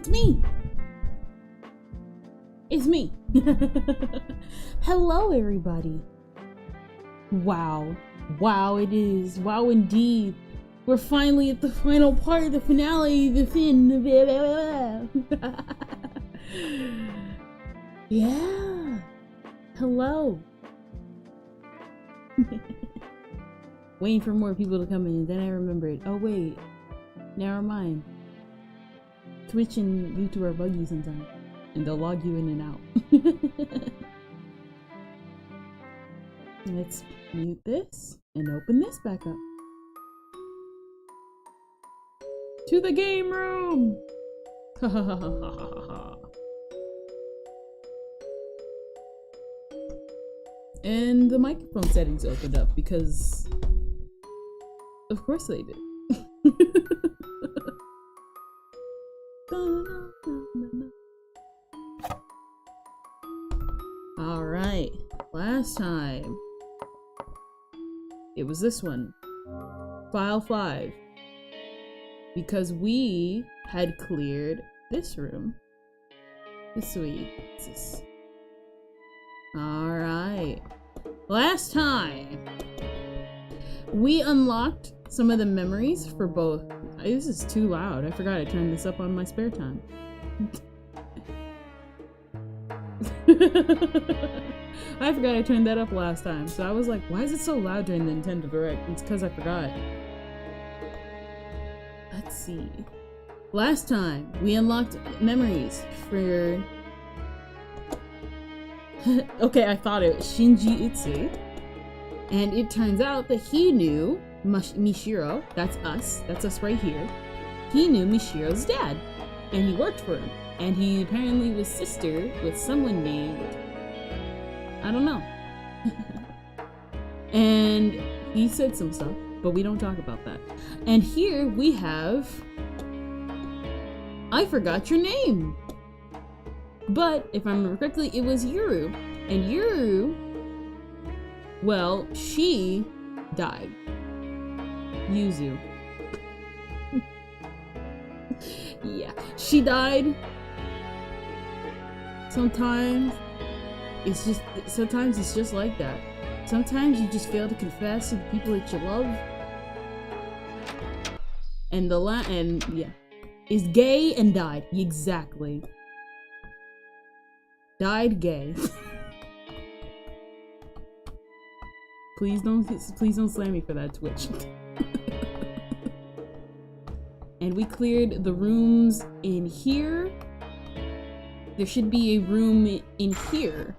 It's me! It's me! Hello, everybody! Wow. Wow, it is. Wow, indeed. We're finally at the final part of the finale, the fin. Yeah. Hello. Waiting for more people to come in, and then I remembered. Oh, wait. Never mind. Twitch and YouTube are buggy sometimes, and they'll log you in and out. Let's mute this and open this back up. To the game room! And the microphone settings opened up because of course they did. Alright, last time it was this one, file 5, because we had cleared this room. This way. Alright, last time we unlocked some of the memories for both. This is too loud. I forgot I turned this up on my spare time. I forgot I turned that up last time, so I was like, why is it so loud during the Nintendo Direct? It's because I forgot. Let's see. Last time, we unlocked memories for... okay, I thought it was Shinji Itsu. And it turns out that he knew Mishiro, that's us right here. He knew Mishiro's dad, and he worked for him. And he apparently was sister with someone named... I don't know. And he said some stuff, but we don't talk about that. And here we have... I forgot your name! But, if I remember correctly, it was Yuru. And Yuru... well, she died. Yuzu. Yeah, she died. Sometimes it's just like that. Sometimes you just fail to confess to the people that you love. And yeah, is gay and died. Exactly. Died gay. Please don't slam me for that, Twitch. And we cleared the rooms in here. There should be a room in here.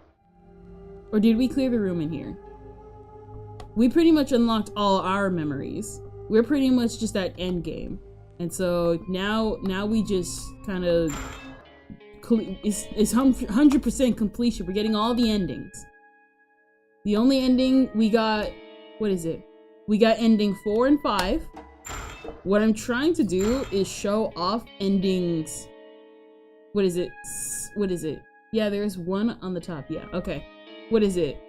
Or did we clear the room in here? We pretty much unlocked all our memories. We're pretty much just at end game. And so now we just kind of... it's 100% completion. We're getting all the endings. The only ending we got... what is it? We got ending 4 and 5. What I'm trying to do is show off endings... what is it? What is it? Yeah, there's one on the top. Yeah, okay. What is it?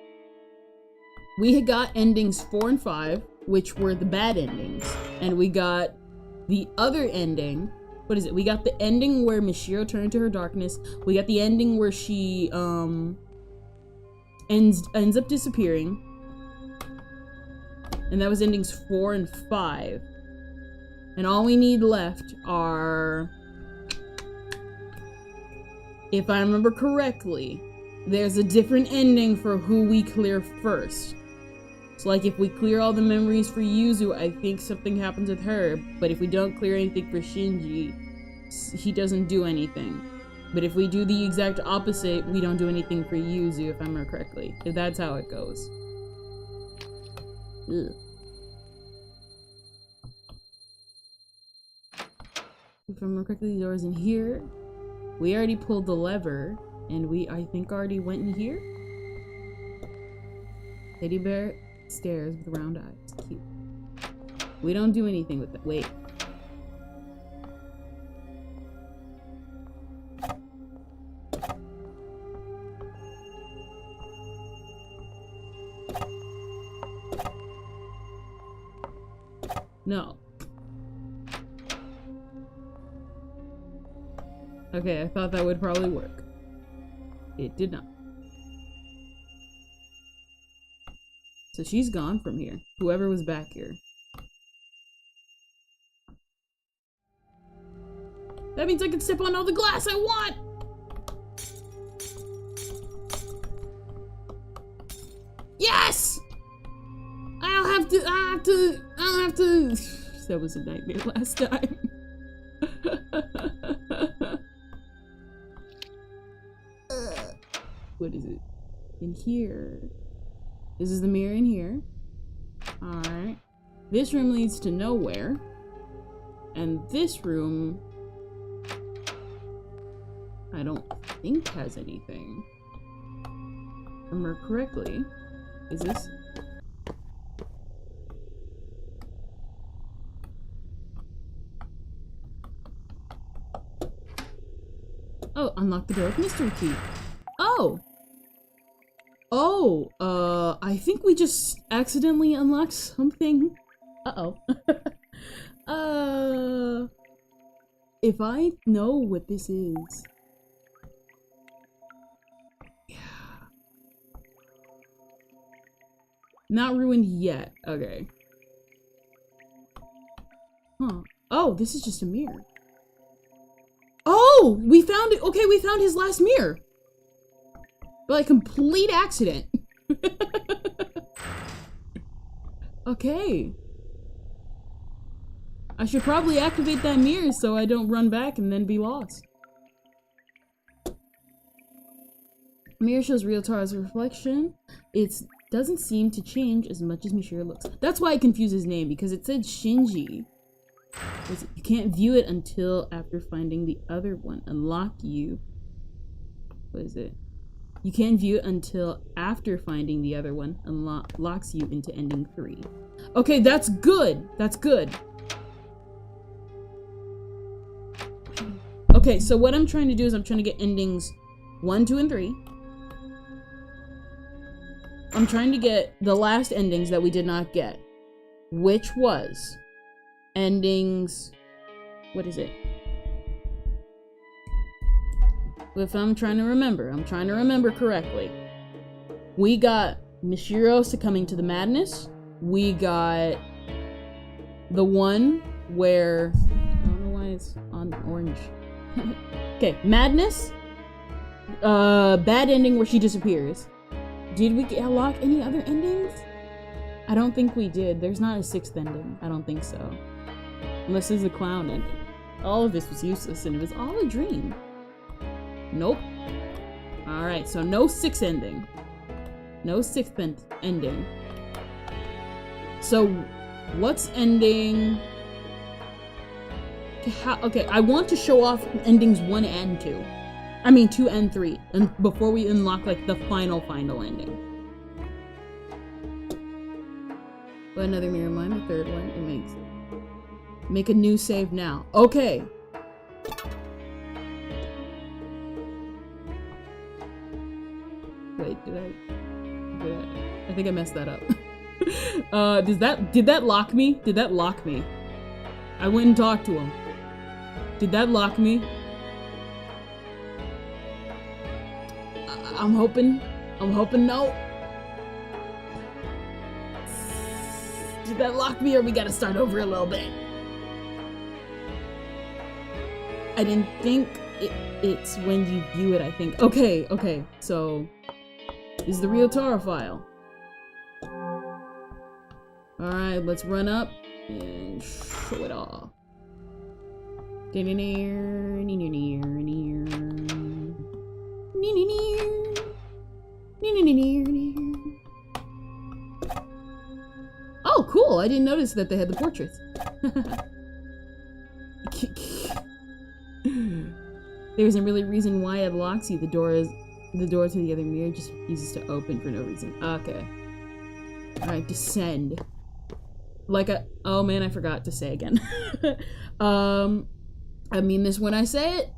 We had got endings 4 and 5, which were the bad endings. And we got the other ending. What is it? We got the ending where Mishiro turned to her darkness. We got the ending where she ends up disappearing. And that was endings 4 and 5. And all we need left are... if I remember correctly, there's a different ending for who we clear first. So like if we clear all the memories for Yuzu, I think something happens with her. But if we don't clear anything for Shinji, he doesn't do anything. But if we do the exact opposite, we don't do anything for Yuzu, if I remember correctly. If that's how it goes. Ugh. If I remember correctly, the door's in here. We already pulled the lever, and we, I think, already went in here. Teddy bear stares with round eyes. Cute. We don't do anything with that. Wait. No. Okay, I thought that would probably work. It did not. So she's gone from here. Whoever was back here. That means I can step on all the glass I want! Yes! I don't have to. That was a nightmare last time. What is it? In here. This is the mirror in here. Alright. This room leads to nowhere. And this room, I don't think has anything. If I remember correctly. Is this? Oh, unlock the door with mystery key. Oh! Oh, I think we just accidentally unlocked something. Uh-oh. If I know what this is. Yeah. Not ruined yet. Okay. Huh. Oh, this is just a mirror. Oh, we found it. Okay, we found his last mirror. By complete accident. Okay. I should probably activate that mirror so I don't run back and then be lost. Mirror shows real Tara's reflection. It doesn't seem to change as much as Mishira looks. That's why I confused his name, because it said Shinji. You can't view it until after finding the other one. Unlock you. What is it? You can't view it until after finding the other one. Locks you into ending 3. Okay, that's good. That's good. Okay, so what I'm trying to do is I'm trying to get endings 1, 2, and 3. I'm trying to get the last endings that we did not get, which was endings, what is it? If I'm trying to remember correctly. We got Mishiro succumbing to the madness. We got the one where, I don't know why it's on orange. Okay, madness. Bad ending where she disappears. Did we unlock any other endings? I don't think we did. There's not a 6th ending. I don't think so. Unless there's a clown ending. All of this was useless and it was all a dream. Nope. Alright, so no 6th ending. No 6th ending. So, what's ending? Okay, I want to show off endings 1 and 2. I mean 2 and 3. And before we unlock like the final ending. But another mirror mine, the 3rd one. It makes make a new save now. Okay. Wait, I think I messed that up. Did that lock me? Did that lock me? I went and talked to him. Did that lock me? I'm hoping no. Did that lock me or we gotta start over a little bit? I didn't think it's when you view it, I think. Okay, so this is the real Tara file. Alright, let's run up and show it off. Oh, cool! I didn't notice that they had the portraits. There isn't really a reason why it locks you. The door to the other mirror just refuses to open for no reason. Okay. Alright, descend. Oh man, I forgot to say again. I mean this when I say it.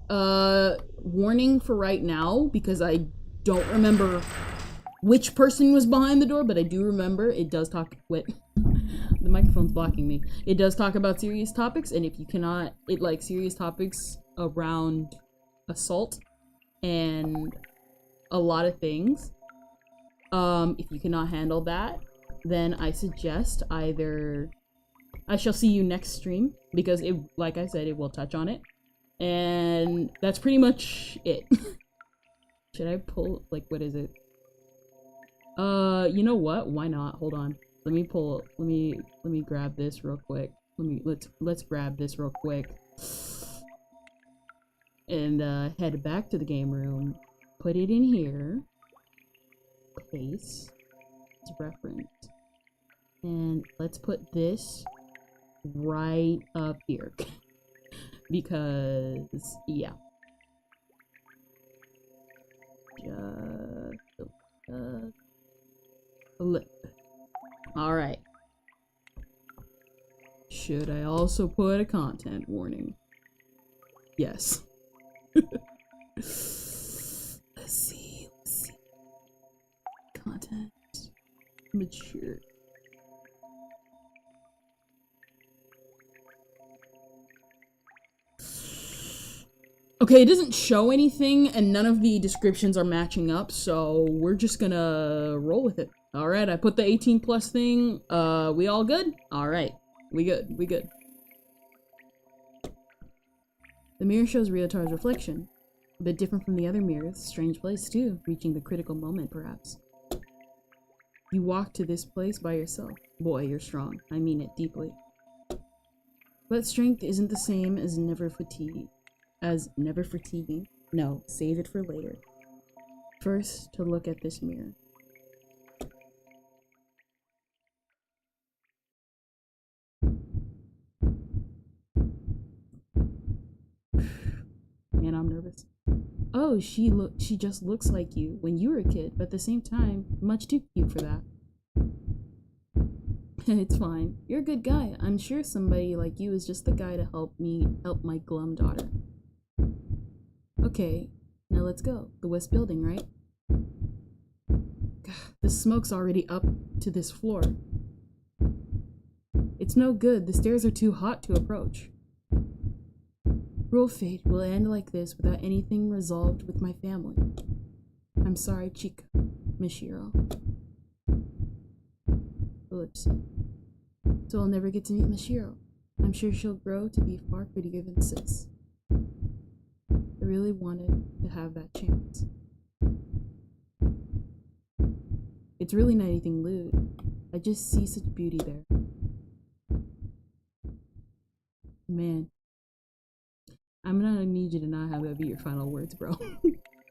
Warning for right now, because I don't remember which person was behind the door, but I do remember it does talk with the microphone's blocking me. It does talk about serious topics, and if you cannot, serious topics around assault and a lot of things. If you cannot handle that, then I suggest either I shall see you next stream, because it, like I said, it will touch on it. And that's pretty much it. Should I pull, like, what is it? You know what? Why not? Hold on. Let me grab this real quick. Let's grab this real quick. And head back to the game room. Put it in here. Paste. It's reference. And let's put this right up here. Because, yeah. Alright. Should I also put a content warning? Yes. Let's see. Content. Mature. Okay, it doesn't show anything, and none of the descriptions are matching up, so we're just gonna roll with it. Alright, I put the 18 plus thing. We all good? Alright. We good. The mirror shows Ryotar's reflection. A bit different from the other mirrors. Strange place, too. Reaching the critical moment, perhaps. You walk to this place by yourself. Boy, you're strong. I mean it deeply. But strength isn't the same as never fatiguing. No, save it for later. First, to look at this mirror. Man, I'm nervous. Oh, she just looks like you when you were a kid, but at the same time, much too cute for that. It's fine. You're a good guy. I'm sure somebody like you is just the guy to help my glum daughter. Okay, now let's go. The west building, right? God, the smoke's already up to this floor. It's no good. The stairs are too hot to approach. Cruel fate will end like this without anything resolved with my family. I'm sorry, Chica, Mishiro. Ellipsis. So I'll never get to meet Mishiro. I'm sure she'll grow to be far prettier than Sis. I really wanted to have that chance. It's really not anything lewd. I just see such beauty there. Man. I'm gonna need you to not have that be your final words, bro.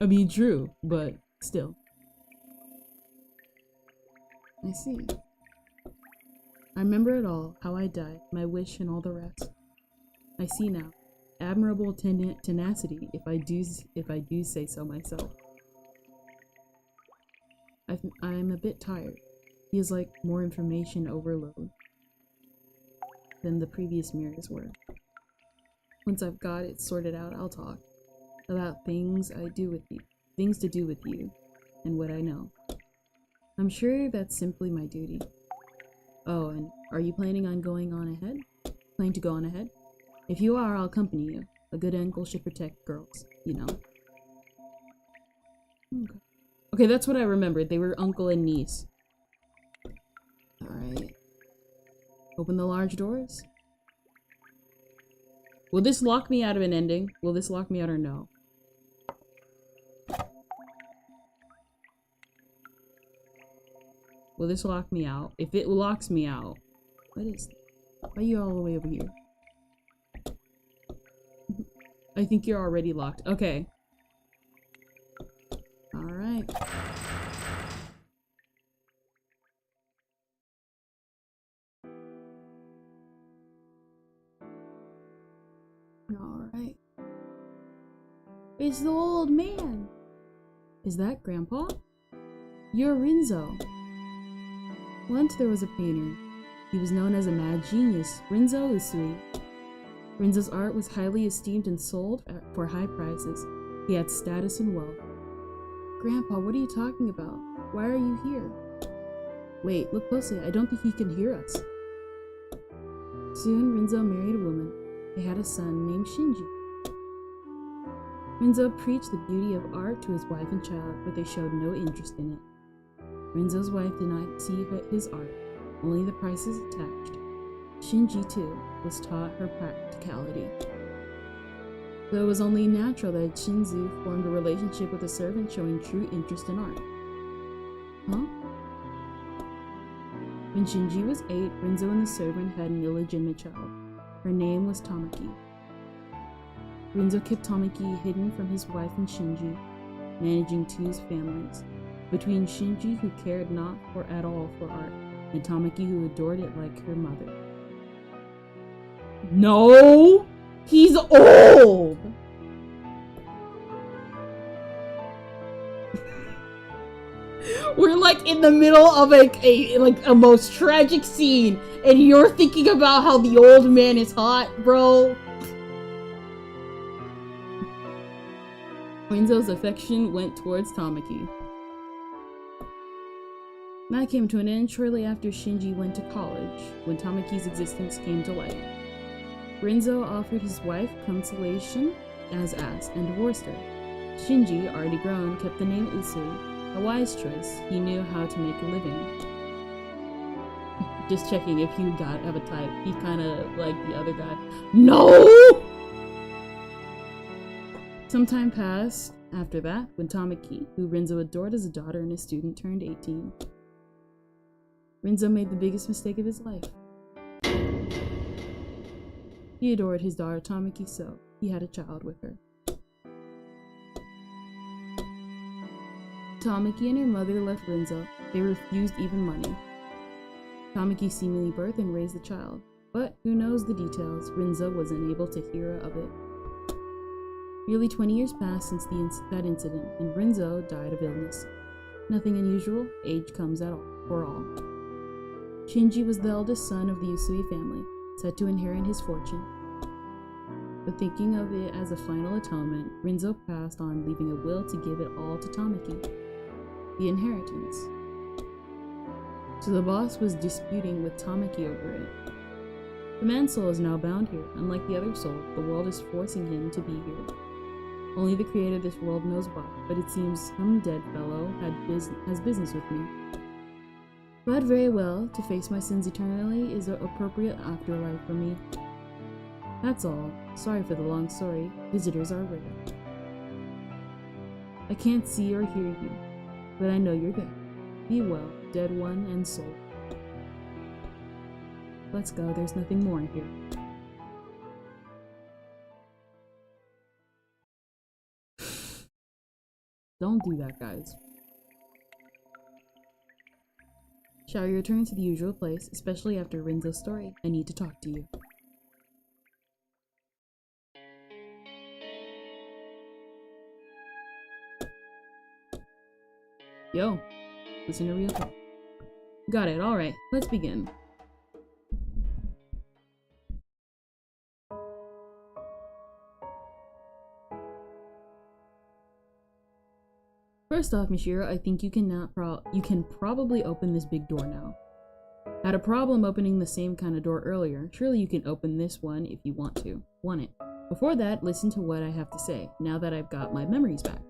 I mean, true, but still. I see. I remember it all, how I died, my wish and all the rest. I see now. Admirable tenacity, if I do say so myself. I'm a bit tired. Feels like more information overload than the previous mirrors were. Once I've got it sorted out, I'll talk about things to do with you, and what I know. I'm sure that's simply my duty. Oh, and are you planning on going on ahead? Planning to go on ahead? If you are, I'll accompany you. A good uncle should protect girls, you know. Okay, that's what I remembered. They were uncle and niece. Alright. Open the large doors. Will this lock me out of an ending? Will this lock me out or no? Will this lock me out? If it locks me out, what is that? Why are you all the way over here? I think you're already locked. Okay. Alright. Alright. It's the old man! Is that Grandpa? You're Rinzo. Once there was a painter. He was known as a mad genius, Rinzo Usui. Rinzo's art was highly esteemed and sold for high prices. He had status and wealth. Grandpa, what are you talking about? Why are you here? Wait, look closely. I don't think he can hear us. Soon, Rinzo married a woman. They had a son named Shinji. Renzo preached the beauty of art to his wife and child, but they showed no interest in it. Renzo's wife did not see his art, only the prices attached. Shinji, too, was taught her practicality. So it was only natural that Shinzu formed a relationship with a servant showing true interest in art. Huh? When Shinji was 8, Renzo and the servant had an illegitimate child. Her name was Tamaki. Renzo kept Tamaki hidden from his wife and Shinji, managing two families. Between Shinji, who cared not at all for art, and Tamaki, who adored it like her mother. No! He's old! We're like in the middle of a most tragic scene, and you're thinking about how the old man is hot, bro. Renzo's affection went towards Tamaki. That came to an end shortly after Shinji went to college, when Tamaki's existence came to light. Renzo offered his wife consolation as asked and divorced her. Shinji, already grown, kept the name Usui, a wise choice. He knew how to make a living. Just checking if you have a type. He's kind of like the other guy. No! Some time passed after that when Tamaki, who Renzo adored as a daughter and a student, turned 18. Renzo made the biggest mistake of his life. He adored his daughter Tamaki, so he had a child with her. Tamaki and her mother left Renzo. They refused even money. Tamaki seemingly birthed and raised the child, but who knows the details? Renzo was unable to hear of it. Nearly 20 years passed since that incident, and Renzo died of illness. Nothing unusual, age comes for all. Shinji was the eldest son of the Usui family, set to inherit his fortune. But thinking of it as a final atonement, Renzo passed on, leaving a will to give it all to Tamaki, the inheritance. So the boss was disputing with Tamaki over it. The man's soul is now bound here. Unlike the other soul, the world is forcing him to be here. Only the creator of this world knows why, but it seems some dead fellow has business with me. But very well, to face my sins eternally is an appropriate afterlife for me. That's all. Sorry for the long story. Visitors are rare. I can't see or hear you, but I know you're there. Be well, dead one and soul. Let's go, there's nothing more in here. Don't do that, guys. Shall we return to the usual place, especially after Renzo's story? I need to talk to you. Yo, listen to real talk. Got it, alright, let's begin. First off, Mishiro, I think you can probably open this big door now. Had a problem opening the same kind of door earlier. Surely you can open this one if you want to. Want it. Before that, listen to what I have to say, now that I've got my memories back.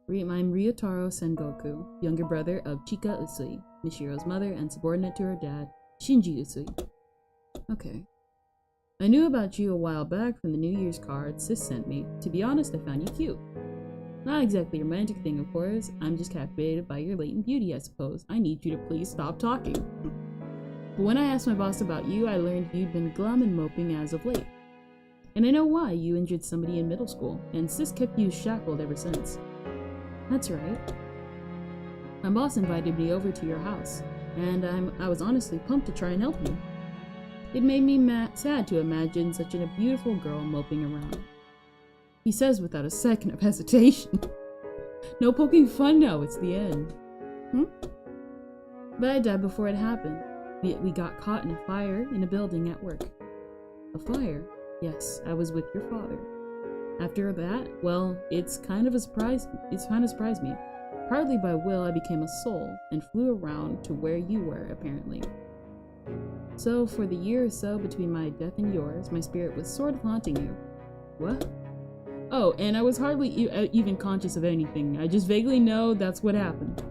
I'm Ryotaro Sengoku, younger brother of Chika Usui, Mishiro's mother and subordinate to her dad, Shinji Usui. Okay. I knew about you a while back from the New Year's card Sis sent me. To be honest, I found you cute. Not exactly a romantic thing, of course. I'm just captivated by your latent beauty, I suppose. I need you to please stop talking. But when I asked my boss about you, I learned you'd been glum and moping as of late. And I know why. You injured somebody in middle school, and Sis kept you shackled ever since. That's right. My boss invited me over to your house, and I was honestly pumped to try and help you. It made me sad to imagine such a beautiful girl moping around. He says without a second of hesitation. No poking fun now, it's the end. But I died before it happened. We got caught in a fire in a building at work. A fire? Yes, I was with your father. After that, well, it's kind of surprised me. Partly by will, I became a soul and flew around to where you were, apparently. So, for the year or so between my death and yours, my spirit was sort of haunting you. What? Oh, and I was hardly even conscious of anything. I just vaguely know that's what happened.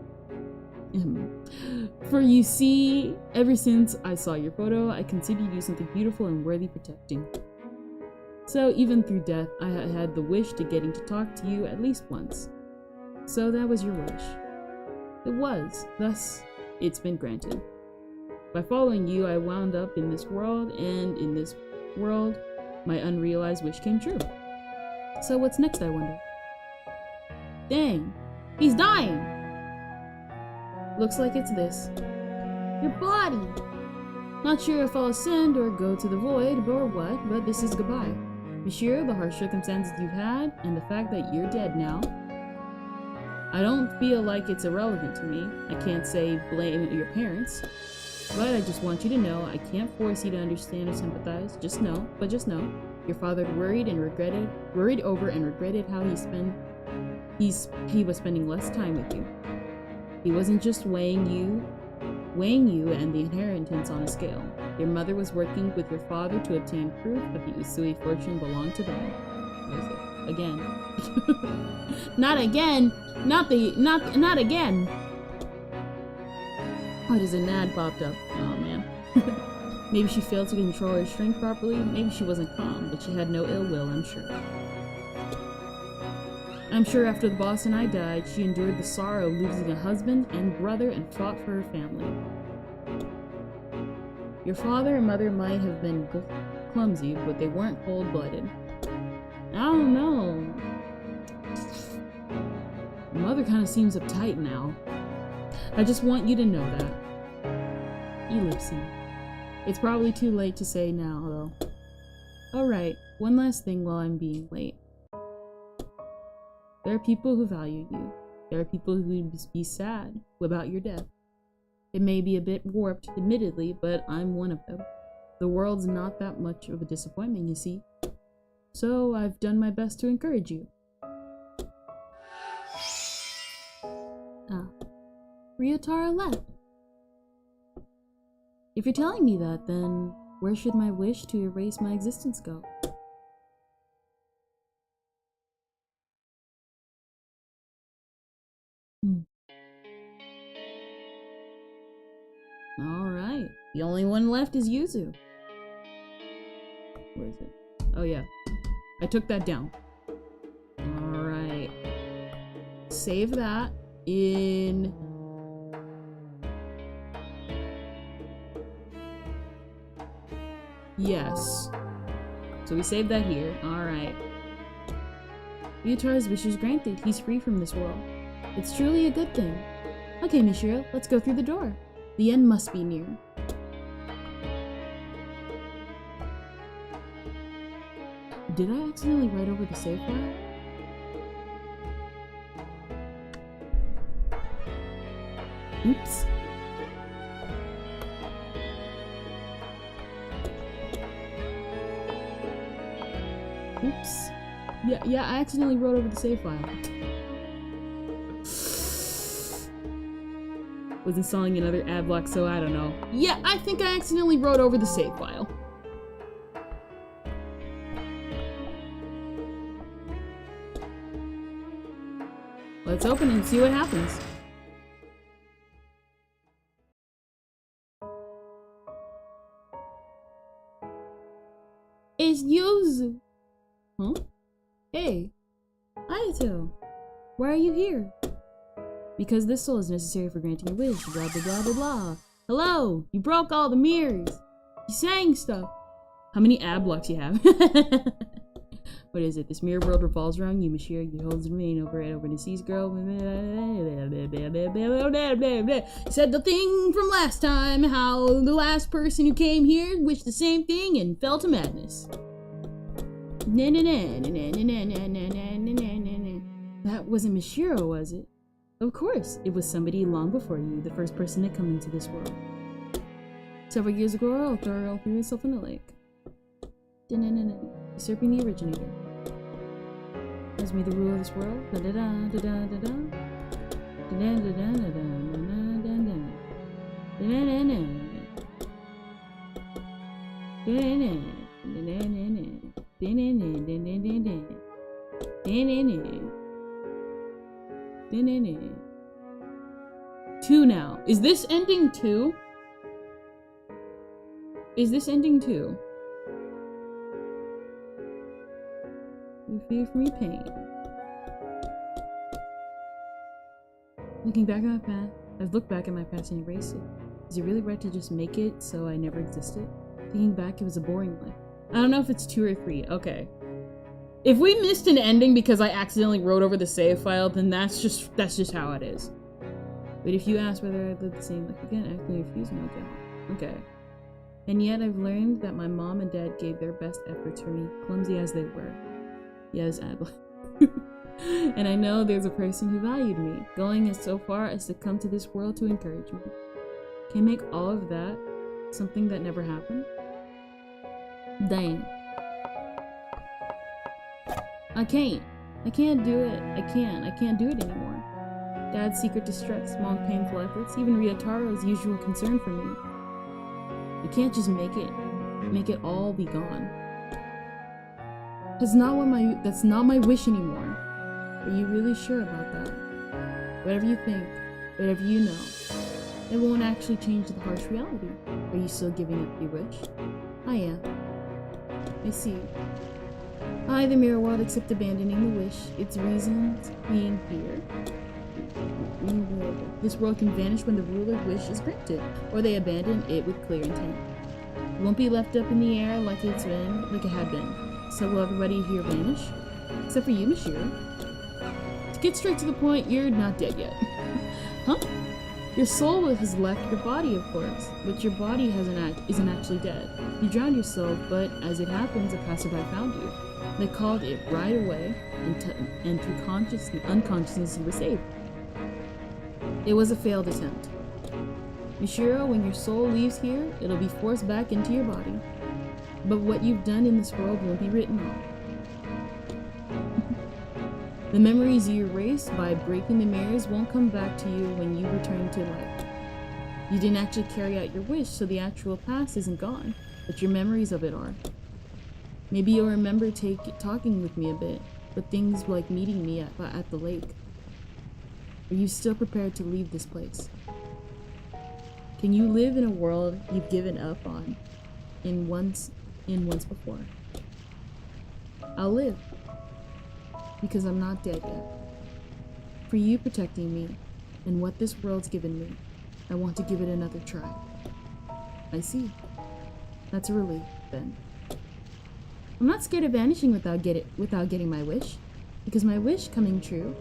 For you see, ever since I saw your photo, I considered you something beautiful and worthy protecting. So even through death, I had the wish to getting to talk to you at least once. So that was your wish. It was. Thus, it's been granted. By following you, I wound up in this world, and in this world, my unrealized wish came true. So what's next, I wonder? Dang, he's dying! Looks like it's this. Your body! Not sure if I'll ascend or go to the void or what, but this is goodbye. Monsieur, the harsh circumstances you've had, and the fact that you're dead now. I don't feel like it's irrelevant to me. I can't say blame your parents. But I just want you to know, I can't force you to understand or sympathize. Just know, your father worried over and regretted how he was spending less time with you. He wasn't just weighing you and the inheritance on a scale. Your mother was working with your father to obtain proof that the Usui fortune belonged to them. What is it? Again. Not again! Not again! Why does an ad popped up? Oh man. Maybe she failed to control her strength properly. Maybe she wasn't calm, but she had no ill will, I'm sure. I'm sure after the boss and I died, she endured the sorrow of losing a husband and brother and fought for her family. Your father and mother might have been clumsy, but they weren't cold-blooded. I don't know. Mother kind of seems uptight now. I just want you to know that. Ellipsy. It's probably too late to say now, though. Alright, one last thing while I'm being late. There are people who value you. There are people who would be sad about your death. It may be a bit warped, admittedly, but I'm one of them. The world's not that much of a disappointment, you see. So I've done my best to encourage you. Ah. Ryotaro left. If you're telling me that, then where should my wish to erase my existence go? Alright. The only one left is Yuzu. Where is it? Oh yeah. I took that down. Alright. Save that in... Yes. So we saved that here. Alright. Ryutaro's wish is granted. He's free from this world. It's truly a good thing. Okay, Michiru, let's go through the door. The end must be near. Did I accidentally write over the save file? Oops. Oops. Yeah, I accidentally wrote over the save file. Was installing another ad block, so I don't know. Yeah, I think I accidentally wrote over the save file. Let's open it and see what happens. It's Yuzu! Huh? Hey! Ayato! Why are you here? Because this soul is necessary for granting a wish, blah blah blah blah blah. Hello! You broke all the mirrors! You sang stuff! How many ad blocks you have? What is it? This mirror world revolves around you, Michiru. You hold the domain over it, over the seas, girl. Said the thing from last time, how the last person who came here wished the same thing and fell to madness. That wasn't Michiru, was it? Of course, it was somebody long before you, the first person to come into this world. Several years ago, Althor threw himself in the lake. Usurping the originator. Has made the rule of this world. Two now. Is this ending 2? Is this ending 2? You feel for me pain. Looking back at my past, I've looked back at my past and erased it. Is it really right to just make it so I never existed? Thinking back, it was a boring life. I don't know if it's 2 or 3. Okay. If we missed an ending because I accidentally wrote over the save file, then that's just how it is. But if you ask whether I lived the same life again, I can refuse no doubt. Okay. And yet I've learned that my mom and dad gave their best efforts for me, clumsy as they were. Yes, Abel. And I know there's a person who valued me, going as so far as to come to this world to encourage me. Can I make all of that something that never happened? Dang. I can't do it. I can't do it anymore. Dad's secret distress, long painful efforts, even Ryutaro's usual concern for me. I can't just make it all be gone. That's not my wish anymore. Are you really sure about that? Whatever you think, whatever you know, it won't actually change the harsh reality. Are you still giving up your wish? I am. I see. I, the mirror world, accept abandoning the wish, its reasons being here. This world can vanish when the ruler's wish is granted, or they abandon it with clear intent. It won't be left up in the air like it had been. So will everybody here vanish? Except for you, Mishiro. To get straight to the point, you're not dead yet. Huh? Your soul has left your body, of course, but your body isn't actually dead. You drowned yourself, but as it happens, a passerby found you. They called it right away, and through unconsciousness, you were saved. It was a failed attempt. Mishiro, when your soul leaves here, it'll be forced back into your body. But what you've done in this world won't be written off. The memories you erased by breaking the mirrors won't come back to you when you return to life. You didn't actually carry out your wish, so the actual past isn't gone, but your memories of it are. Maybe you'll remember talking with me a bit, but things like meeting me at the lake. Are you still prepared to leave this place? Can you live in a world you've given up on once before? I'll live. Because I'm not dead yet. For you protecting me, and what this world's given me, I want to give it another try. I see. That's a relief, then. I'm not scared of vanishing without getting my wish, because my wish coming true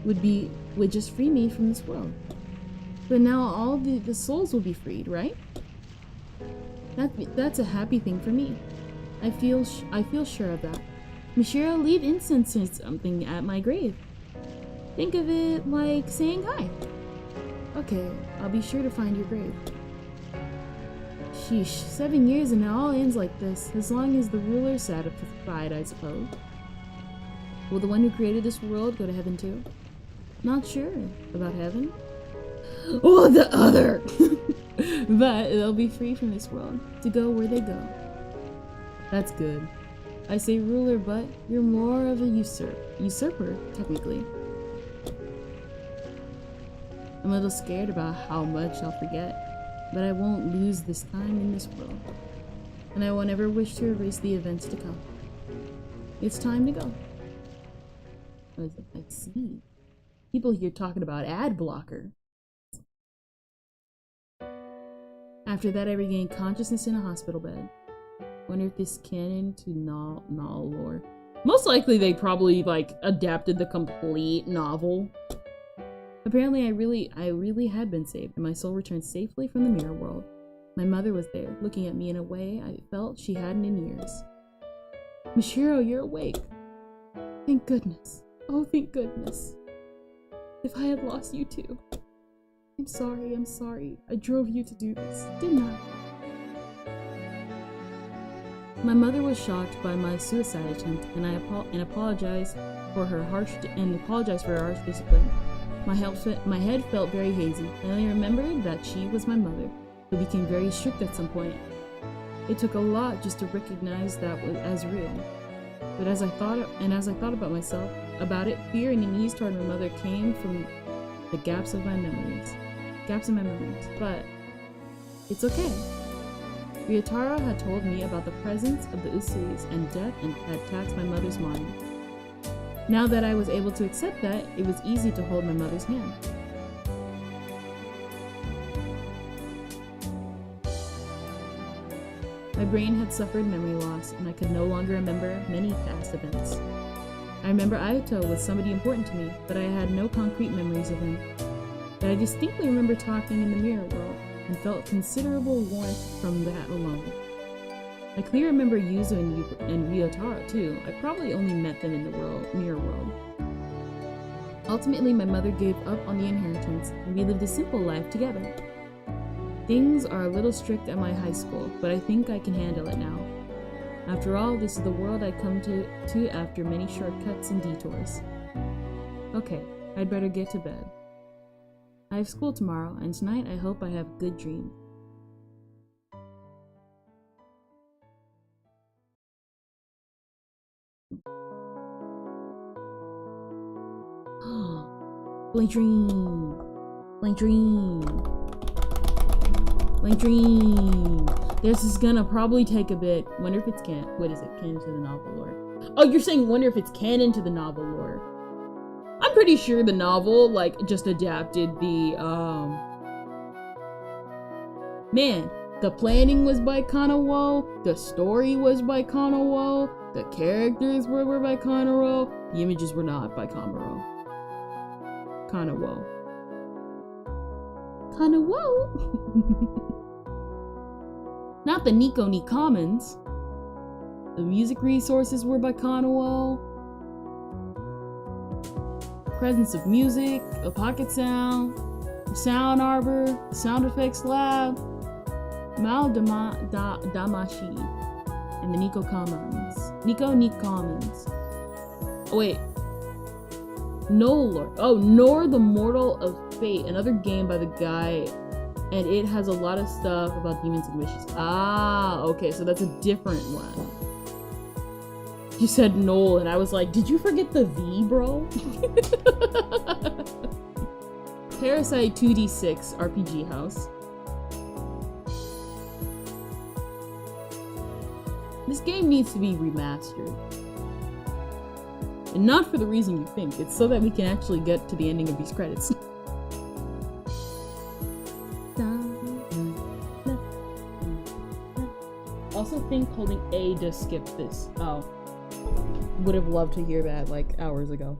would just free me from this world. But now all the souls will be freed, right? That's a happy thing for me. I feel sure of that. Mishiro, leave incense or something at my grave. Think of it like saying hi. Okay, I'll be sure to find your grave. Sheesh, 7 years and it all ends like this, as long as the ruler's satisfied, I suppose. Will the one who created this world go to heaven too? Not sure about heaven. Or the other! But they'll be free from this world, to go where they go. That's good. I say ruler, but you're more of a usurper, technically. I'm a little scared about how much I'll forget, but I won't lose this time in this world. And I won't ever wish to erase the events to come. It's time to go. I see. People here talking about ad blocker. After that, I regained consciousness in a hospital bed. Wonder if this canon to Null lore. Most likely they probably adapted the complete novel. Apparently I really had been saved, and my soul returned safely from the mirror world. My mother was there, looking at me in a way I felt she hadn't in years. Mishiro, you're awake. Thank goodness. Oh, thank goodness. If I had lost you too. I'm sorry. I drove you to do this, didn't I? My mother was shocked by my suicide attempt, and apologized for her harsh discipline. My head felt very hazy. I only remembered that she was my mother, who became very strict at some point. It took a lot just to recognize that as real. But as I thought about it, fear and unease toward my mother came from the gaps in my memories. But it's okay. Ryotaro had told me about the presence of the Usuis and death and had taxed my mother's mind. Now that I was able to accept that, it was easy to hold my mother's hand. My brain had suffered memory loss, and I could no longer remember many past events. I remember Ayato was somebody important to me, but I had no concrete memories of him. But I distinctly remember talking in the mirror world, and felt considerable warmth from that alone. I clearly remember Yuzu and Ryotaro too. I probably only met them in the mirror world. Ultimately, my mother gave up on the inheritance, and we lived a simple life together. Things are a little strict at my high school, but I think I can handle it now. After all, this is the world I come to after many shortcuts and detours. Okay, I'd better get to bed. I have school tomorrow, and tonight I hope I have a good dream. Blank dream. Blank dream. Blank dream. This is gonna probably take a bit. Wonder if it's what is it? Canon to the novel lore. Oh, you're saying wonder if it's canon to the novel lore. I'm pretty sure the novel, like, just adapted the, Man, the planning was by Kanawho, the story was by Kanawho, the characters were by Kanawho, the images were not by Kanawho. Kanawho. Not the Nico ni Commons. The music resources were by Kanawho. Presence of music, a pocket sound, the sound arbor, sound effects lab, Mal Damashi, and the Nico Commons. Nico ni Commons. Oh wait. Nor the Mortal of Fate, another game by the guy, and it has a lot of stuff about demons and wishes. Ah, okay, so that's a different one. You said Noel, and I was like, did you forget the V, bro? Parasite 2D6 RPG house. This game needs to be remastered. And not for the reason you think, it's so that we can actually get to the ending of these credits. Also think holding A to skip this. Oh. Would have loved to hear that like hours ago.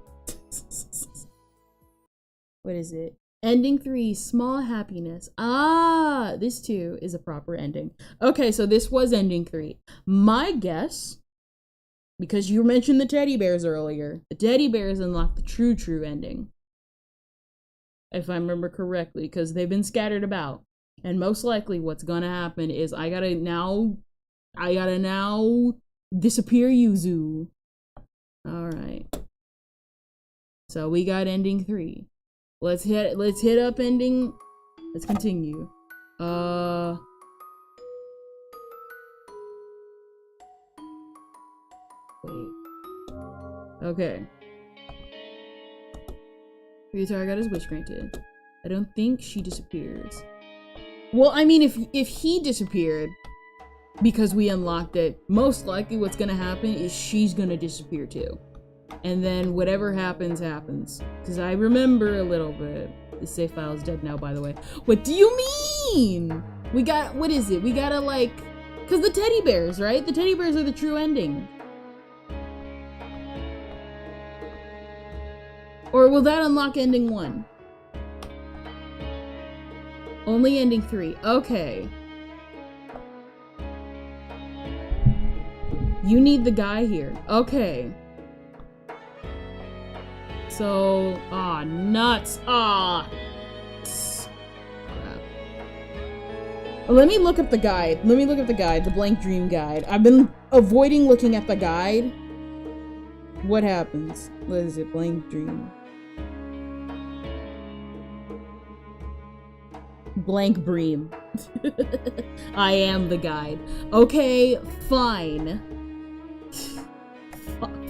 What is it? Ending 3, small happiness. Ah, this too is a proper ending. Okay, so this was ending 3. My guess, because you mentioned the teddy bears earlier, the teddy bears unlock the true ending. If I remember correctly, because they've been scattered about. And most likely what's gonna happen is I gotta now disappear Yuzu. Alright. So we got ending 3. Let's hit up ending. Let's continue. Wait. Okay. Ryotaro got his wish granted. I don't think she disappears. Well, I mean, if he disappeared because we unlocked it, most likely what's gonna happen is she's gonna disappear too. And then whatever happens, happens. Because I remember a little bit. The save file is dead now, by the way. What do you mean? We got, what is it? We gotta like, because the teddy bears, right? The teddy bears are the true ending. Or will that unlock ending 1? Only ending 3. Okay. You need the guy here. Okay. So, nuts. Crap. Let me look up the guide. The blank dream guide. I've been avoiding looking at the guide. What happens? What is it? Blank dream. Blank bream. I am the guide. Okay, fine.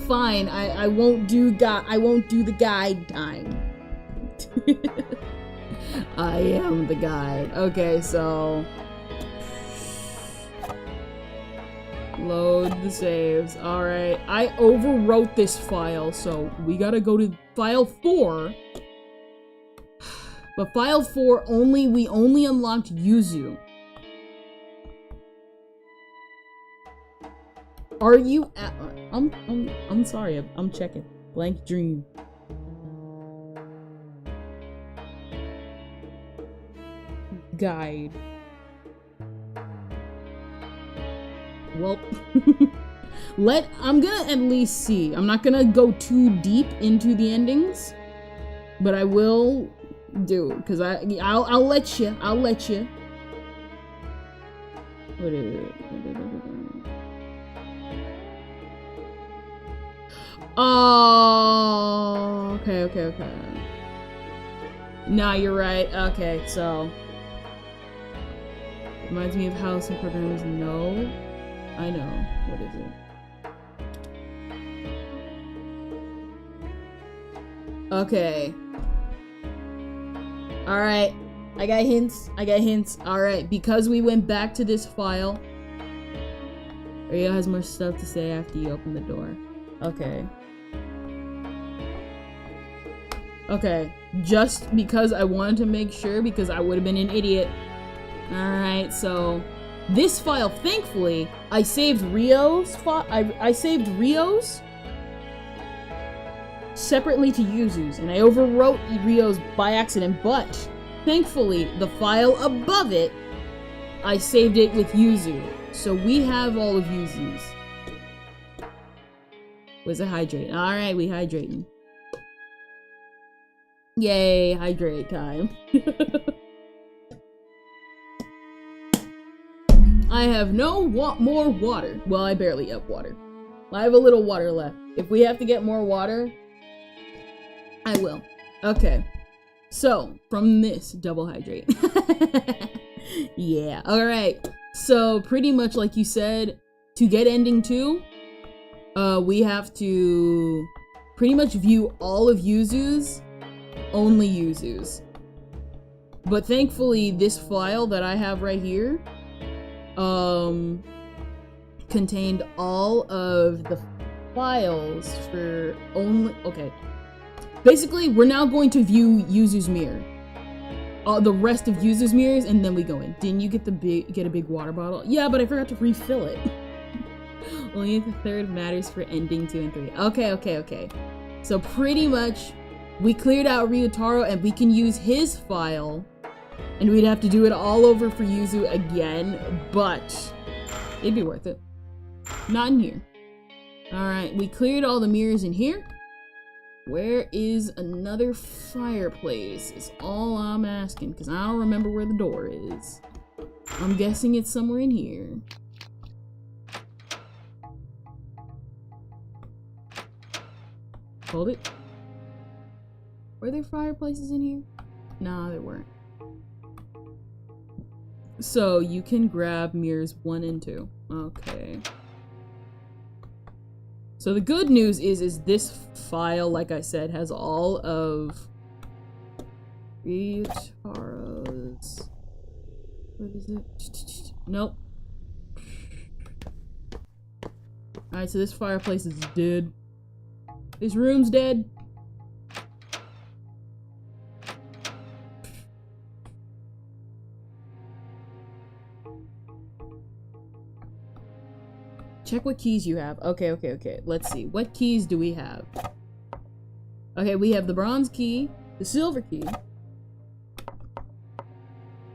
fine. I won't do the guide time. I am the guide. Okay, so load the saves. Alright. I overwrote this file, so we gotta go to file 4. But file 4 we only unlocked Yuzu. Are you at, I'm sorry, I'm checking. Blank dream. Guide. Well, I'm gonna at least see. I'm not gonna go too deep into the endings, but I will do it, because I'll let you. What is it? Oh, okay. Nah, you're right. Okay, so reminds me of how some programmers know. I know. What is it? Okay. Alright. I got hints. Alright, because we went back to this file, Rio has more stuff to say after you open the door. Okay. Okay. Just because I wanted to make sure, because I would have been an idiot. Alright, so this file, thankfully, I saved Rio's I saved Rio's separately to Yuzu's, and I overwrote Rio's by accident, but thankfully, the file above it, I saved it with Yuzu. So we have all of Yuzu's. Was it hydrate? Alright, we hydrating. Yay, hydrate time. I have no more water. Well, I barely have water. I have a little water left. If we have to get more water, I will. Okay. So, from this, double hydrate. Yeah, alright. So, pretty much like you said, to get ending 2, we have to pretty much view all of Yuzu's, only Yuzu's. But thankfully, this file that I have right here, contained all of the files for only, okay. Basically, we're now going to view Yuzu's mirror. The rest of Yuzu's mirrors, and then we go in. Didn't you get a big water bottle? Yeah, but I forgot to refill it. Only the third matters for ending 2 and 3. Okay. So pretty much, we cleared out Ryutaro, and we can use his file, and we'd have to do it all over for Yuzu again, but it'd be worth it. Not in here. Alright, we cleared all the mirrors in here. Where is another fireplace? Is all I'm asking, because I don't remember where the door is. I'm guessing it's somewhere in here. Hold it. Were there fireplaces in here? Nah, there weren't. So, you can grab mirrors 1 and 2. Okay. So the good news is this file, like I said, has all of Ryutaro's... What is it? Nope. Alright, so this fireplace is dead. This room's dead. Check what keys you have. Okay. Let's see. What keys do we have? Okay, we have the bronze key, the silver key.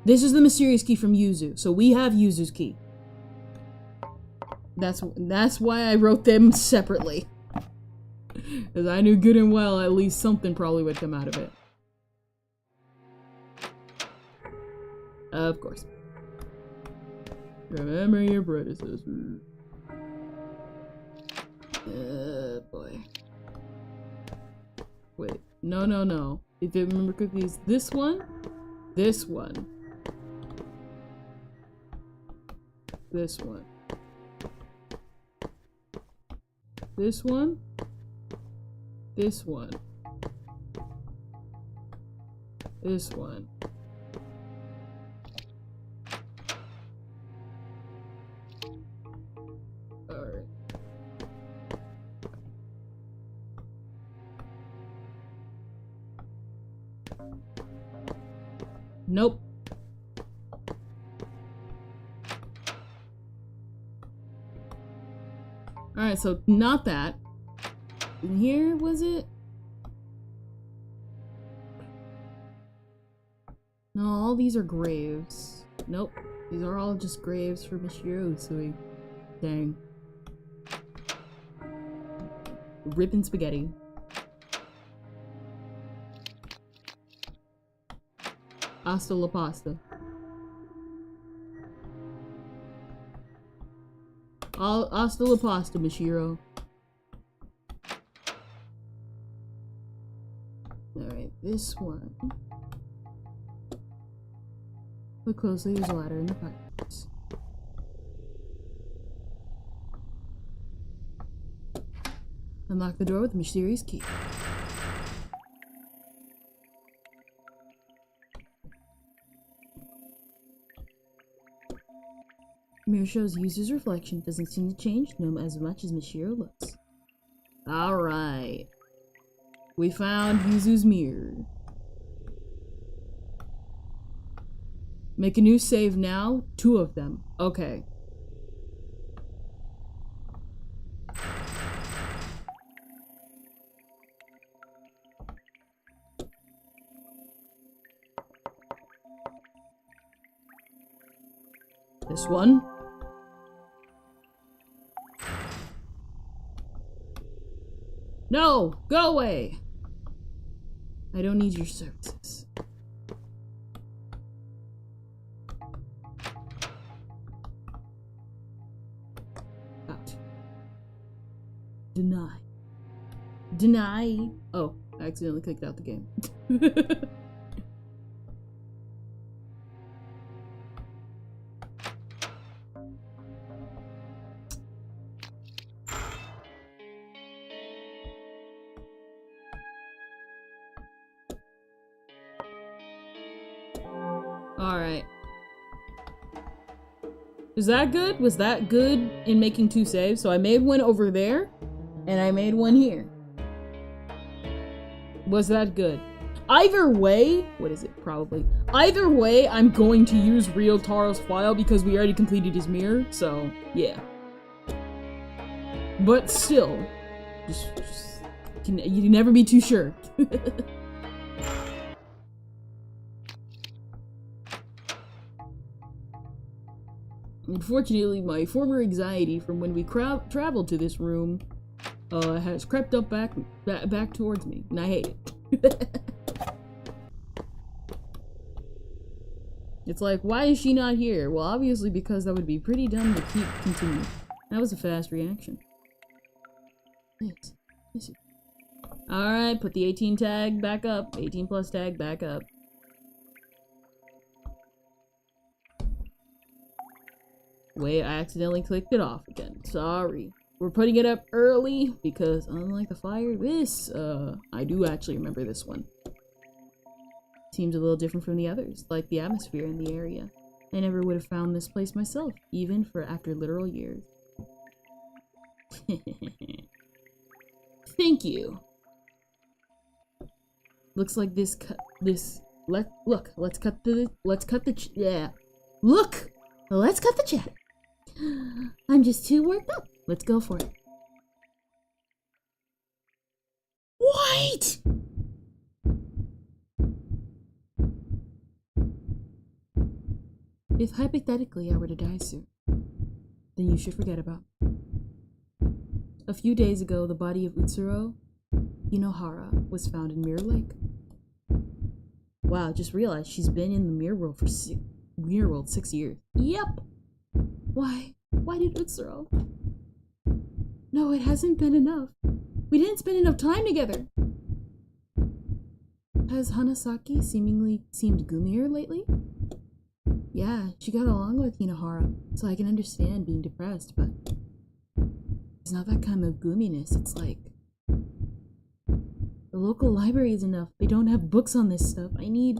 This is the mysterious key from Yuzu. So we have Yuzu's key. That's why I wrote them separately. Because I knew good and well at least something probably would come out of it. Of course. Remember your predecessor. Boy. Wait. No. If you remember correctly, it's this one, this one, this one, This one. This one. This one. Alright. Nope. Alright, so not that. And here, was it? No, all these are graves. Nope. These are all just graves for Mishiro Usui. Dang. Rippin' spaghetti. Hasta la pasta. Hasta la pasta, Mishiro. Alright, this one. Look closely, there's a ladder in the fireplace. Unlock the door with the mysterious key. Mirror shows user's reflection doesn't seem to change no as much as Mishiro looks. Alright. We found Yuzu's mirror. Make a new save now. 2 of them. Okay. This one. No! Go away! I don't need your services. Out. Deny. Deny! Oh, I accidentally clicked out the game. Alright. Is that good? Was that good in making 2 saves? So I made one over there, and I made one here. Was that good? Either way, what is it? Probably. Either way, I'm going to use Ryotaro's file because we already completed his mirror, so yeah. But still, you can never be too sure. Unfortunately, my former anxiety from when we traveled to this room has crept up back towards me, and I hate it. It's like, why is she not here? Well, obviously because that would be pretty dumb to continue. That was a fast reaction. Yes. Alright, put the 18 tag back up. 18 plus tag back up. Wait, I accidentally clicked it off again. Sorry. We're putting it up early because unlike the flyer, this, I do actually remember this one. Seems a little different from the others, like the atmosphere in the area. I never would have found this place myself, even for after literal years. Thank you. Looks like let's cut the chatter. I'm just too worked up. Let's go for it. What? If hypothetically I were to die soon, then you should forget about me. A few days ago, the body of Utsuro Inohara was found in Mirror Lake. Wow, just realized she's been in the Mirror World 6 years. Yep. Why? Why did Utsuro? No, it hasn't been enough. We didn't spend enough time together. Has Hanasaki seemingly seemed gloomier lately? Yeah, she got along with Inohara, so I can understand being depressed, but It's not that kind of gloominess. It's like the local library is enough. They don't have books on this stuff. I need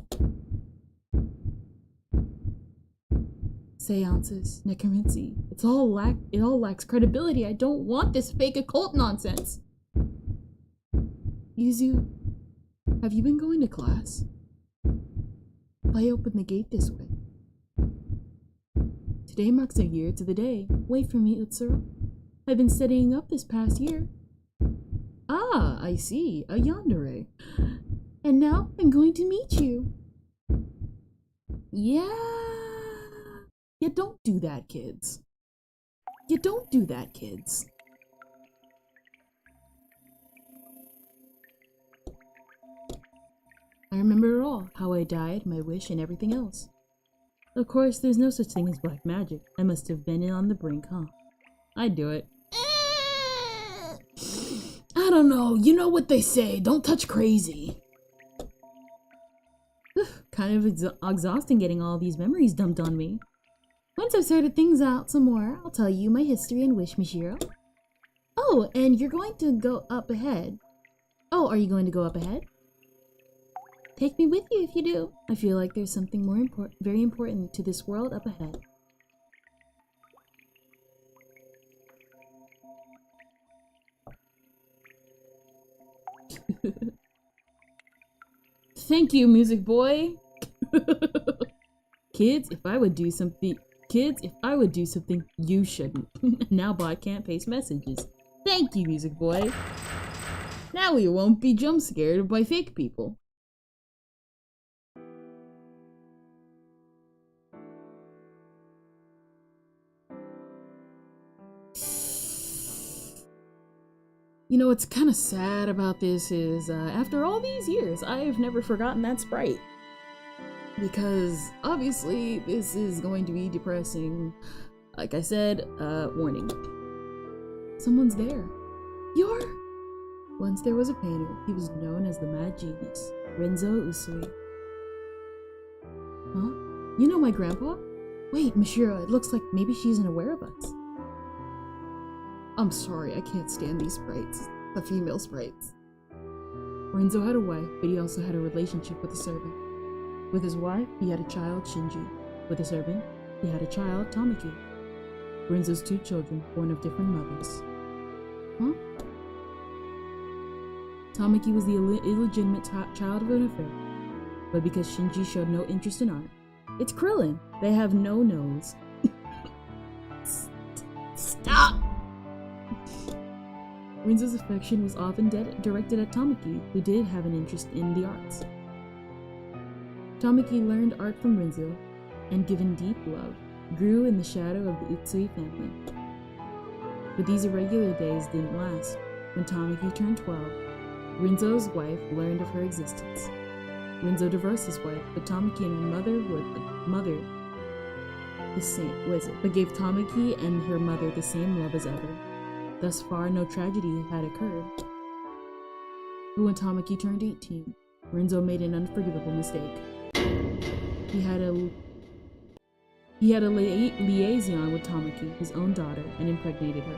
seances, necromancy. It all lacks credibility. I don't want this fake occult nonsense. Yuzu, have you been going to class? I opened the gate this way. Today marks a year to the day. Wait for me, Utsuro. I've been studying up this past year. Ah, I see. A yandere. And now I'm going to meet you. Yeah, don't do that, kids. You don't do that, kids. I remember it all, how I died, my wish, and everything else. Of course, there's no such thing as black magic. I must have been on the brink, huh? I'd do it. I don't know, you know what they say, don't touch crazy. Kind of exhausting getting all these memories dumped on me. Once I've sorted things out some more, I'll tell you my history and wish, Mishiro. Oh, and you're going to go up ahead. Oh, are you going to go up ahead? Take me with you if you do. I feel like there's something very important to this world up ahead. Thank you, music boy. Kids, if I would do something, you shouldn't. Now bot can't paste messages. Thank you, music boy. Now we won't be jump scared by fake people. You know, what's kind of sad about this is, after all these years, I've never forgotten that sprite. Because, obviously, this is going to be depressing. Like I said, warning. Someone's there. You're... Once there was a painter. He was known as the Mad Genius, Renzo Usui. Huh? You know my grandpa? Wait, Mishiro, it looks like maybe she isn't aware of us. I'm sorry, I can't stand these sprites. The female sprites. Renzo had a wife, but he also had a relationship with a servant. With his wife, he had a child, Shinji. With a servant, he had a child, Tamaki. Renzo's 2 children, born of different mothers. Huh? Tamaki was the illegitimate child of an affair, but because Shinji showed no interest in art, it's Krillin. They have no nose. Stop! Renzo's affection was often directed at Tamaki, who did have an interest in the arts. Tamaki learned art from Renzo, and given deep love, grew in the shadow of the Utsui family. But these irregular days didn't last. When Tamaki turned 12, Renzo's wife learned of her existence. Renzo divorced his wife, but Tamaki and her mother were the same, but gave Tamaki and her mother the same love as ever. Thus far, no tragedy had occurred. But when Tamaki turned 18, Renzo made an unforgivable mistake. He had a liaison with Tamaki, his own daughter, and impregnated her.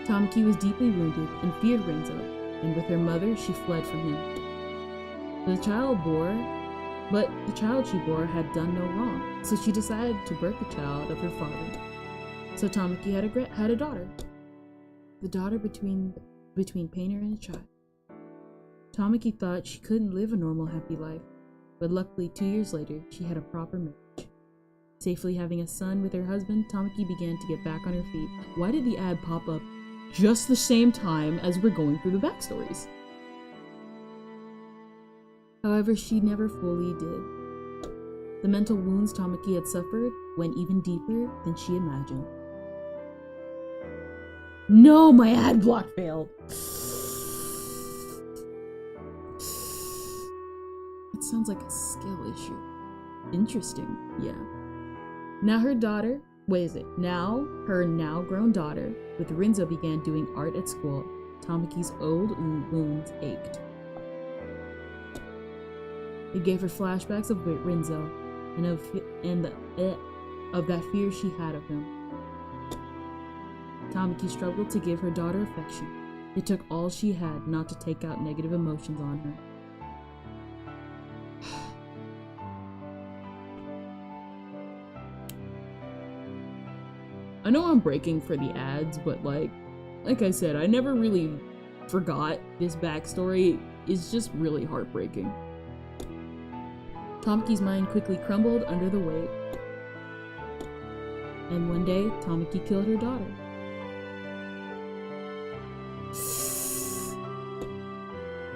Tamaki was deeply wounded and feared Renzo, and with her mother, she fled from him. The child she bore had done no wrong, so she decided to birth the child of her father. So Tamaki had a daughter. The daughter between painter and a child. Tamaki thought she couldn't live a normal, happy life, but luckily 2 years later, she had a proper marriage. Safely having a son with her husband, Tamaki began to get back on her feet. Why did the ad pop up just the same time as we're going through the backstories? However, she never fully did. The mental wounds Tamaki had suffered went even deeper than she imagined. No, my ad block failed. It sounds like a skill issue. Interesting, yeah. Now her now grown daughter, with Renzo began doing art at school. Tamaki's old wounds ached. It gave her flashbacks of Renzo and of that fear she had of him. Tamaki struggled to give her daughter affection. It took all she had not to take out negative emotions on her. I know I'm breaking for the ads, but like I said, I never really forgot this backstory. It's just really heartbreaking. Tamaki's mind quickly crumbled under the weight. And one day, Tamaki killed her daughter.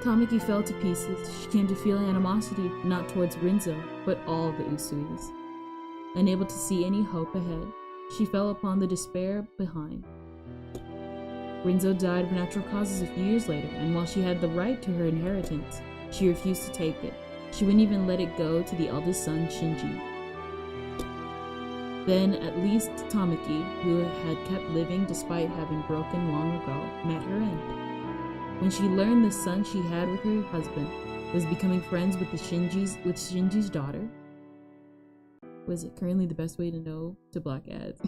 Tamaki fell to pieces. She came to feel animosity, not towards Rinzo, but all the Usuis. Unable to see any hope ahead, she fell upon the despair behind. Rinzo died of natural causes a few years later, and while she had the right to her inheritance, she refused to take it. She wouldn't even let it go to the eldest son, Shinji. Then, at least Tamaki, who had kept living despite having broken long ago, met her end. When she learned the son she had with her husband was becoming friends with Shinji's daughter. Was it currently the best way to know to block ads?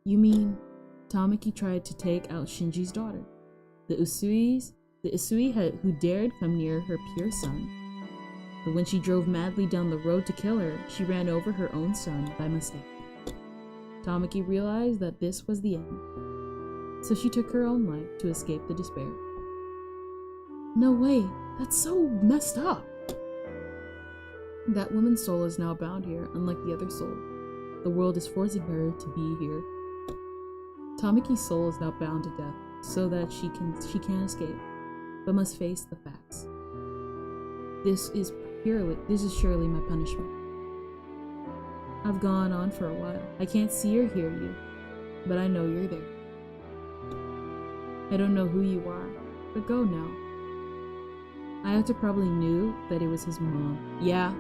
You mean Tamaki tried to take out Shinji's daughter? The Usui who dared come near her pure son. But when she drove madly down the road to kill her, she ran over her own son by mistake. Tamaki realized that this was the end, so she took her own life to escape the despair. No way, that's so messed up. That woman's soul is now bound here, unlike the other soul. The world is forcing her to be here. Tamaki's soul is now bound to death, so that she can't escape, but must face the facts. This is surely my punishment. I've gone on for a while. I can't see or hear you, but I know you're there. I don't know who you are, but go now. Ayato probably knew that it was his mom. Yeah.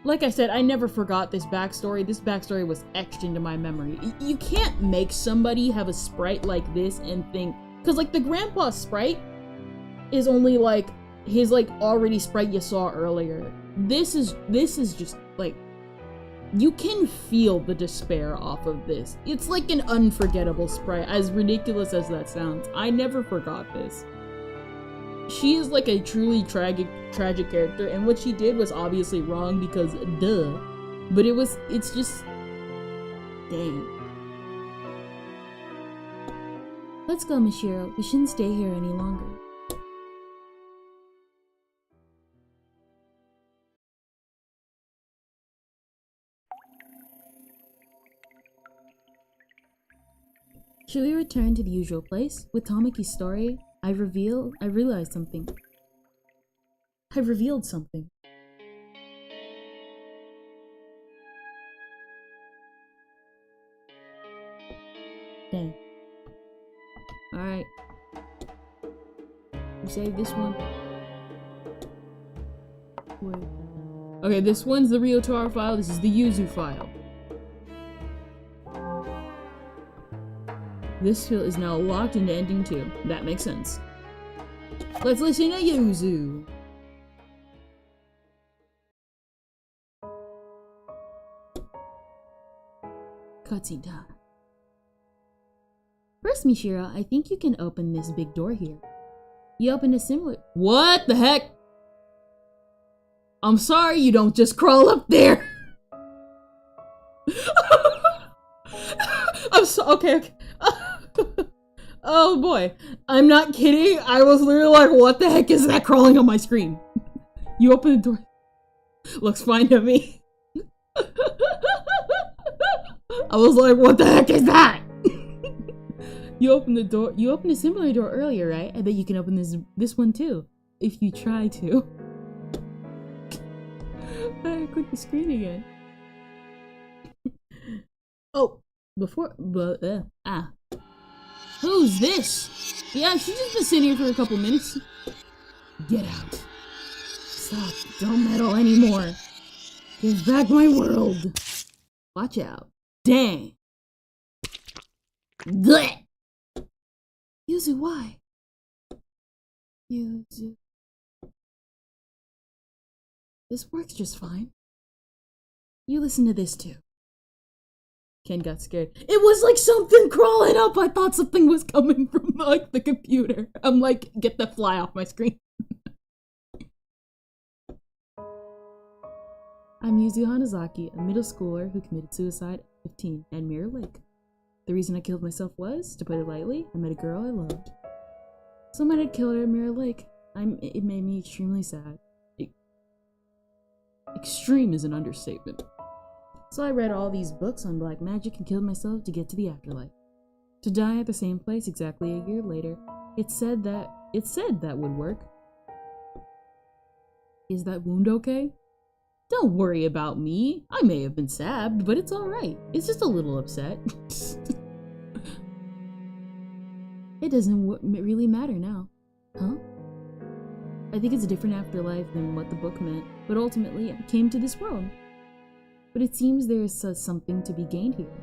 Like I said, I never forgot this backstory. This backstory was etched into my memory. You can't make somebody have a sprite like this and think... Because, like, the grandpa sprite is only, like, his, like, already sprite you saw earlier. This is just, like... You can feel the despair off of this. It's like an unforgettable sprite, as ridiculous as that sounds. I never forgot this. She is like a truly tragic character, and what she did was obviously wrong because duh. But it's just, dang. Let's go, Mishiro. We shouldn't stay here any longer. Should we return to the usual place? With Tamaki's story, I realized something. I revealed something. Dang. Alright. We save this one. Wait. Okay, this one's the Ryotaro file, this is the Yuzu file. This field is now locked into ending 2. That makes sense. Let's listen to Yuzu! Cutscene time. First, Mishiro, I think you can open this big door here. You opened a similar— What the heck? I'm sorry you don't just crawl up there! Okay. Oh boy. I'm not kidding. I was literally like, what the heck is that crawling on my screen? You open the door. Looks fine to me. I was like, what the heck is that? You opened the door. You opened a similar door earlier, right? I bet you can open this one too. If you try to. I click the screen again. Oh. Who's this? Yeah, she's just been sitting here for a couple minutes. Get out. Stop. Don't meddle anymore. Give back my world. Watch out. Dang. Blech. Yuzu, why? Yuzu. This works just fine. You listen to this too. Ken got scared. It was like something crawling up. I thought something was coming from like the computer. I'm like, get the fly off my screen. I'm Yuzu Hanazaki, a middle schooler who committed suicide at 15 at Mirror Lake. The reason I killed myself was, to put it lightly, I met a girl I loved. Someone had killed her at Mirror Lake. It made me extremely sad. Extreme is an understatement. So I read all these books on black magic and killed myself to get to the afterlife. To die at the same place exactly a year later, it said that would work. Is that wound okay? Don't worry about me. I may have been stabbed, but it's alright. It's just a little upset. It doesn't really matter now. Huh? I think it's a different afterlife than what the book meant, but ultimately I came to this world. But it seems there is something to be gained here.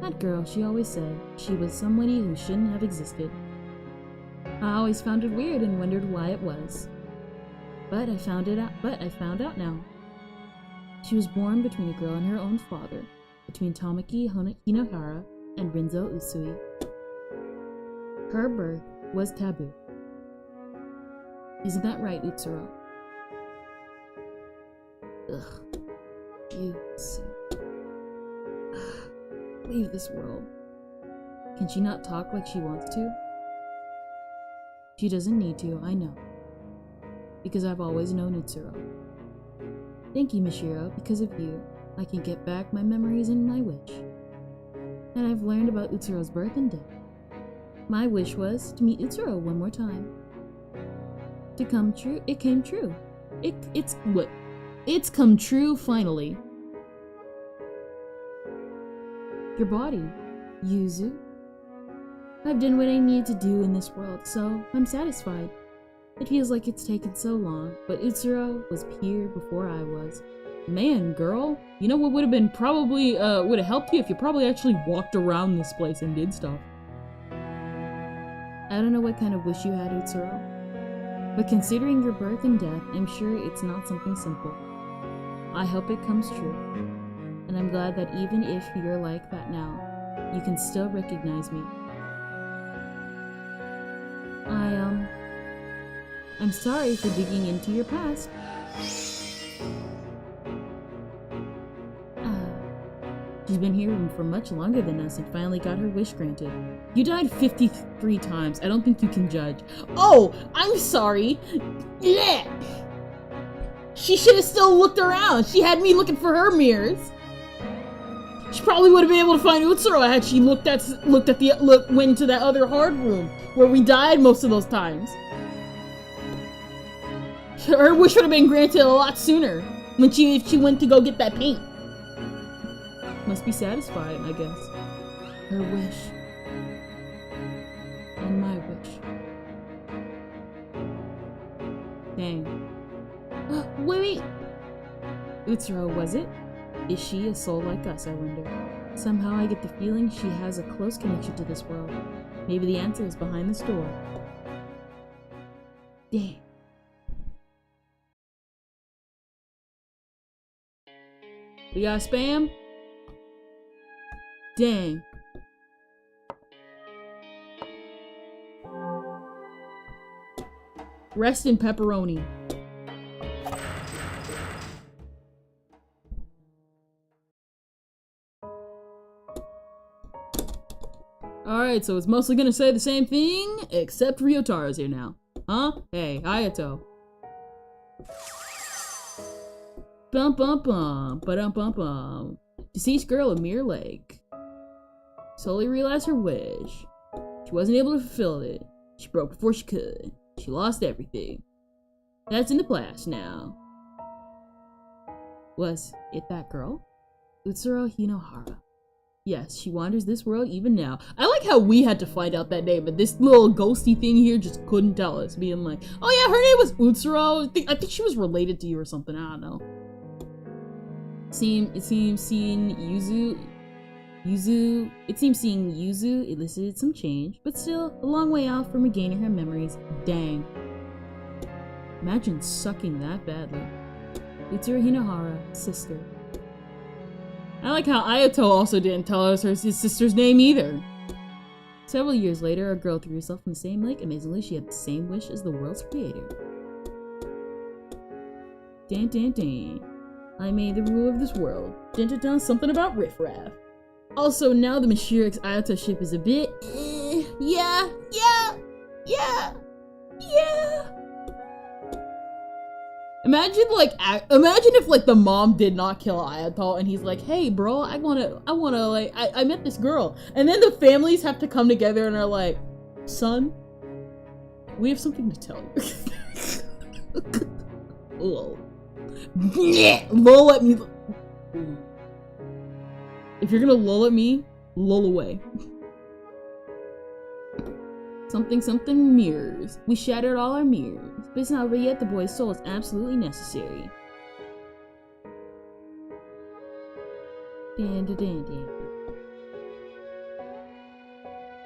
That girl, she always said she was somebody who shouldn't have existed. I always found it weird and wondered why it was. But I found out now. She was born between a girl and her own father, between Tamaki Hinohara and Rinzo Usui. Her birth was taboo. Isn't that right, Utsuro? Ugh. Usui. Leave this world. Can she not talk like she wants to? She doesn't need to, I know. Because I've always known Utsuro. Thank you, Mishiro. Because of you, I can get back my memories and my wish. And I've learned about Utsuro's birth and death. My wish was to meet Utsuro one more time. To come true, it came true. It's come true finally. Your body, Yuzu. I've done what I need to do in this world, so I'm satisfied. It feels like it's taken so long, but Utsuro was here before I was. Man, girl, you know what would have been probably, would have helped you if you probably actually walked around this place and did stuff. I don't know what kind of wish you had, Utsuro, but considering your birth and death, I'm sure it's not something simple. I hope it comes true, and I'm glad that even if you're like that now, you can still recognize me. I'm sorry for digging into your past. She's been here for much longer than us and finally got her wish granted. You died 53 times. I don't think you can judge. Oh, I'm sorry. Yeah. She should have still looked around. She had me looking for her mirrors. She probably would have been able to find Utsuro had she went to that other hard room where we died most of those times. Her wish would have been granted a lot sooner if she went to go get that paint. Must be satisfied, I guess. Her wish. And my wish. Dang. Wait! Utsuro, was it? Is she a soul like us, I wonder? Somehow I get the feeling she has a close connection to this world. Maybe the answer is behind this door. Dang. We got spam? Dang. Rest in pepperoni. Alright, so it's mostly gonna say the same thing, except Ryotaro's here now. Huh? Hey, Hayato. Bum bum bum, ba-dum bum bum. Deceased girl of Mirror Lake. Slowly realized her wish. She wasn't able to fulfill it. She broke before she could. She lost everything. That's in the past now. Was it that girl? Utsuro Hinohara. Yes, she wanders this world even now. I like how we had to find out that name, but this little ghosty thing here just couldn't tell us, being like, oh yeah, her name was Utsuro. I think she was related to you or something, I don't know. It seems seeing Yuzu elicited some change, but still a long way out from regaining her memories. Dang. Imagine sucking that badly. Utsuro Hinohara, sister. I like how Ayato also didn't tell us his sister's name either. Several years later, a girl threw herself in the same lake. Amazingly, she had the same wish as the world's creator. Dan dan dan. I made the rule of this world. Dun dun dun, something about riffraff. Also, now the Mashiro x Ayato ship is a bit yeah. Imagine if like the mom did not kill Ayato and he's like, hey bro, I wanna like, I met this girl. And then the families have to come together and are like, son, we have something to tell you. Lol. Lol at me. If you're gonna lull at me, lull away. Something mirrors. We shattered all our mirrors. But it's not over yet. The boy's soul is absolutely necessary.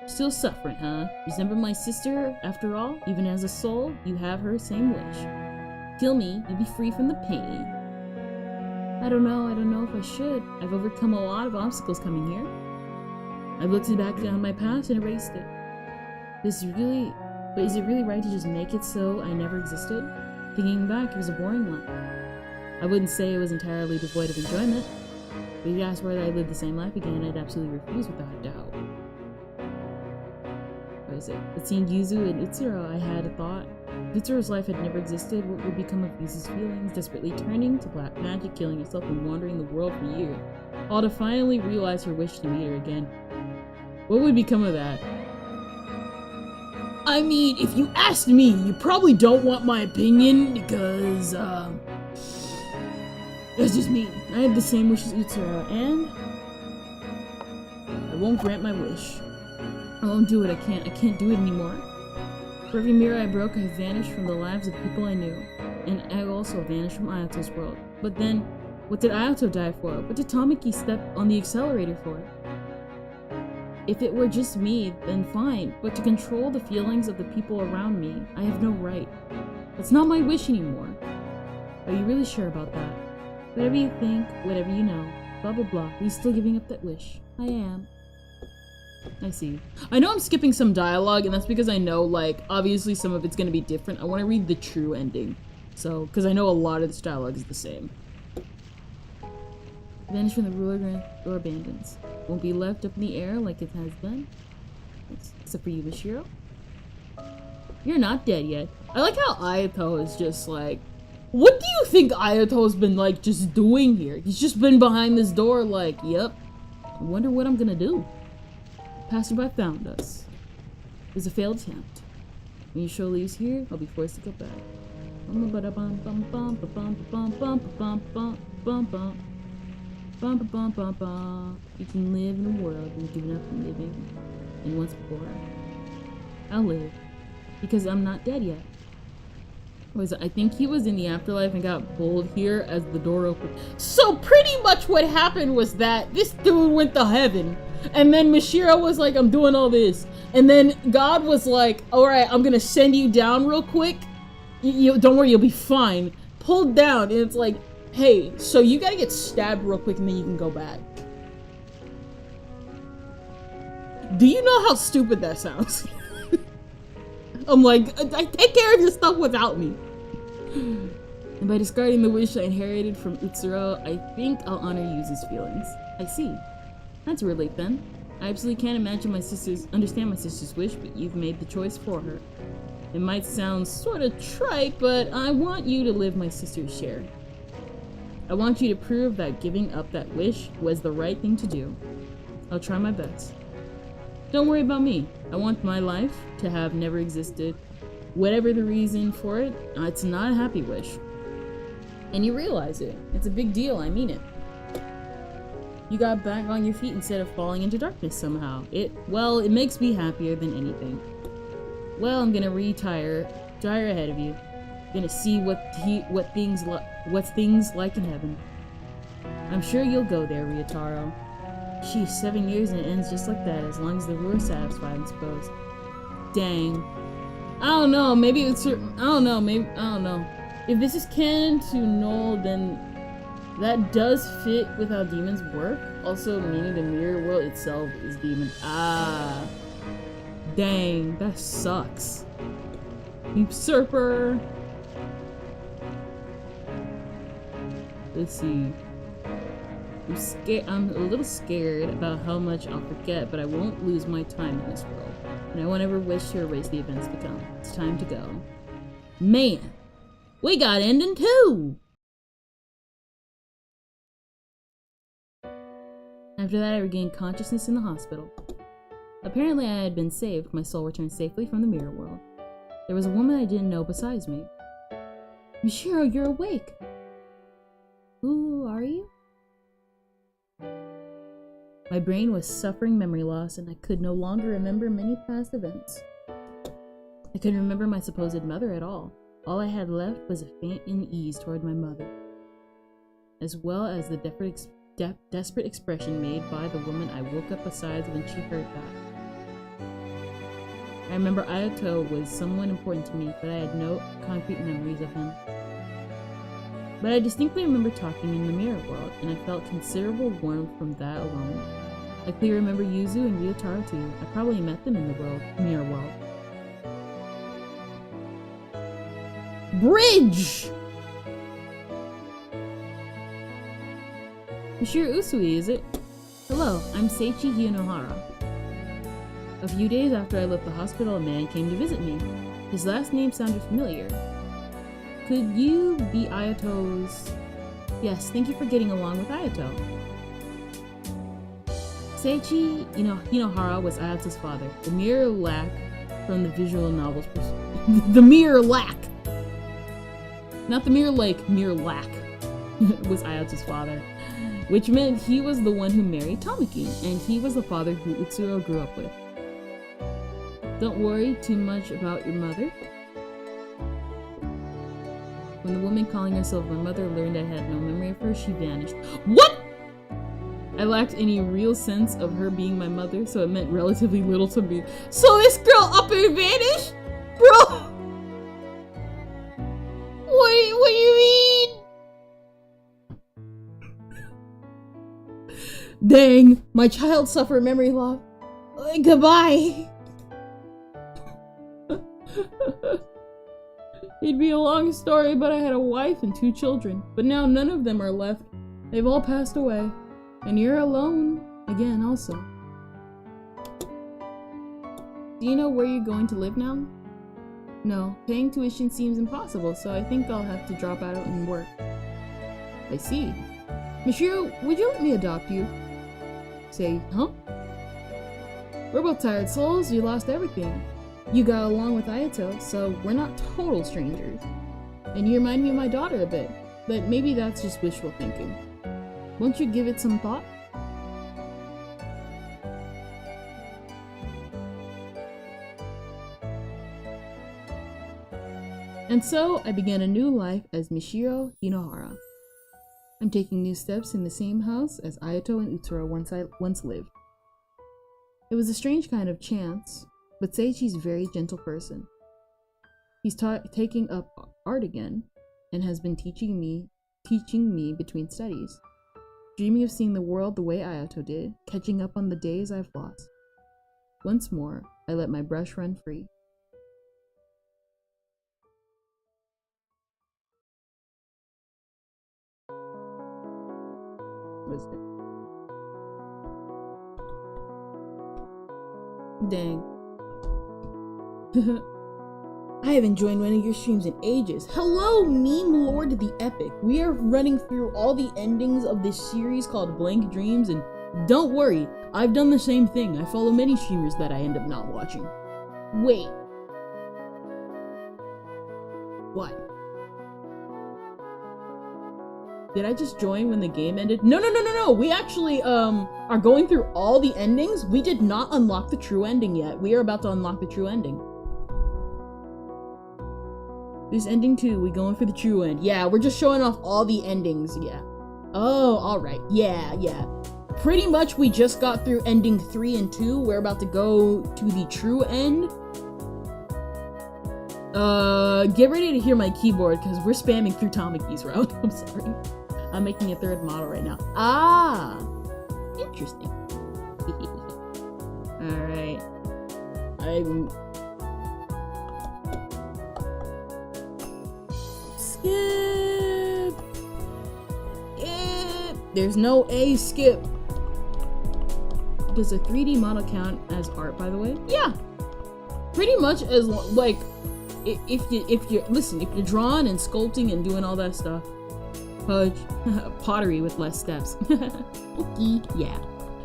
Still suffering, huh? Resemble my sister? After all, even as a soul, you have her same wish. Kill me, you'll be free from the pain. I don't know if I should. I've overcome a lot of obstacles coming here. I've looked back on my past and erased it. But is it really right to just make it so I never existed? Thinking back, it was a boring life. I wouldn't say it was entirely devoid of enjoyment, but if you asked whether I lived the same life again, I'd absolutely refuse without a doubt. What is it? But seeing Yuzu and Utsuro, I had a thought. If Utsuro's life had never existed, what would become of Yuzu's feelings, desperately turning to black magic, killing herself and wandering the world for years, all to finally realize her wish to meet her again? What would become of that? I mean, if you asked me, you probably don't want my opinion, because, that's just me. I had the same wish as Utsuro, and I won't grant my wish. I won't do it, I can't do it anymore. For every mirror I broke, I vanished from the lives of the people I knew, and I also vanished from Ayato's world. But then, what did Ayato die for? What did Tamaki step on the accelerator for? If it were just me, then fine, but to control the feelings of the people around me, I have no right. It's not my wish anymore. Are you really sure about that? Whatever you think, whatever you know, blah blah blah, are you still giving up that wish? I am. I see. I know I'm skipping some dialogue, and that's because I know, like, obviously some of it's gonna be different. I want to read the true ending. So, because I know a lot of this dialogue is the same. Vanish from the ruler or abandons. Won't be left up in the air like it has been. Except for you, Mashiro. You're not dead yet. I like how Ayato is just like, what do you think Ayato's been like just doing here? He's just been behind this door like, yep. I wonder what I'm gonna do. Passerby found us. It was a failed attempt. When your show leaves here, I'll be forced to go back. You can live in a world you've given up on living and once before. I'll live. Because I'm not dead yet. I think he was in the afterlife and got pulled here as the door opened. So pretty much what happened was that this dude went to heaven. And then Mashiro was like, I'm doing all this. And then God was like, alright, I'm gonna send you down real quick. Don't worry, you'll be fine. Pulled down, and it's like, hey, so you gotta get stabbed real quick and then you can go back. Do you know how stupid that sounds? I'm like, I take care of your stuff without me. And by discarding the wish I inherited from Utsuro, I think I'll honor Yuzu's feelings. I see. That's a relief then. I absolutely can't understand my sister's wish, but you've made the choice for her. It might sound sort of trite, but I want you to live my sister's share. I want you to prove that giving up that wish was the right thing to do. I'll try my best. Don't worry about me. I want my life to have never existed. Whatever the reason for it, it's not a happy wish. And you realize it. It's a big deal, I mean it. You got back on your feet instead of falling into darkness somehow. It makes me happier than anything. Well, I'm gonna retire ahead of you. Gonna see what's things like in heaven. I'm sure you'll go there, Ryotaro. Sheesh, 7 years and it ends just like that, as long as the ruler's satisfied, I suppose. Dang. I don't know, maybe it's... I don't know. If this is canon to Null, then That does fit with how demons work. Also, meaning the mirror world itself is demon. Ah. Dang, that sucks. Usurper. Let's see. I'm a little scared about how much I'll forget, but I won't lose my time in this world. And I won't ever wish to erase the events to come. It's time to go. Man, we got ending too! After that, I regained consciousness in the hospital. Apparently, I had been saved. My soul returned safely from the mirror world. There was a woman I didn't know besides me. Michiro, you're awake! Who are you? My brain was suffering memory loss, and I could no longer remember many past events. I couldn't remember my supposed mother at all. All I had left was a faint unease toward my mother, as well as the desperate expression made by the woman I woke up beside when she heard that. I remember Ayato was someone important to me, but I had no concrete memories of him. But I distinctly remember talking in the mirror world, and I felt considerable warmth from that alone. I clearly remember Yuzu and Ryotaro too. I probably met them in the mirror world. Bridge! Michiro Usui, is it? Hello, I'm Seiichi Hinohara. A few days after I left the hospital, a man came to visit me. His last name sounded familiar. Could you be Ayato's... Yes, thank you for getting along with Ayato. Seiichi Hinohara was Ayato's father. The mere lack from the visual novel's perspective. The mere lack! Not the mere lake, mere lack was Ayato's father. Which meant he was the one who married Tamaki, and he was the father who Utsuro grew up with. Don't worry too much about your mother. When the woman calling herself my mother learned I had no memory of her, she vanished. What?! I lacked any real sense of her being my mother, so it meant relatively little to me. So this girl up and vanished? Bro! What do you mean? Dang, my child suffered memory loss. Goodbye! It'd be a long story, but I had a wife and 2 children. But now none of them are left. They've all passed away. And you're alone again also. Do you know where you're going to live now? No, paying tuition seems impossible, so I think I'll have to drop out and work. I see. Michiro, would you let me adopt you? Say, huh? We're both tired souls, you lost everything. You got along with Ayato, so we're not total strangers. And you remind me of my daughter a bit, but maybe that's just wishful thinking. Won't you give it some thought? And so, I began a new life as Michiro Hinohara. I'm taking new steps in the same house as Ayato and Utsuro once lived. It was a strange kind of chance, but Seiichi's a very gentle person. He's taking up art again, and has been teaching me between studies. Dreaming of seeing the world the way Ayato did, catching up on the days I've lost. Once more, I let my brush run free. Dang. I haven't joined one of your streams in ages. Hello, Meme Lord the Epic. We are running through all the endings of this series called Blank Dreams, and don't worry, I've done the same thing. I follow many streamers that I end up not watching. Wait. What? Did I just join when the game ended? No. We actually, are going through all the endings. We did not unlock the true ending yet. We are about to unlock the true ending. This ending too, we going for the true end. Yeah, we're just showing off all the endings, yeah. Oh, alright. Yeah. Pretty much we just got through ending 3 and 2. We're about to go to the true end. Get ready to hear my keyboard, because we're spamming through Tamaki's route. I'm sorry. I'm making a third model right now. Ah! Interesting. Alright. Skip! Skip! There's no A skip. Does a 3D model count as art, by the way? Yeah! Pretty much as, like, if you're drawing and sculpting and doing all that stuff, pottery with less steps. Okay, yeah.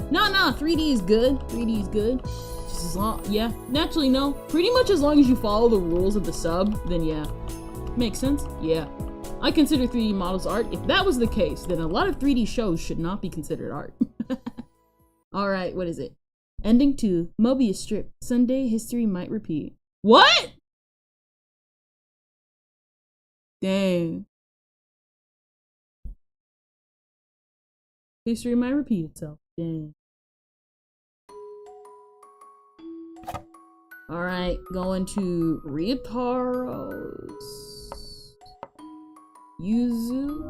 No, 3D is good. 3D is good. Just as long, yeah. Naturally, no. Pretty much as long as you follow the rules of the sub, then yeah. Makes sense? Yeah. I consider 3D models art. If that was the case, then a lot of 3D shows should not be considered art. Alright, what is it? Ending 2. Mobius strip. Sunday history might repeat. What? Dang. History might repeat itself. Dang. Alright, going to Ryutaro's. Yuzu.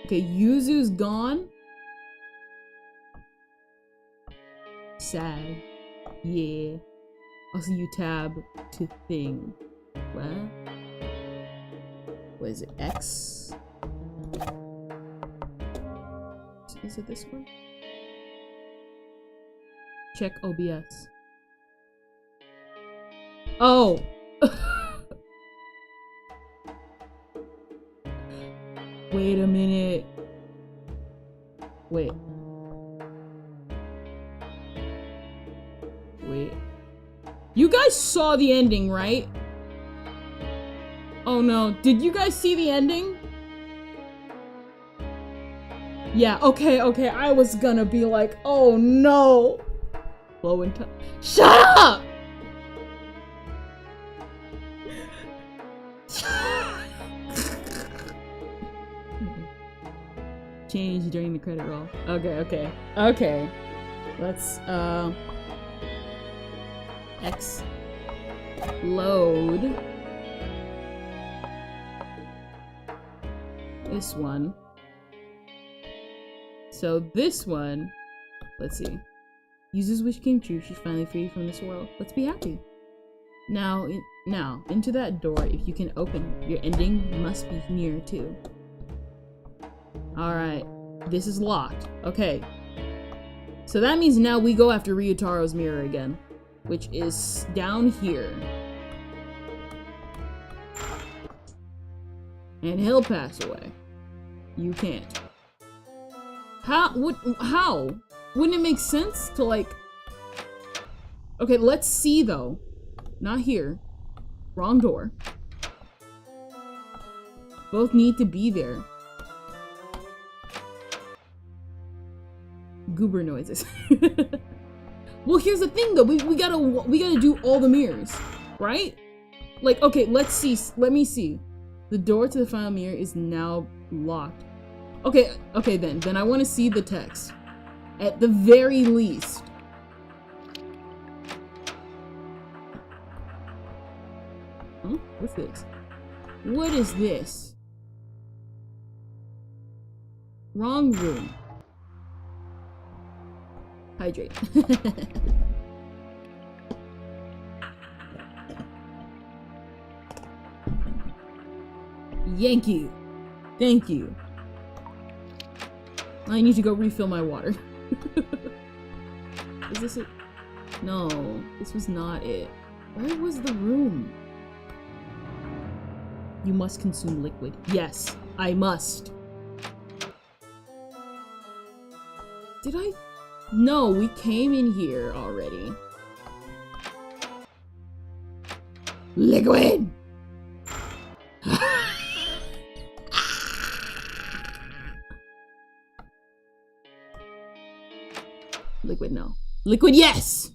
Okay, Yuzu's gone. Sad. Yeah. Also, you tab to thing. What? What is it? X? Is it this one? Check OBS. Oh! Wait a minute. Wait. You guys saw the ending, right? Oh no, did you guys see the ending? Yeah, okay, I was gonna be like, oh no! Blow and touch. Shut up! Change during the credit roll. Okay. Let's, X load this one. So this one, let's see. Yuzu's wish came true. She's finally free from this world. Let's be happy. Now into that door. If you can open, your ending must be near too. All right, this is locked. Okay. So that means now we go after Ryutaro's mirror again, which is down here. And he'll pass away. You can't. How? Wouldn't it make sense to, like... Okay, let's see, though. Not here. Wrong door. Both need to be there. Goober noises. Well, here's the thing, though. We gotta do all the mirrors, right? Like, okay, let's see. Let me see. The door to the final mirror is now locked. Okay, then I want to see the text. At the very least. Huh? What's this? What is this? Wrong room. Hydrate. Thank you. Thank you. I need to go refill my water. Is this it? No, this was not it. Where was the room? You must consume liquid. Yes, I must. Did I? No, we came in here already. Liquid! Liquid, no. Liquid, yes!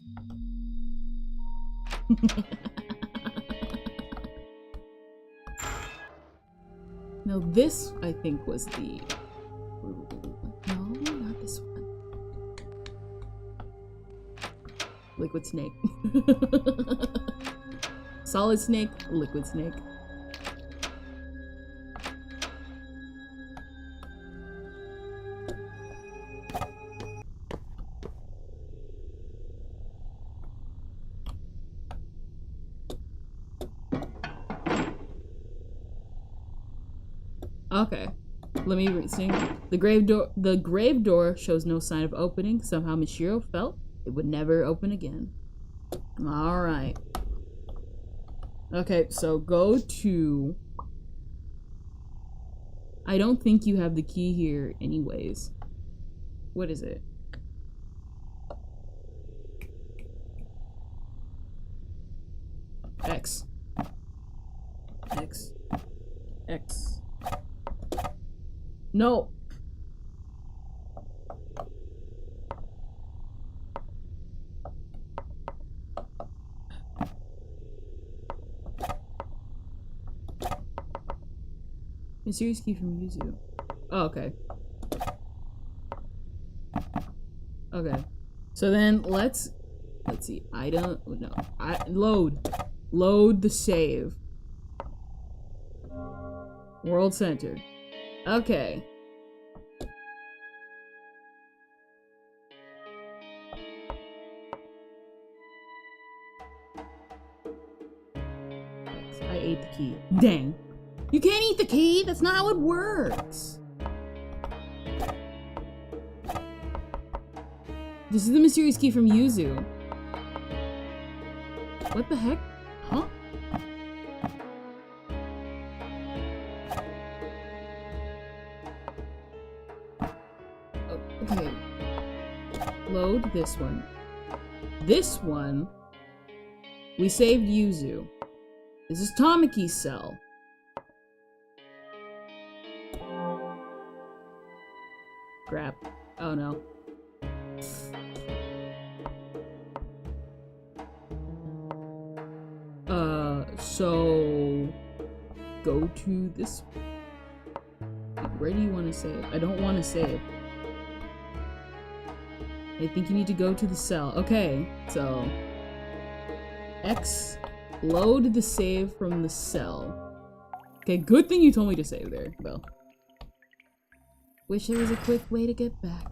No, this, I think, was the... No, not this one. Liquid snake. Solid snake, liquid snake. Okay. Let me sing. The grave door shows no sign of opening. Somehow Michiro felt it would never open again. Alright. Okay, so go to... I don't think you have the key here anyways. What is it? X. X. X. No! Mysterious key from Yuzu. Oh, okay. Okay. So then let's see. Load the save. World Center. Okay. I ate the key. Dang. You can't eat the key! That's not how it works! This is the mysterious key from Yuzu. What the heck? Huh? Okay. Load this one. This one, we saved Yuzu. This is Tamaki's cell. Crap. Oh no. So go to this. Where do you want to save? I don't want to save. I think you need to go to the cell. Okay, so X, load the save from the cell. Okay, good thing you told me to save there, though. Wish there was a quick way to get back.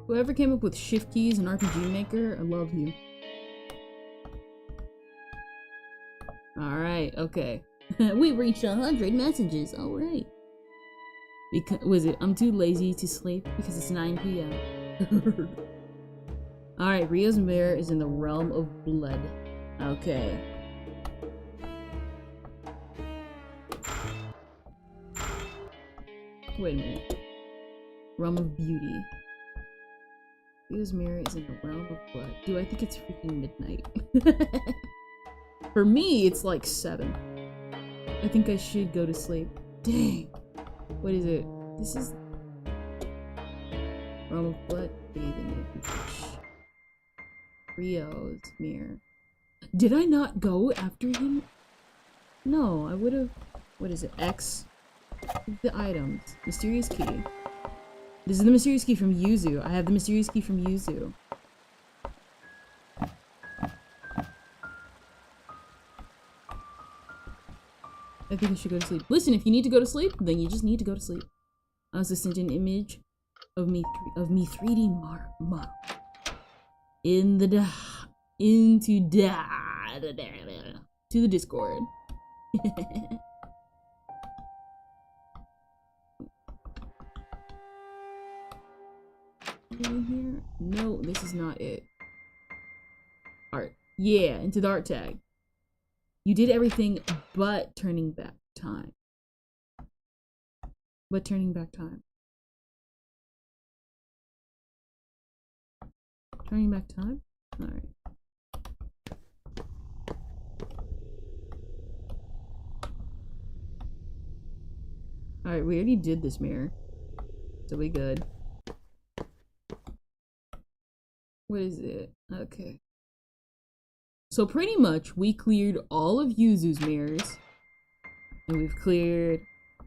Whoever came up with shift keys and RPG Maker, I love you. Alright, okay. We reached 100 messages, alright. Was it, I'm too lazy to sleep because it's 9 p.m. Alright, Rio's mirror is in the realm of blood. Okay. Wait a minute. Realm of beauty. Rio's mirror is in the realm of blood. Do I think it's freaking midnight? For me, it's like 7. I think I should go to sleep. Dang. What is it? This is realm of blood. Bathing it. Rio's mirror. Did I not go after him? No, I would have. What is it? X. The items. Mysterious key. This is the mysterious key from Yuzu. I have the mysterious key from Yuzu. I think I should go to sleep. Listen, if you need to go to sleep, then you just need to go to sleep. I also sent an image of me 3D model in the to the Discord. Here? No, this is not it. Art. Yeah, into the art tag. You did everything but turning back time. But turning back time. Turning back time? Alright. Alright, we already did this mirror. So we good. What is it? Okay. So pretty much we cleared all of Yuzu's mirrors. And we've cleared,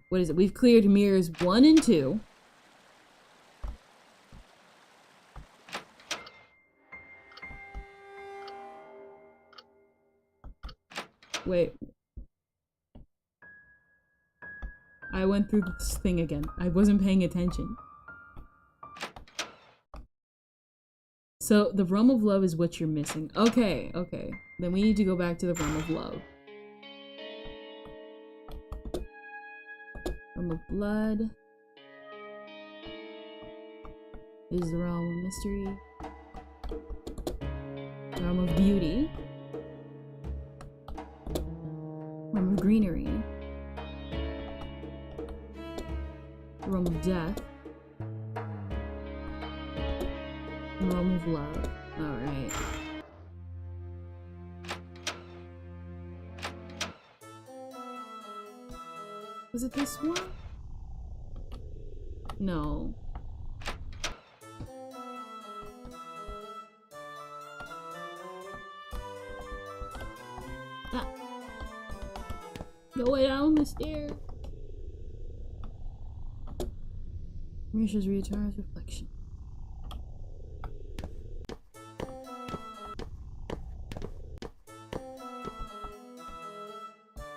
what is it? We've cleared mirrors 1 and 2. Wait. I went through this thing again. I wasn't paying attention. So, the realm of love is what you're missing. Okay, okay. Then we need to go back to the realm of love. Realm of blood. This is the realm of mystery. Realm of beauty. Realm of greenery. Realm of death. Realm of love. Alright. Was it this one? No. Ah. Go down the stairs. Risha's recharge reflection.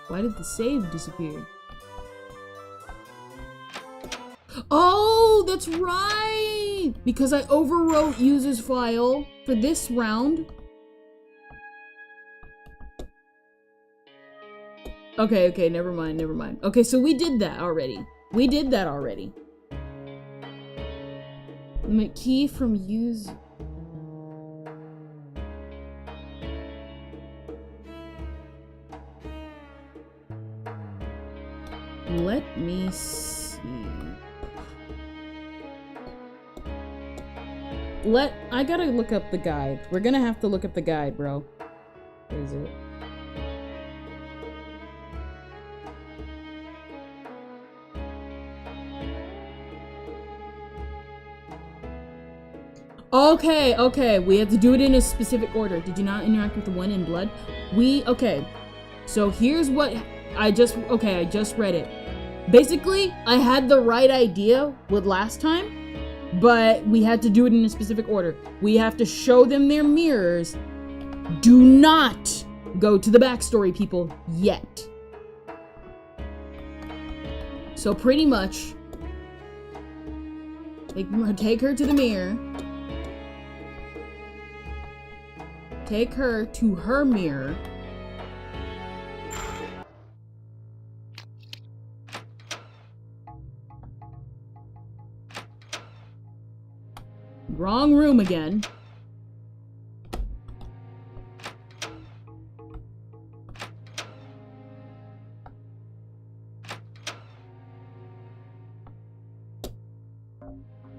Why did the save disappear? Oh, that's right! Because I overwrote user's file for this round. Okay, okay, never mind, never mind. Okay, so we did that already. We did that already. Limit key from use. Let me see. I gotta look up the guide. We're gonna have to look up the guide, bro. Where is it? Okay, okay, we have to do it in a specific order. Did you not interact with the one in blood? Okay. So here's what I just read it. Basically, I had the right idea with last time, but we had to do it in a specific order. We have to show them their mirrors. Do not go to the backstory people yet. So pretty much, take her to the mirror. Take her to her mirror. Wrong room again.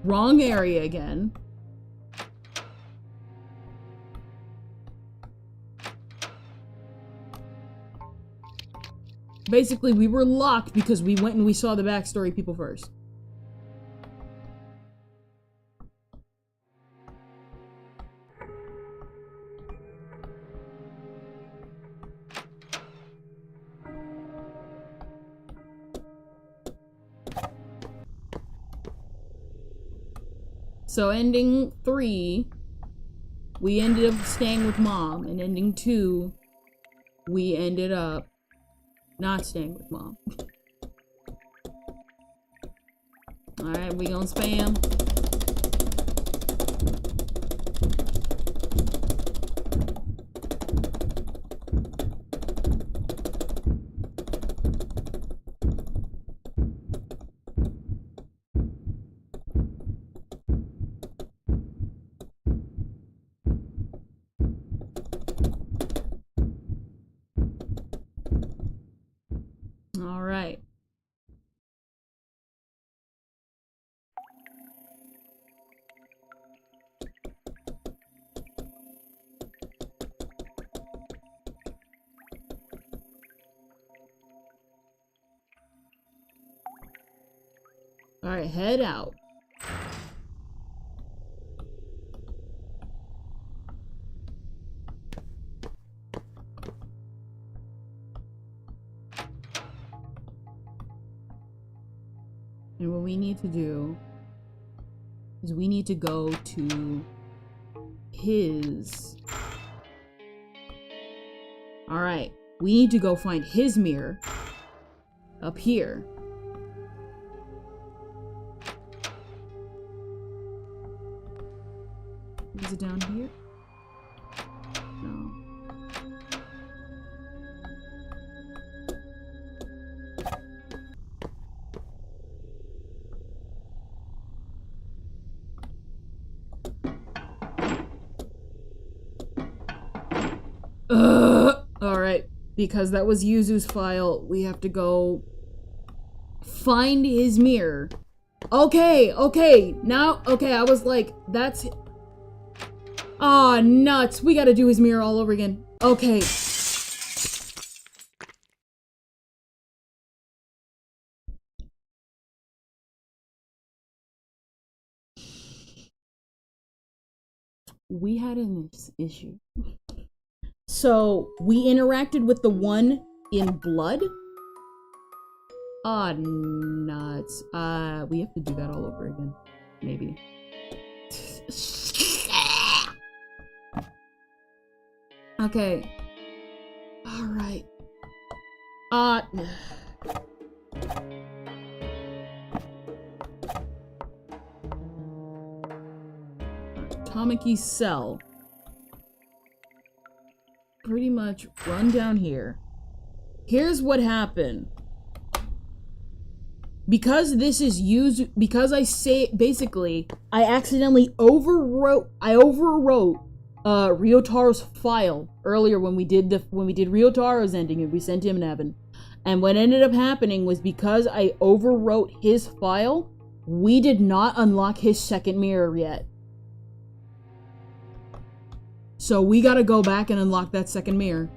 Wrong area again. Basically, we were locked because we went and we saw the backstory people first. So ending 3, we ended up staying with mom, and ending 2, we ended up not staying with mom. Alright, we gonna spam. Alright. Alright, head out. And what we need to do is we need to go to his... Alright, we need to go find his mirror up here. Is it down here? No. Alright. Because that was Yuzu's file, we have to go find his mirror. Okay, now, okay, I was like, that's... Aw, nuts, we gotta do his mirror all over again. Okay. We had an issue. So, we interacted with the one in blood? Aw, nuts. We have to do that all over again. Maybe. Okay. Alright. Tamaki cell. Pretty much run down here. Here's what happened. Because this is used, because I say, basically, I accidentally overwrote Ryotaro's file earlier when we did Ryotaro's ending and we sent him in heaven. And what ended up happening was because I overwrote his file, we did not unlock his second mirror yet. So we gotta go back and unlock that second mirror.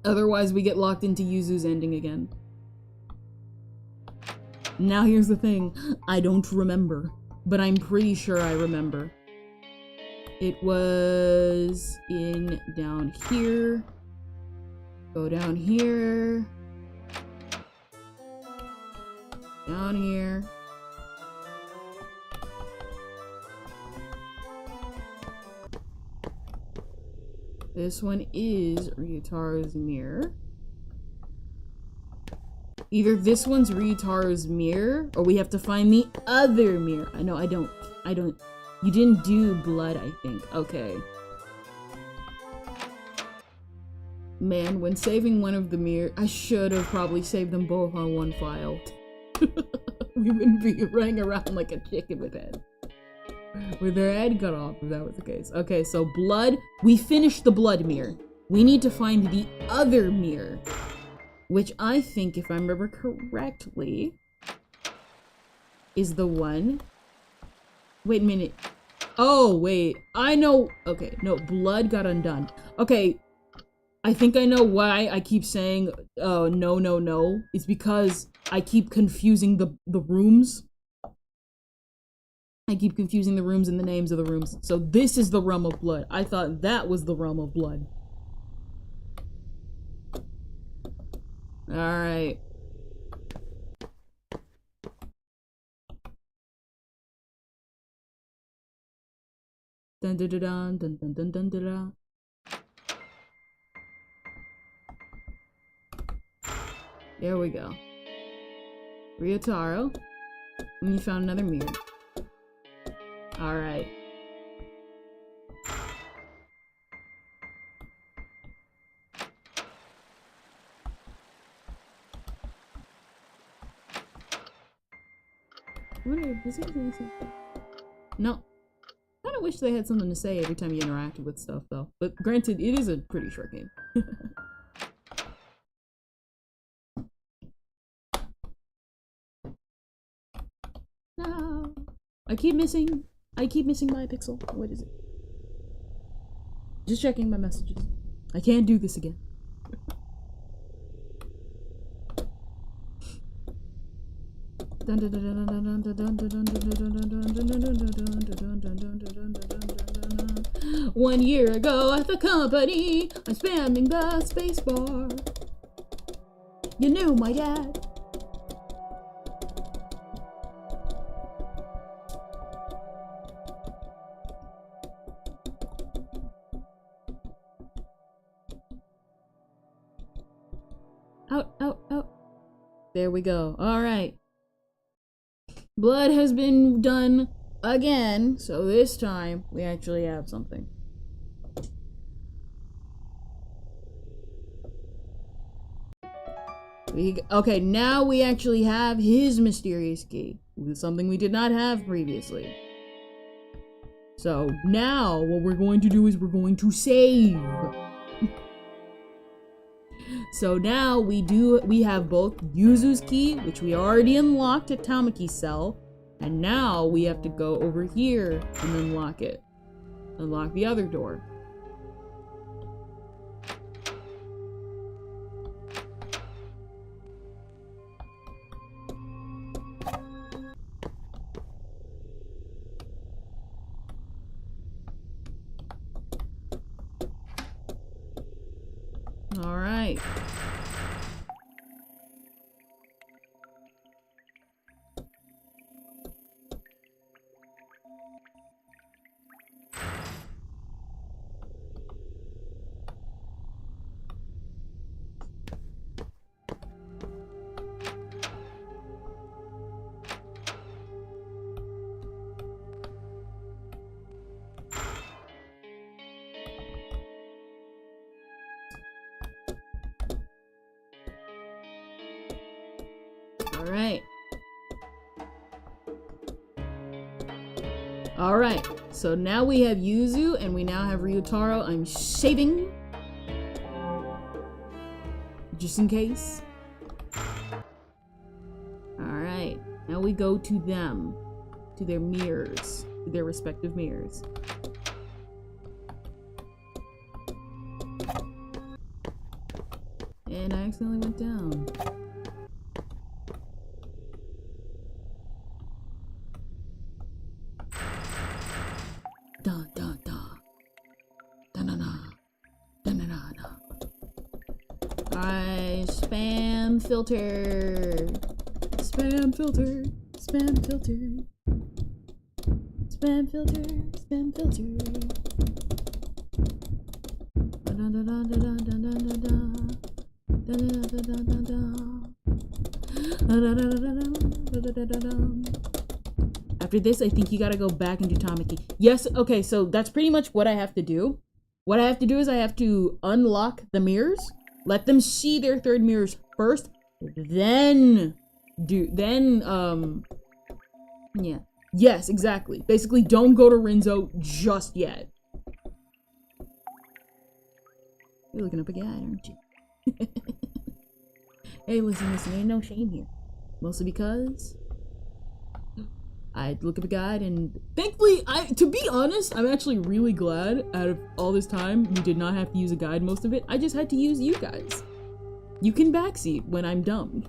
Otherwise we get locked into Yuzu's ending again. Now here's the thing, I don't remember, but I'm pretty sure I remember. It was in down here. Go down here. Down here. This one is Ryutaro's mirror. Either this one's Ryutaro's mirror, or we have to find the other mirror. I know, I don't. You didn't do blood, I think. Okay. Man, when saving one of the mirrors, I should have probably saved them both on one file. We wouldn't be running around like a chicken with their head cut off, if that was the case. Okay, so blood. We finished the blood mirror. We need to find the other mirror. Which I think, if I remember correctly, is the one... Wait a minute. Oh, wait. I know... Okay, no, blood got undone. Okay, I think I know why I keep saying, no. It's because I keep confusing the rooms. I keep confusing the rooms and the names of the rooms. So this is the realm of blood. I thought that was the realm of blood. Alright. Dun dun dun dun dun dun dun dun dun. There we go. Ryotaro. And you found another mirror. Alright. I wonder, does he say something? No. I kinda wish they had something to say every time you interacted with stuff, though. But granted, it is a pretty short game. No. I keep missing my pixel. What is it? Just checking my messages. I can't do this again. One year ago at the company, I'm spamming the space bar. You knew my dad. Out. There we go. Alright. Blood has been done. again, so this time we actually have something. Okay, now we actually have his mysterious key. Something we did not have previously. So now what we're going to do is we're going to save. So now we have both Yuzu's key, which we already unlocked at Tamaki's cell, and now we have to go over here and unlock it. Unlock the other door. All right. Alright, so now we have Yuzu and we now have Ryutaro. I'm saving. Just in case. Alright, now we go to them. To their mirrors. To their respective mirrors. And I accidentally went down. Dun dun dun. Dun dun dun. Dun dun dun dun. Alright, spam filter. Spam filter. Spam filter. Spam filter. Spam filter. Dun dun dun dun dun dun dun dun dun. Dun dun dun dun dun dun. Dun dun dun dun dun dun dun. After this, I think you gotta go back and do Tamaki. Yes, okay, so that's pretty much what I have to do. What I have to do is I have to unlock the mirrors, let them see their third mirrors first, then yeah. Yes, exactly. Basically, don't go to Rinzo just yet. You're looking up a guy, aren't you? Hey, listen, ain't no shame here. Mostly because I'd look up a guide, and thankfully, to be honest, I'm actually really glad out of all this time we did not have to use a guide most of it. I just had to use you guys. You can backseat when I'm dumb.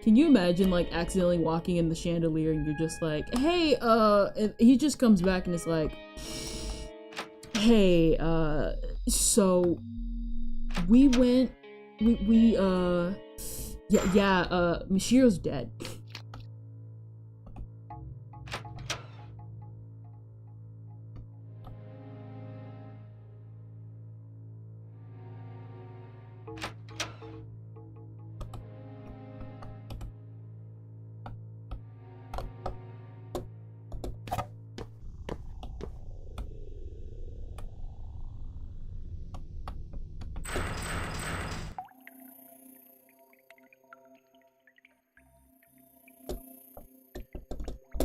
Can you imagine, like, accidentally walking in the chandelier and you're just like, hey, and he just comes back and it's like, hey, so we went, Mishiro's dead.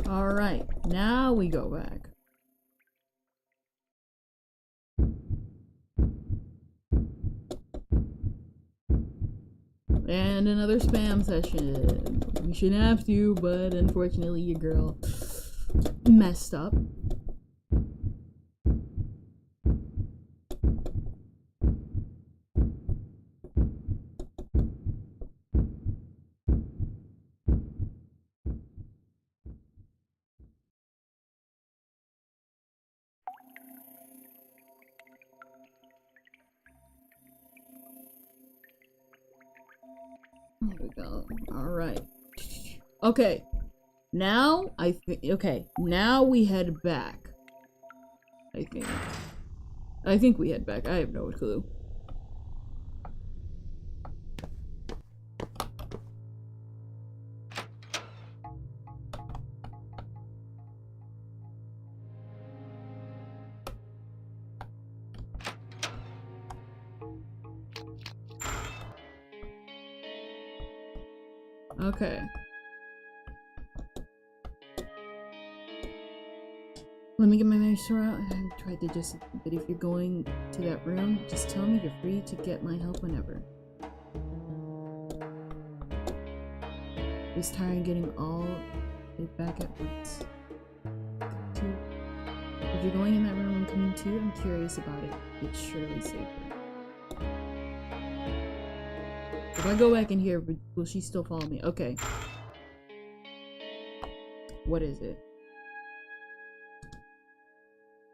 Alright, now we go back. And another spam session. We shouldn't have to, but unfortunately your girl messed up. There we go. Alright. Okay. Now, now we head back. I think we head back. I have no clue. Okay. Let me get my memory store out. I tried to just, but if you're going to that room, just tell me you're free to get my help whenever. It's tiring getting all it back at once. If you're going in that room I'm coming too, I'm curious about it. It's surely safer. If I go back in here, will she still follow me? Okay. What is it?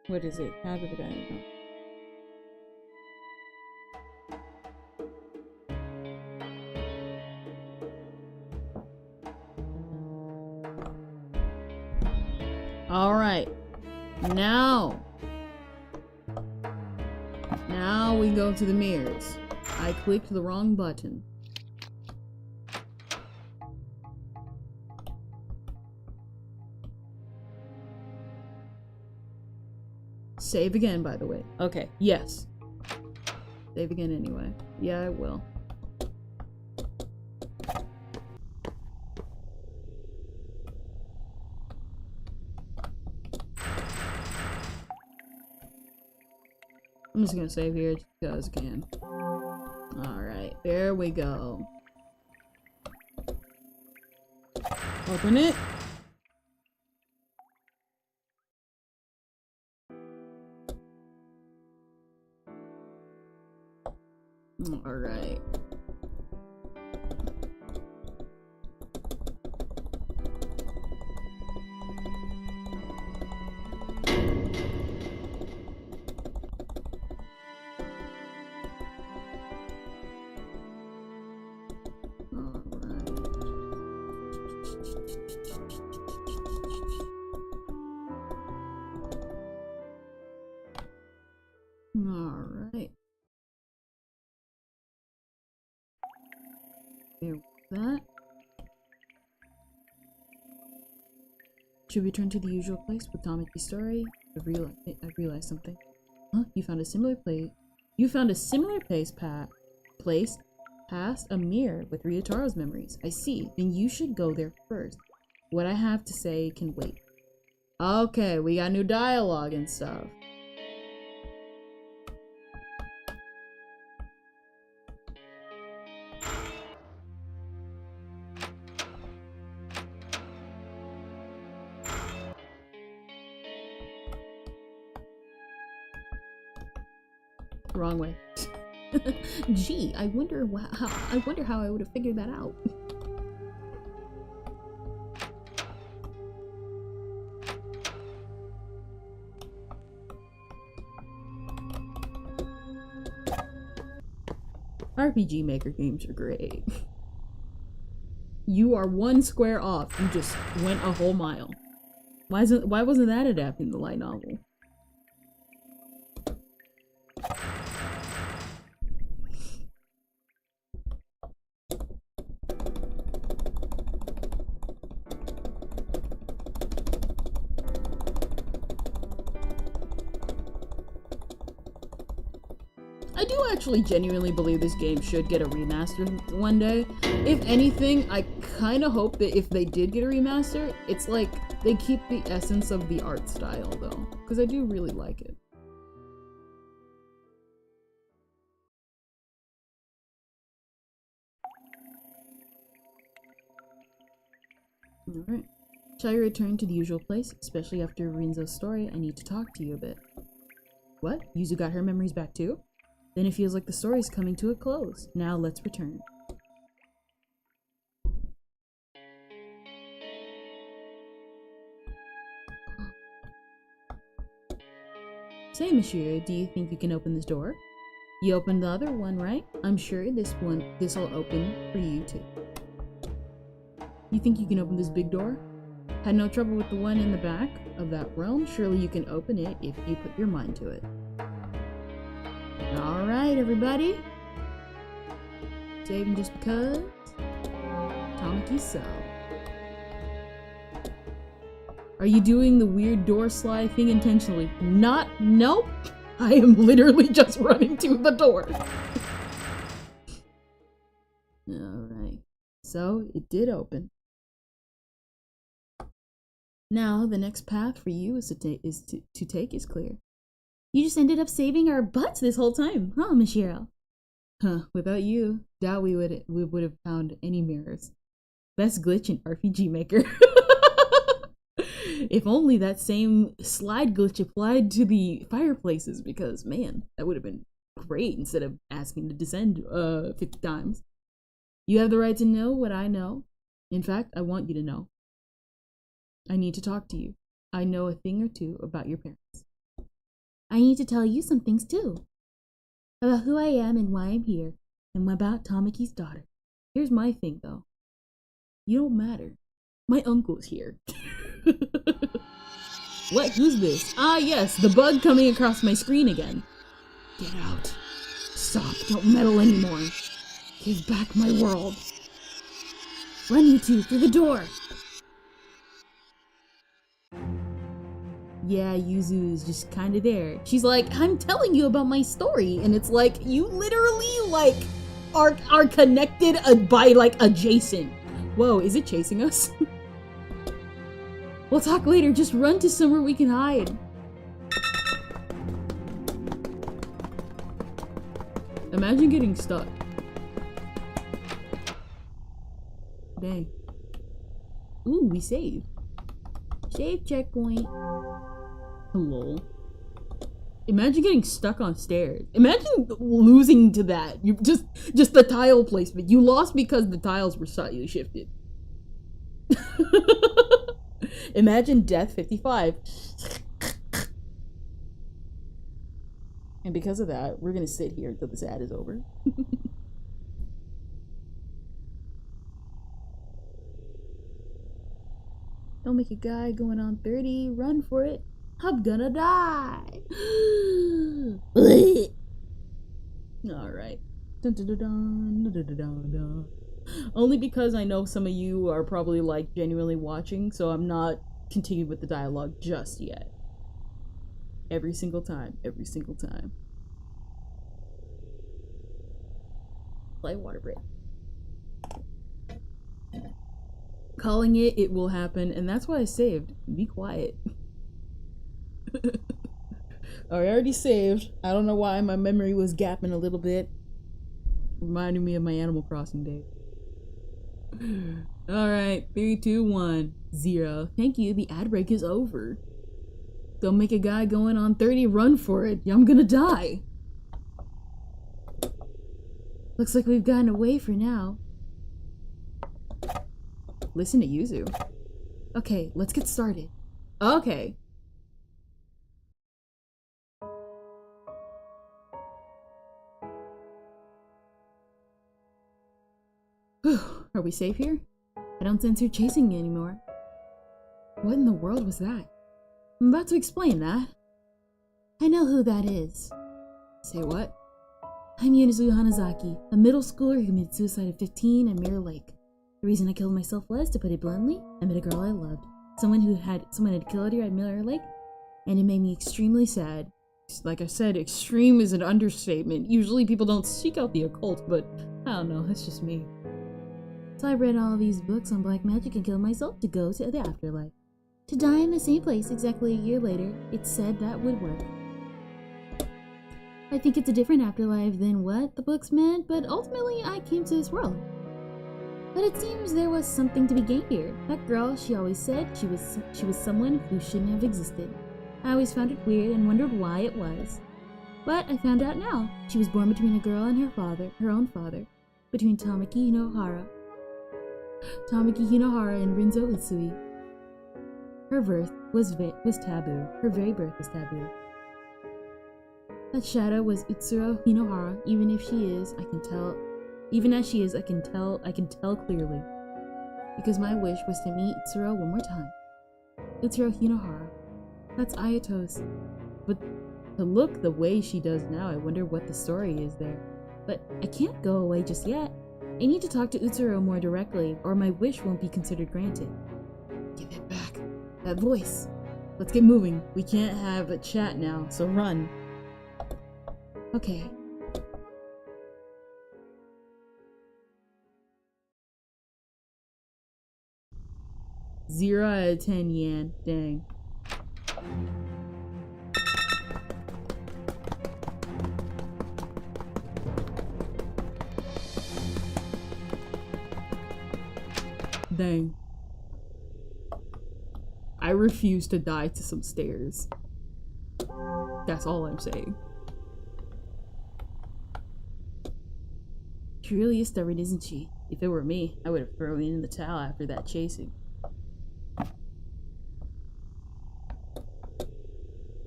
What is it? How did the guy know? Alright. Now we go to the mirrors. I clicked the wrong button. Save again, by the way. Okay, yes. Save again anyway. Yeah, I will. I'm just gonna save here just because I can. Alright, there we go. Open it. Alright. Alright. There was that. Should we return to the usual place with Tragically story? I realized something. Huh? You found a similar place. You found a similar place past a mirror with Ryutaro's memories. I see. Then you should go there first. What I have to say can wait. Okay, we got new dialogue and stuff. Wrong way. Gee, I wonder how I would have figured that out. RPG Maker games are great. You are one square off. You just went a whole mile. Why wasn't that adapting the light novel? I do actually genuinely believe this game should get a remaster one day. If anything, I kind of hope that if they did get a remaster, it's like they keep the essence of the art style though, because I do really like it. Alright. Shall I return to the usual place? Especially after Rinzo's story, I need to talk to you a bit. What? Yuzu got her memories back too? Then it feels like the story's coming to a close. Now let's return. Say, monsieur, do you think you can open this door? You opened the other one, right? I'm sure this'll open for you too. You think you can open this big door? Had no trouble with the one in the back of that realm? Surely you can open it if you put your mind to it. Alright, everybody. Saving just because. Tragically so. Are you doing the weird door slide thing intentionally? Nope. I am literally just running to the door. Alright. So, it did open. Now, the next path for you is to take is clear. You just ended up saving our butts this whole time, huh, Michelle? Huh, without you, doubt we would have found any mirrors. Best glitch in RPG Maker. If only that same slide glitch applied to the fireplaces, because man, that would have been great instead of asking to descend 50 times. You have the right to know what I know. In fact, I want you to know. I need to talk to you. I know a thing or two about your parents. I need to tell you some things too. About who I am and why I'm here, and about Tamaki's daughter. Here's my thing though. You don't matter. My uncle's here. What? Who's this? Ah yes, the bug coming across my screen again. Get out. Stop, don't meddle anymore. Give back my world. Run, you two, through the door. Yeah, Yuzu is just kind of there. She's like, I'm telling you about my story, and it's like, you literally, like, are connected by, like, adjacent. Whoa, is it chasing us? We'll talk later, just run to somewhere we can hide. Imagine getting stuck. Dang. Ooh, we saved. Save checkpoint. Lol. Imagine getting stuck on stairs. Imagine losing to that. You just the tile placement. You lost because the tiles were slightly shifted. Imagine death 55. And because of that, we're gonna sit here until this ad is over. Don't make a guy going on 30 run for it. I'm gonna die. Alright. Only because I know some of you are probably like genuinely watching, so I'm not continuing with the dialogue just yet. Every single time. Every single time. Play water break. Calling it, it will happen, and that's why I saved. Be quiet. I already saved. I don't know why my memory was gapping a little bit. Reminding me of my Animal Crossing days. Alright, 3, 2, 1, 0. Thank you, the ad break is over. Don't make a guy going on 30 run for it. I'm gonna die. Looks like we've gotten away for now. Listen to Yuzu. Okay, let's get started. Okay. Whew, are we safe here? I don't sense her chasing me anymore. What in the world was that? I'm about to explain that. I know who that is. Say what? I'm Yuzu Hanazaki, a middle schooler who committed suicide at 15 in Mirror Lake. The reason I killed myself was, to put it bluntly, I met a girl I loved. Someone had killed her at Mirror Lake, and it made me extremely sad. Like I said, extreme is an understatement. Usually people don't seek out the occult, but I don't know, that's just me. So I read all these books on black magic and killed myself to go to the afterlife. To die in the same place exactly a year later, it said that would work. I think it's a different afterlife than what the books meant, but ultimately I came to this world. But it seems there was something to be gained here. That girl, she always said she was someone who shouldn't have existed. I always found it weird and wondered why it was. But I found out now. She was born between a girl and her own father, between Tamaki Hinohara and Rinzo Utsui. Her birth was taboo. Her very birth was taboo. That shadow was Utsuro Hinohara. Even as she is, I can tell clearly. Because my wish was to meet Utsuro one more time. Utsuro Hinohara. That's Ayato's. But to look the way she does now, I wonder what the story is there. But I can't go away just yet. I need to talk to Utsuro more directly, or my wish won't be considered granted. Give it back. That voice. Let's get moving. We can't have a chat now, so run. Okay. 0 out of 10 yen. Dang. Dang. I refuse to die to some stairs. That's all I'm saying. She really is stubborn, isn't she? If it were me, I would have thrown in the towel after that chasing.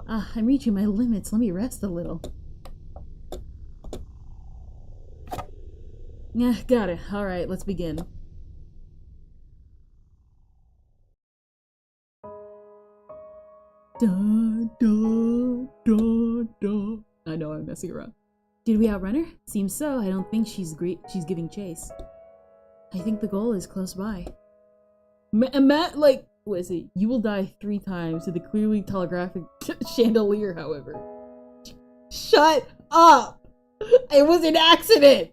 Ah, I'm reaching my limits. Let me rest a little. Yeah, got it. Alright, let's begin. Dun, dun, dun, dun. I know I'm messing around. Did we outrun her? Seems so. I don't think she's giving chase. I think the goal is close by. Matt, like, what is it? You will die 3 times to the clearly telegraphic chandelier, however. Shut up! It was an accident!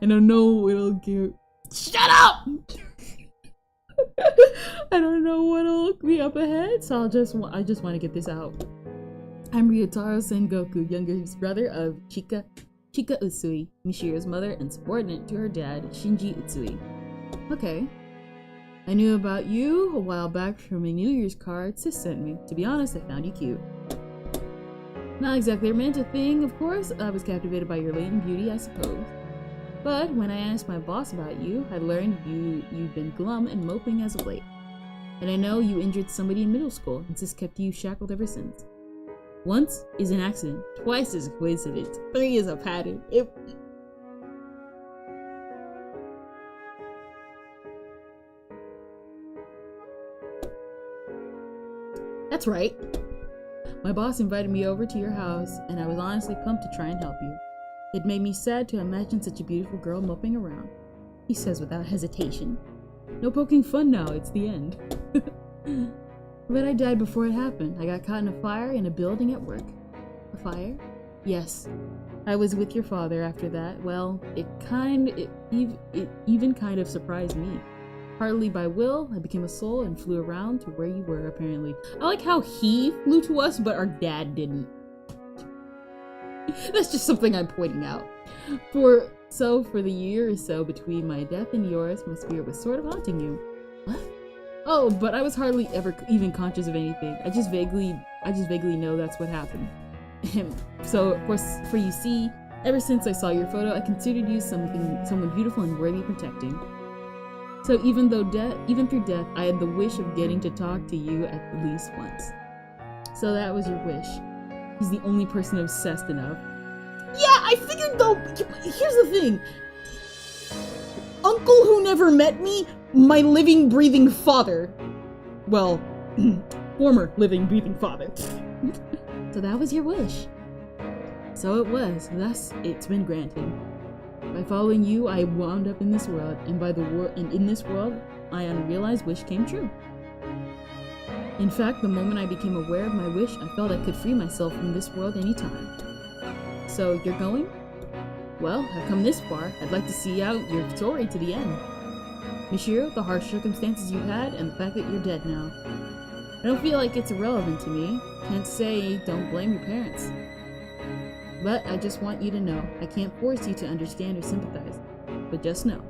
I don't know it'll give. Shut up! I don't know what'll look me up ahead, so I just want to get this out. I'm Ryotaro Sengoku, youngest brother of Chika Utsui, Mishiro's mother and subordinate to her dad, Shinji Utsui. Okay. I knew about you a while back from a New Year's card Sis sent me. To be honest, I found you cute. Not exactly a romantic thing, of course. I was captivated by your latent beauty, I suppose. But when I asked my boss about you, I learned you've been glum and moping as of late. And I know you injured somebody in middle school, and Sis kept you shackled ever since. Once is an accident, twice is a coincidence, 3 is a pattern. That's right. My boss invited me over to your house, and I was honestly pumped to try and help you. It made me sad to imagine such a beautiful girl moping around. He says without hesitation. No poking fun now, it's the end. But I died before it happened. I got caught in a fire in a building at work. A fire? Yes. I was with your father after that. Well, it even kind of surprised me. Partly by will, I became a soul and flew around to where you were, apparently. I like how he flew to us, but our dad didn't. That's just something I'm pointing out. For the year or so between my death and yours, my spirit was sort of haunting you. What? Oh, but I was hardly ever even conscious of anything. I just vaguely know that's what happened. So, of course, for you see, ever since I saw your photo, I considered you someone beautiful and worthy of protecting. So even through death, I had the wish of getting to talk to you at least once. So that was your wish. He's the only person obsessed enough. Yeah, I figured though, here's the thing. Uncle who never met me, my living, breathing father. Well, former living, breathing father. So that was your wish. So it was, thus it's been granted. By following you, I wound up in this world, and in this world, my unrealized wish came true. In fact, the moment I became aware of my wish, I felt I could free myself from this world anytime. So, you're going? Well, I've come this far. I'd like to see out your story to the end. Mishiro, the harsh circumstances you had, and the fact that you're dead now. I don't feel like it's irrelevant to me. Can't say don't blame your parents. But I just want you to know, I can't force you to understand or sympathize. But just know,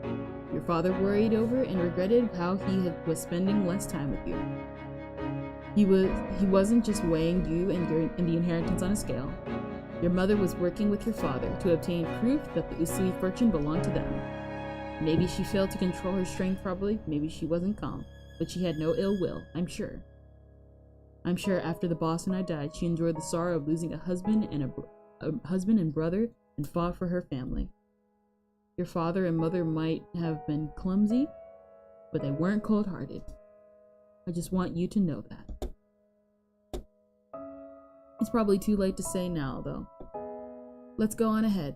your father worried over and regretted how he was spending less time with you. He wasn't just weighing you and the inheritance on a scale. Your mother was working with your father to obtain proof that the Usui fortune belonged to them. Maybe she failed to control her strength properly, maybe she wasn't calm, but she had no ill will, I'm sure. I'm sure after the boss and I died, she endured the sorrow of losing a husband and brother and fought for her family. Your father and mother might have been clumsy, but they weren't cold-hearted. I just want you to know that. It's probably too late to say now, though. Let's go on ahead.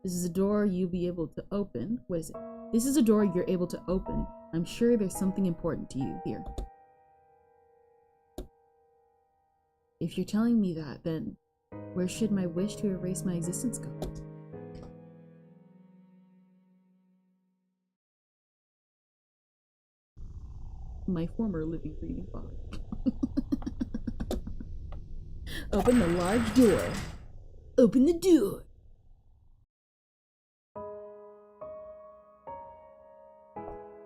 This is a door you'll be able to open. What is it? This is a door you're able to open. I'm sure there's something important to you here. If you're telling me that, then where should my wish to erase my existence go? my former living, breathing body. Open the large door. Open the door.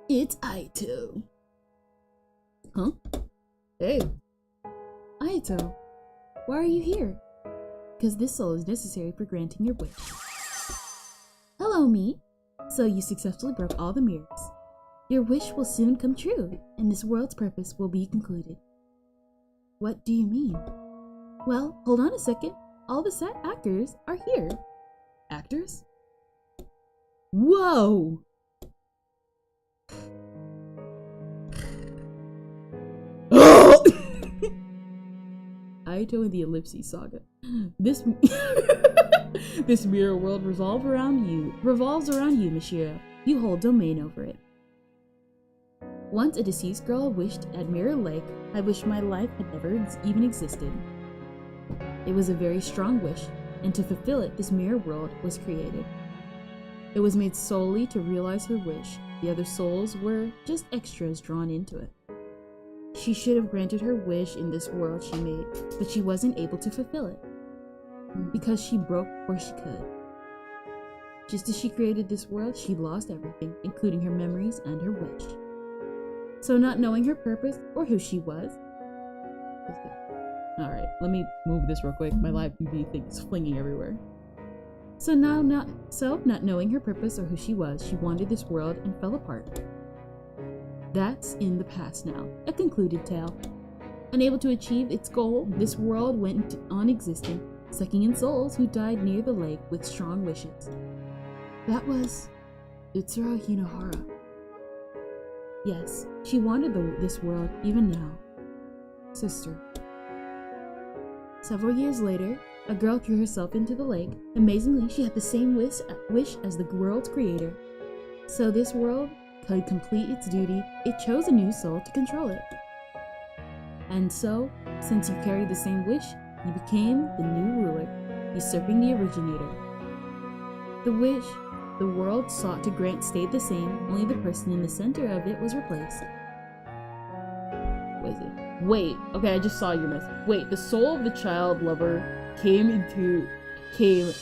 It's Aito. Huh? Hey. Aito, why are you here? Because this soul is necessary for granting your wish. Hello, me. So you successfully broke all the mirrors. Your wish will soon come true, and this world's purpose will be concluded. What do you mean? Well, hold on a second. All the set actors are here. Actors? Whoa! Aito and the Ellipses Saga. This this mirror world revolves around you, Mishiro. You hold domain over it. Once a deceased girl wished at Mirror Lake, I wish my life had never even existed. It was a very strong wish, and to fulfill it, this mirror world was created. It was made solely to realize her wish. The other souls were just extras drawn into it. She should have granted her wish in this world she made, but she wasn't able to fulfill it, because she broke before she could. Just as she created this world, she lost everything, including her memories and her wish. So not knowing her purpose or who she was... Alright, let me move this real quick. My live TV thing is flinging everywhere. So not knowing her purpose or who she was, she wandered this world and fell apart. That's in the past now, a concluded tale. Unable to achieve its goal, this world went on existing, sucking in souls who died near the lake with strong wishes. That was Utsuro Hinohara. Yes, she wanted this world even now. Sister. Several years later, a girl threw herself into the lake. Amazingly, she had the same wish as the world's creator. So this world could complete its duty, it chose a new soul to control it. And so, since you carried the same wish, you became the new ruler, usurping the originator. The wish the world sought to grant stayed the same, only the person in the center of it was replaced. What is it? Wait, okay, I just saw your message. Wait, the soul of the child lover came,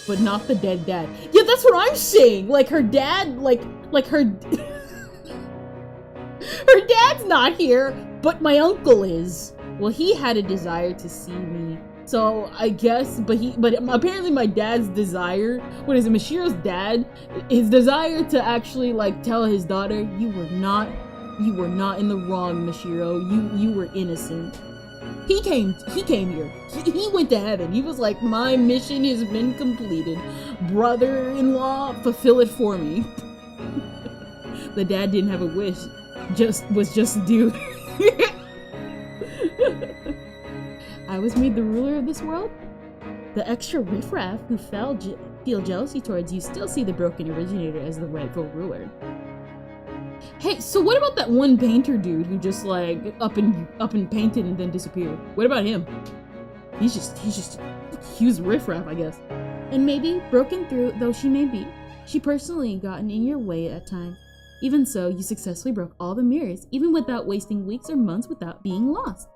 but not the dead dad. Yeah, that's what I'm saying! Like, her dad, like her... her dad's not here, but my uncle is. Well, he had a desire to see me. So I guess, but apparently my dad's desire, what is it, Mishiro's dad, his desire to actually like tell his daughter, you were not in the wrong, Mishiro. You were innocent. He came here. He went to heaven. He was like, my mission has been completed. Brother-in-law, fulfill it for me. The dad didn't have a wish. Was just a dude. I was made the ruler of this world? The extra riffraff who feel jealousy towards you still see the broken originator as the rightful ruler. Hey, so what about that one painter dude who just like up and painted and then disappeared? What about him? He was riffraff, I guess. And maybe, broken through though she may be, she personally gotten in your way at times. Even so, you successfully broke all the mirrors, even without wasting weeks or months without being lost.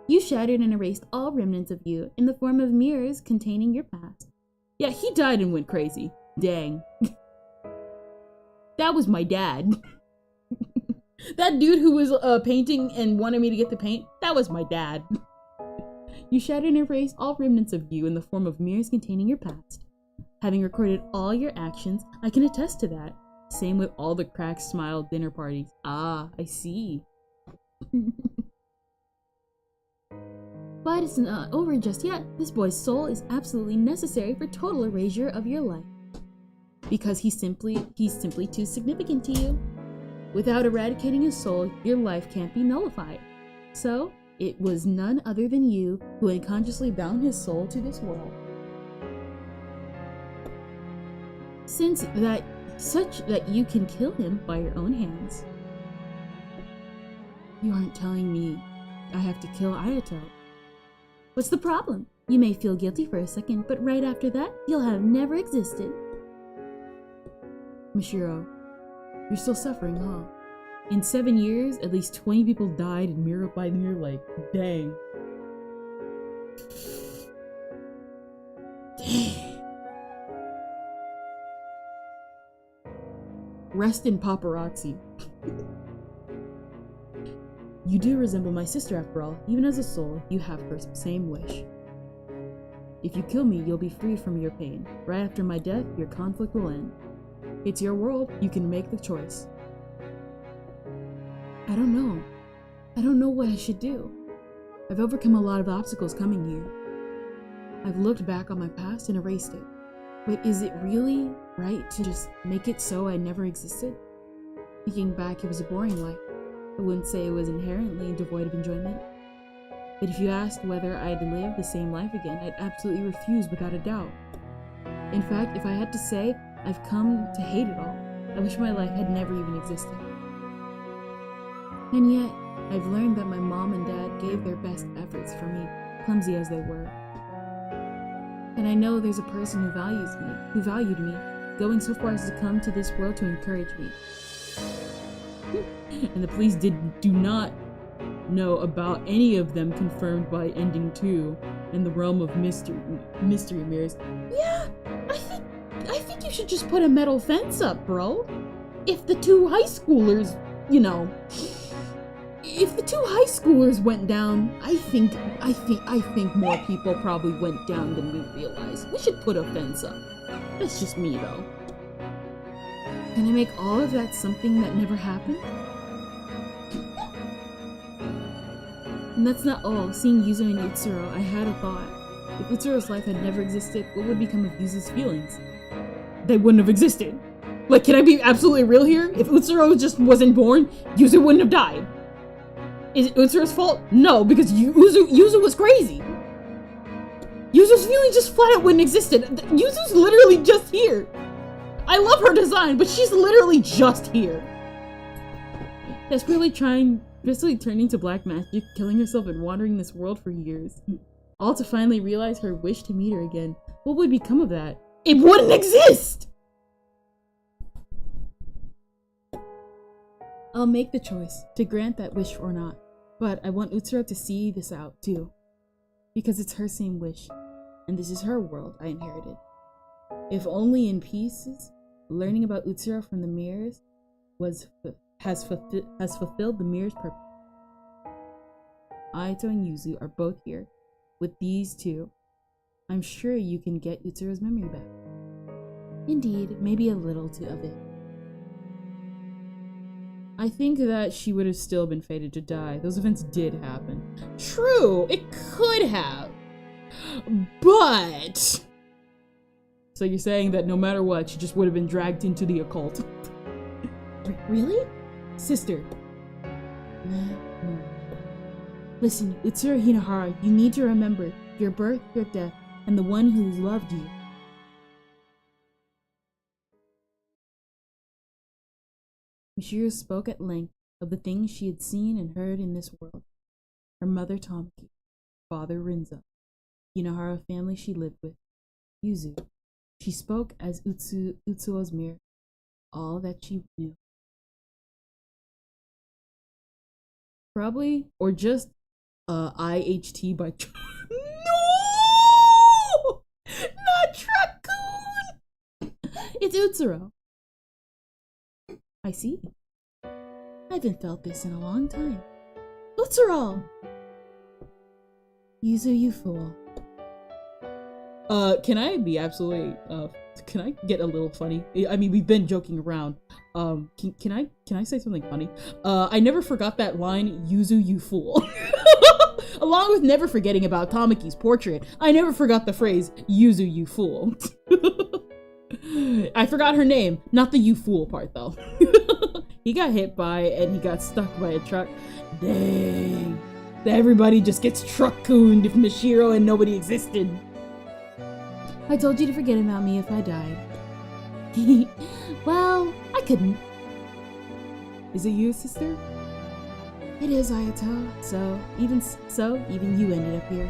You shattered and erased all remnants of you in the form of mirrors containing your past. Yeah, he died and went crazy. Dang. That was my dad. That dude who was painting and wanted me to get the paint, that was my dad. You shattered and erased all remnants of you in the form of mirrors containing your past. Having recorded all your actions, I can attest to that. Same with all the cracked smile dinner parties. Ah, I see. But it's not over just yet. This boy's soul is absolutely necessary for total erasure of your life. Because he's simply too significant to you. Without eradicating his soul, your life can't be nullified. So, it was none other than you who unconsciously bound his soul to this world. Such that you can kill him by your own hands. You aren't telling me I have to kill Ayato. What's the problem? You may feel guilty for a second, but right after that, you'll have never existed. Mishiro, you're still suffering, huh? In 7 years, at least 20 people died in Mirror by Mirror Lake. Dang. Dang. Rest in paparazzi. You do resemble my sister after all. Even as a soul, you have her same wish. If you kill me, you'll be free from your pain. Right after my death, your conflict will end. It's your world, you can make the choice. I don't know. I don't know what I should do. I've overcome a lot of obstacles coming here. I've looked back on my past and erased it. But is it really right to just make it so I never existed? Thinking back, it was a boring life. I wouldn't say it was inherently devoid of enjoyment. But if you asked whether I'd live the same life again, I'd absolutely refuse without a doubt. In fact, if I had to say, I've come to hate it all. I wish my life had never even existed. And yet, I've learned that my mom and dad gave their best efforts for me, clumsy as they were. And I know there's a person who valued me, going so far as to come to this world to encourage me. And the police do not know about any of them confirmed by ending 2 in the realm of mystery mirrors. Yeah, I think you should just put a metal fence up, bro. If the 2 high schoolers, if the 2 high schoolers went down, I think more people probably went down than we realized. We should put a fence up. That's just me, though. Can I make all of that something that never happened? And that's not all. Seeing Yuzu and Utsuro, I had a thought. If Utsuro's life had never existed, what would become of Yuzu's feelings? They wouldn't have existed. Like, can I be absolutely real here? If Utsuro just wasn't born, Yuzu wouldn't have died. Is it Utsuro's fault? No, because Yuzu was crazy. Yuzu's feelings just flat out wouldn't existed. Yuzu's literally just here. I love her design, but she's literally just here. Desperately turning to black magic, killing herself and wandering this world for years. All to finally realize her wish to meet her again. What would become of that? It wouldn't exist! I'll make the choice to grant that wish or not. But I want Utsuro to see this out too. Because it's her same wish. And this is her world I inherited. If only in pieces, learning about Utsuro from the mirrors has fulfilled the mirror's purpose. Aito and Yuzu are both here. With these 2, I'm sure you can get Utsuro's memory back. Indeed, maybe a little of it. I think that she would have still been fated to die. Those events did happen. True, it could have. But... So you're saying that no matter what, she just would have been dragged into the occult. Really? Sister. No. Listen, Utsuro Hinohara, you need to remember your birth, your death, and the one who loved you. Michiru spoke at length of the things she had seen and heard in this world. Her mother Tamaki, father Rinza, Hinohara family she lived with, Yuzu. She spoke as Utsuo's mirror, all that she knew. Probably, or just IHT by No! Not Raccoon! It's Utsuro. I see. I haven't felt this in a long time. Utsuro! Yuzu, you fool. Can I be absolutely, can I get a little funny? I mean, we've been joking around. Can I say something funny? I never forgot that line, Yuzu, you fool. Along with never forgetting about Tamaki's portrait, I never forgot the phrase, Yuzu, you fool. I forgot her name, not the you fool part though. He got hit by and he got stuck by a truck. Dang. Everybody just gets truck-cooned if Michiru and nobody existed. I told you to forget about me if I died. Well, I couldn't. Is it you, sister? It is, Ayato. So, even you ended up here.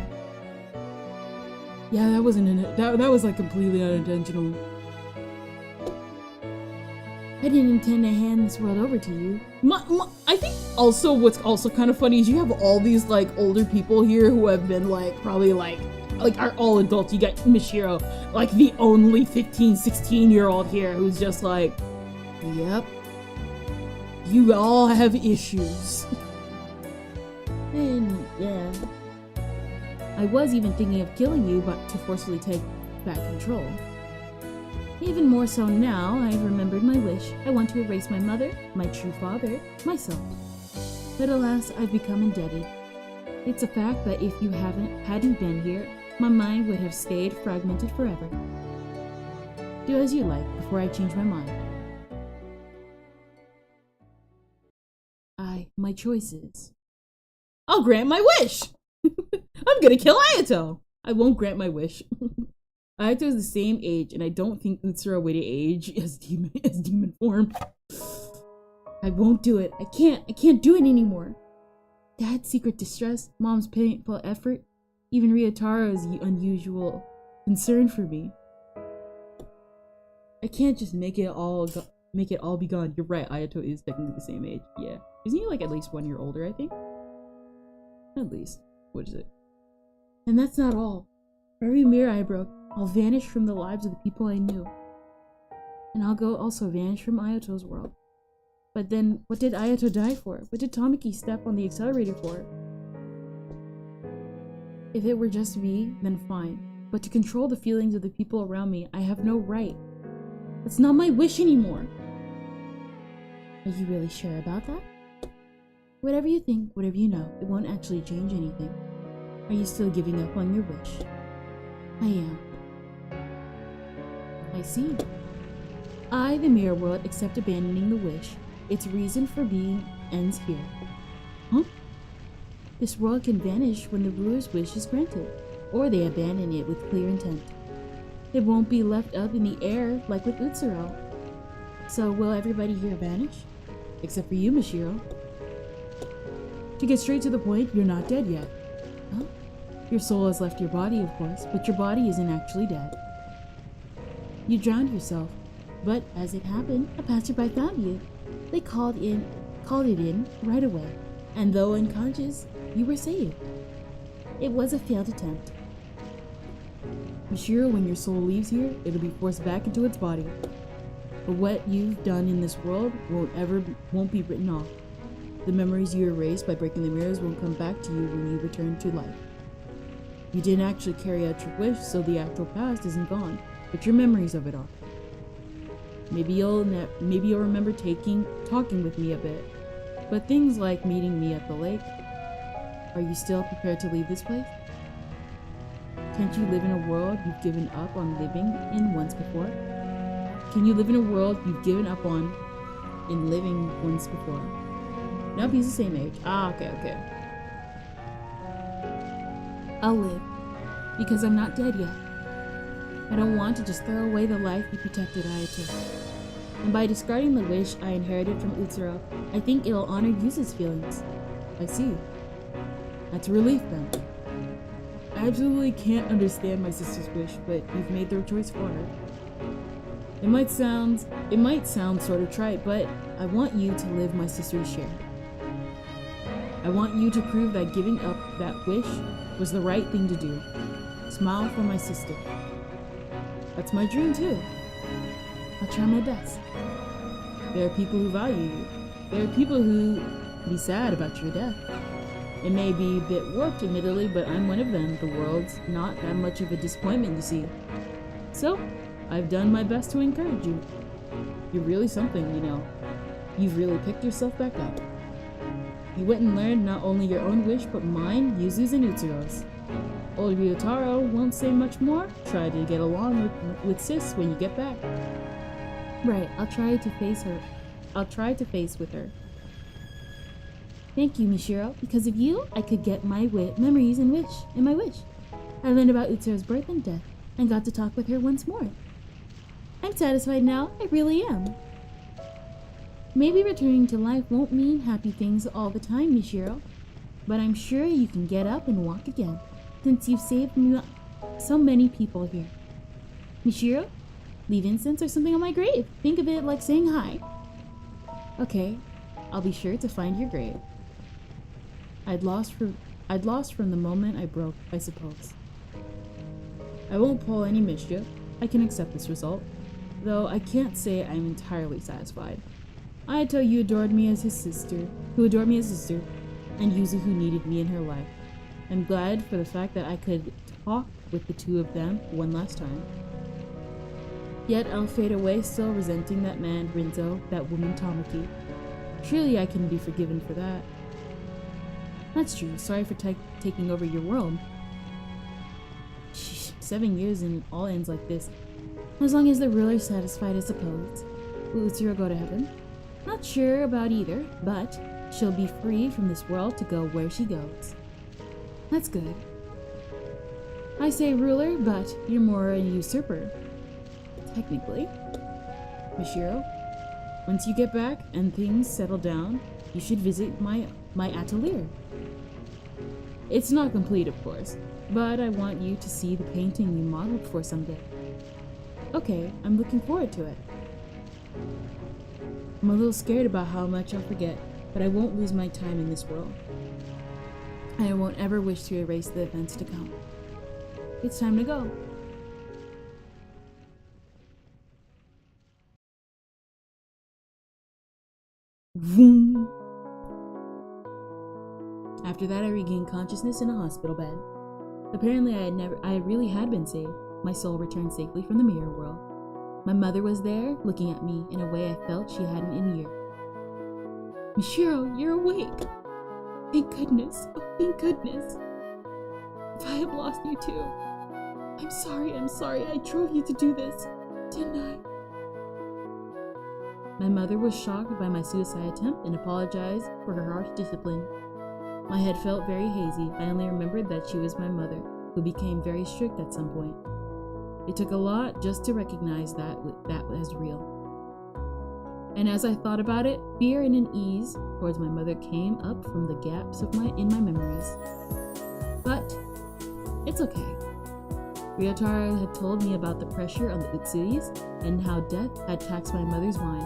Yeah, that wasn't that was like completely unintentional. I didn't intend to hand this world over to you. I think also what's also kind of funny is you have all these like older people here who have been like probably like are all adults. You got Mishiro, like the only 15, 16-year-old here who's just like, yep, you all have issues. And yeah, I was even thinking of killing you, but to forcefully take back control. Even more so now, I've remembered my wish. I want to erase my mother, my true father, myself. But alas, I've become indebted. It's a fact that if you hadn't been here, my mind would have stayed fragmented forever. Do as you like before I change my mind. My choices. I'll grant my wish! I'm gonna kill Ayato! I won't grant my wish. Ayato is the same age, and I don't think Utsura would age as demon form. I won't do it. I can't do it anymore. Dad's secret distress, Mom's painful effort, even Ryotaro's unusual concern for me. I can't just make it all be gone. You're right, Ayato is technically the same age. Yeah. Isn't he like at least 1 year older, I think? At least. What is it? And that's not all. For every mirror I broke, I'll vanish from the lives of the people I knew. And I'll also vanish from Ayato's world. But then, what did Ayato die for? What did Tamaki step on the accelerator for? If it were just me, then fine. But to control the feelings of the people around me, I have no right. That's not my wish anymore. Are you really sure about that? Whatever you think, whatever you know, it won't actually change anything. Are you still giving up on your wish? I am. I see. I, the mirror world, accept abandoning the wish. Its reason for being ends here. Huh? This world can vanish when the ruler's wish is granted, or they abandon it with clear intent. It won't be left up in the air like with Utsuro. So will everybody here vanish? Except for you, Mishiro. To get straight to the point, you're not dead yet. Huh? Your soul has left your body, of course, but your body isn't actually dead. You drowned yourself, but as it happened, a passerby found you. They called it in right away, and though unconscious, you were saved. It was a failed attempt. Mishiro, when your soul leaves here, it'll be forced back into its body. But what you've done in this world won't be written off. The memories you erased by breaking the mirrors won't come back to you when you return to life. You didn't actually carry out your wish, so the actual past isn't gone, but your memories of it are. Maybe you'll remember talking with me a bit, but things like meeting me at the lake. Are you still prepared to leave this place? Can't you live in a world you've given up on living in once before? Can you live in a world you've given up on in living once before? Nope, he's the same age. Okay. I'll live, because I'm not dead yet. I don't want to just throw away the life you protected Ayato. And by discarding the wish I inherited from Utsuro, I think it'll honor Yuzu's feelings. I see. That's a relief then. I absolutely can't understand my sister's wish, but you've made their choice for her. It might sound sort of trite, but I want you to live my sister's share. I want you to prove that giving up that wish was the right thing to do. Smile for my sister. That's my dream too. I'll try my best. There are people who value you. There are people who be sad about your death. It may be a bit warped, admittedly, but I'm one of them. The world's not that much of a disappointment, you see. So, I've done my best to encourage you. You're really something, you know. You've really picked yourself back up. You went and learned not only your own wish, but mine, Yuzu's, and Utsuro's. Old Ryotaro won't say much more. Try to get along with sis when you get back. Right, I'll try to face with her. Thank you, Mishiro. Because of you, I could get my memories and my wish. I learned about Utsuro's birth and death, and got to talk with her once more. I'm satisfied now, I really am. Maybe returning to life won't mean happy things all the time, Mishiro, but I'm sure you can get up and walk again, since you've saved me so many people here. Mishiro, leave incense or something on my grave. Think of it like saying hi. Okay, I'll be sure to find your grave. I'd lost from the moment I broke, I suppose. I won't pull any mischief. I can accept this result, though I can't say I'm entirely satisfied. Ayato, you adored me as his sister, who adored me as a sister, and Yuzu, who needed me in her life. I'm glad for the fact that I could talk with the two of them one last time. Yet I'll fade away still resenting that man Rinzo, that woman Tamaki. Surely I can be forgiven for that. That's true. Sorry for taking over your world. 7 years and all ends like this. As long as the ruler's satisfied, I suppose. Will Utsuro go to heaven? Not sure about either, but she'll be free from this world to go where she goes. That's good. I say ruler, but you're more a usurper. Technically. Mishiro, once you get back and things settle down, you should visit my atelier. It's not complete, of course, but I want you to see the painting you modeled for someday. Okay, I'm looking forward to it. I'm a little scared about how much I'll forget, but I won't lose my time in this world. I won't ever wish to erase the events to come. It's time to go. Vroom. After that, I regained consciousness in a hospital bed. Apparently, I really had been saved. My soul returned safely from the mirror world. My mother was there, looking at me in a way I felt she hadn't in years. Mishiro, you're awake! Thank goodness. Oh, thank goodness. If I have lost you too. I'm sorry. I drove you to do this, didn't I? My mother was shocked by my suicide attempt and apologized for her harsh discipline. My head felt very hazy. I only remembered that she was my mother, who became very strict at some point. It took a lot just to recognize that as real. And as I thought about it, fear and an ease towards my mother came up from the gaps in my memories. But it's okay. Ryotaro had told me about the pressure on the Utsuyis and how death had taxed my mother's mind.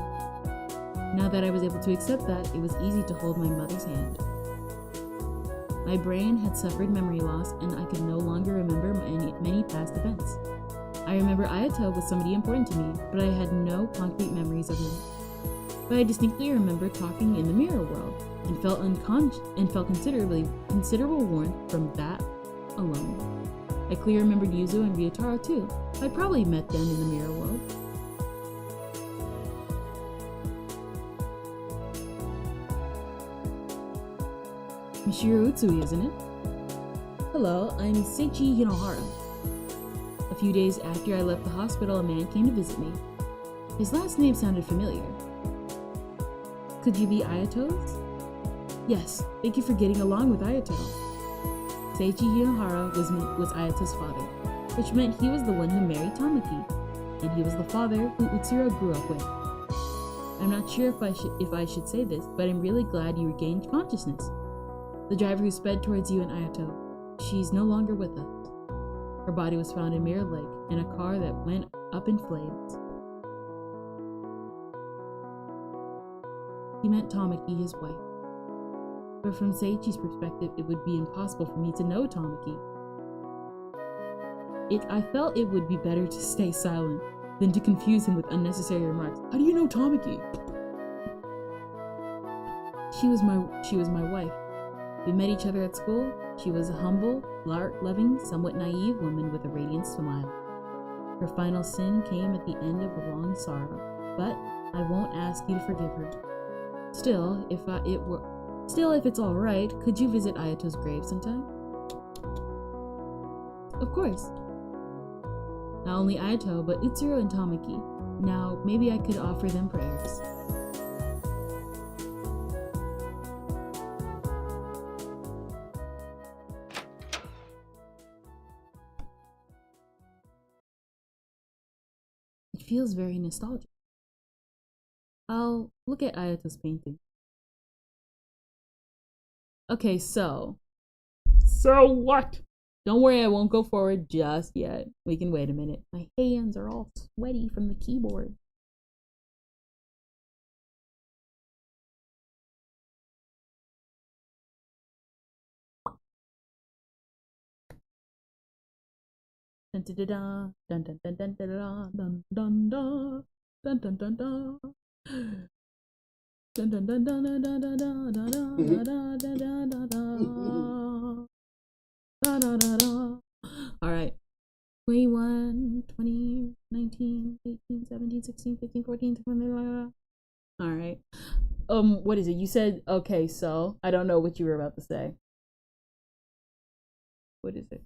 Now that I was able to accept that, it was easy to hold my mother's hand. My brain had suffered memory loss, and I could no longer remember many past events. I remember Ayato was somebody important to me, but I had no concrete memories of him. But I distinctly remember talking in the mirror world, and felt considerable warmth from that alone. I clearly remembered Yuzu and Ryotaro too. I'd probably met them in the mirror world. Mishiro Utsui, isn't it? Hello, I'm Seichi Hinohara. A few days after I left the hospital, a man came to visit me. His last name sounded familiar. Could you be Ayato's? Yes, thank you for getting along with Ayato. Seichi Hinohara was Ayato's father, which meant he was the one who married Tamaki, and he was the father who Utsuro grew up with. I'm not sure if I should say this, but I'm really glad you regained consciousness. The driver who sped towards you and Ayato, she's no longer with us. Her body was found in Mirror Lake in a car that went up in flames. He meant Tamaki, his wife. But from Seichi's perspective, it would be impossible for me to know Tamaki. I felt it would be better to stay silent than to confuse him with unnecessary remarks. How do you know Tamaki? She was my wife. We met each other at school. She was a humble, loving, somewhat naive woman with a radiant smile. Her final sin came at the end of a long sorrow, but I won't ask you to forgive her. Still, if it's all right, could you visit Ayato's grave sometime? Of course. Not only Ayato, but Utsuro and Tamaki. Now, maybe I could offer them prayers. It feels very nostalgic. I'll look at Ayato's painting. Okay, so what? Don't worry, I won't go forward just yet. We can wait a minute. My hands are all sweaty from the keyboard. Dun dun dun dun dun dun dun dun dun dun dun dun dun dun dun. Dun dun dun dun dun dun dun dun dun dun dun dun dun. Da, da, da, da. All right. 21, 20, 19, 18, 17, 16, 15, 14, 20. All right. What is it? You said, okay, so I don't know what you were about to say. What is it?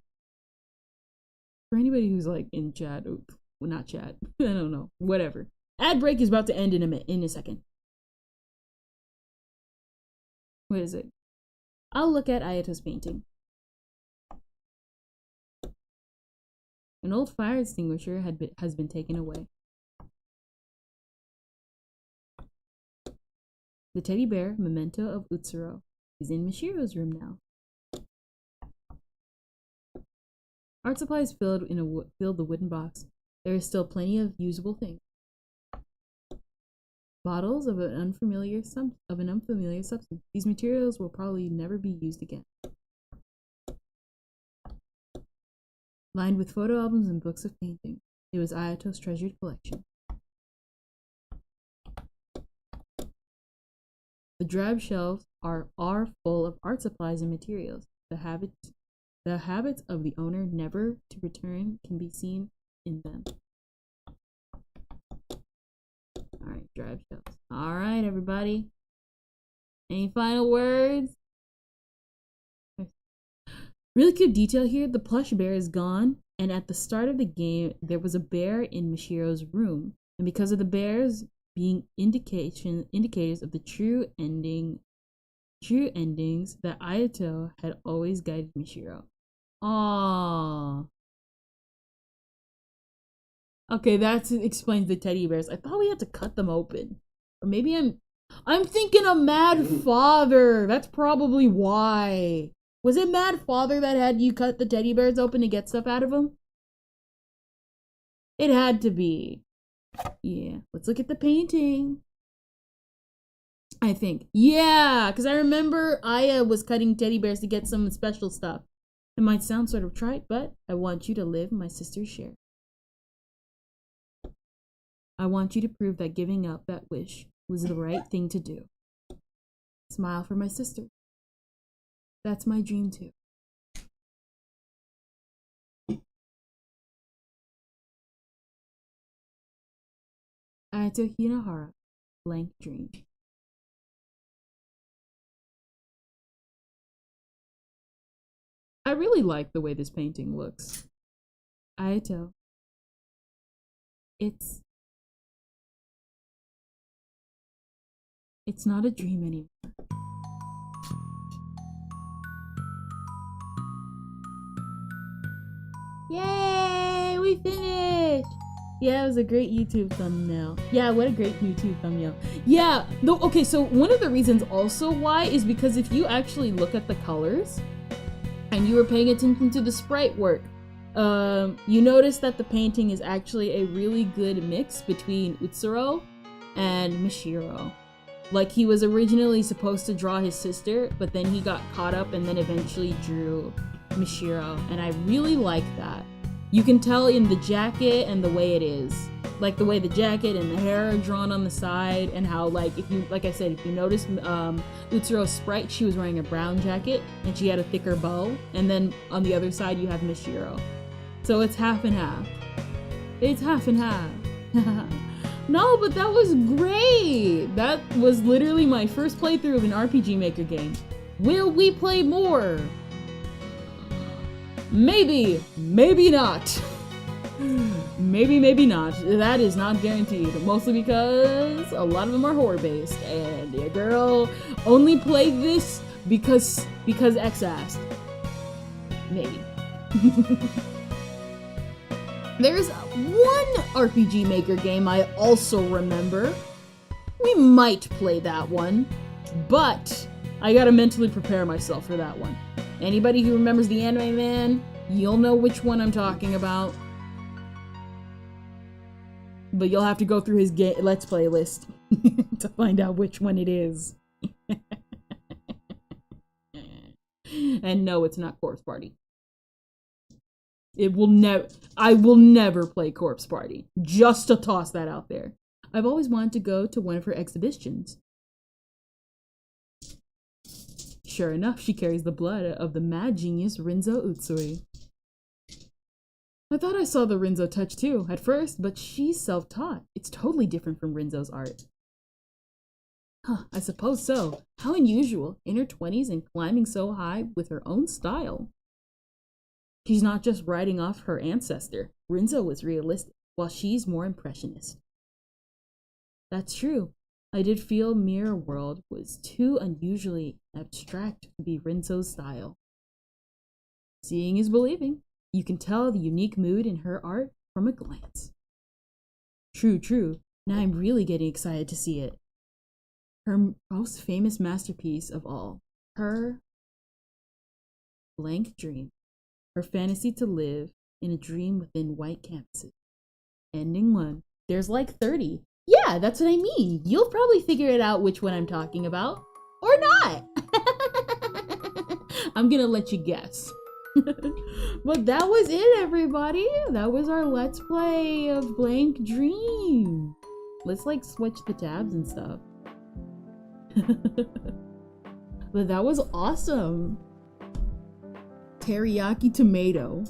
For anybody who's like in chat, well, not chat, I don't know, whatever. Ad break is about to end in a second. What is it? I'll look at Ayato's painting. An old fire extinguisher has been taken away. The teddy bear, memento of Utsuro, is in Mishiro's room now. Art supplies filled the wooden box. There is still plenty of usable things. Bottles of an unfamiliar substance. These materials will probably never be used again. Lined with photo albums and books of painting. It was Ayato's treasured collection. The drab shelves are full of art supplies and materials. The habits of the owner never to return can be seen in them. Alright, drab shelves. Alright, everybody. Any final words? Really cute detail here. The plush bear is gone, and at the start of the game, there was a bear in Mishiro's room. And because of the bears being indicators of the true endings that Ayato had always guided Mishiro. Aww. Okay, that explains the teddy bears. I thought we had to cut them open. Or maybe I'm thinking of Mad Father. That's probably why. Was it Mad Father that had you cut the teddy bears open to get stuff out of them? It had to be. Yeah, let's look at the painting. I think. Yeah, because I remember Aya was cutting teddy bears to get some special stuff. It might sound sort of trite, but I want you to live my sister's share. I want you to prove that giving up that wish was the right thing to do. Smile for my sister. That's my dream too. Ayato Hinahara, Blank Dream. I really like the way this painting looks. Ayato. It's not a dream anymore. Yay! We finished! Yeah, it was a great YouTube thumbnail. Yeah, what a great YouTube thumbnail. Yeah, okay, so one of the reasons also why is because if you actually look at the colors and you were paying attention to the sprite work, you notice that the painting is actually a really good mix between Utsuro and Mishiro. Like, he was originally supposed to draw his sister, but then he got caught up and then eventually drew Mishiro, and I really like that. You can tell in the jacket and the way it is. Like the way the jacket and the hair are drawn on the side, and how, like, like I said, if you notice Utsuro's sprite, she was wearing a brown jacket and she had a thicker bow, and then on the other side you have Mishiro. So it's half and half. It's half and half. No, but that was great! That was literally my first playthrough of an RPG Maker game. Will we play more? Maybe, maybe not. Maybe, maybe not. That is not guaranteed. Mostly because a lot of them are horror based, and your girl only played this because X asked. Maybe. There's one RPG Maker game I also remember. We might play that one, but I gotta mentally prepare myself for that one. Anybody who remembers the Anime Man, you'll know which one I'm talking about. But you'll have to go through his Let's Play list to find out which one it is. And no, it's not Corpse Party. I will never play Corpse Party. Just to toss that out there. I've always wanted to go to one of her exhibitions. Sure enough, she carries the blood of the mad genius Rinzo Utsui. I thought I saw the Rinzo touch too, at first, but she's self-taught. It's totally different from Rinzo's art. Huh, I suppose so. How unusual, in her 20s and climbing so high with her own style. She's not just writing off her ancestor. Rinzo was realistic, while she's more impressionist. That's true. I did feel Mirror World was too unusually abstract to be Rinzo's style. Seeing is believing. You can tell the unique mood in her art from a glance. True. Now I'm really getting excited to see it. Her most famous masterpiece of all. Her blank dream. Her fantasy to live in a dream within white canvases. Ending 1. There's like 30. Yeah, that's what I mean. You'll probably figure it out which one I'm talking about. Or not. I'm gonna let you guess. But that was it, everybody. That was our Let's Play of Blank Dream. Let's like switch the tabs and stuff. But that was awesome. Teriyaki tomato.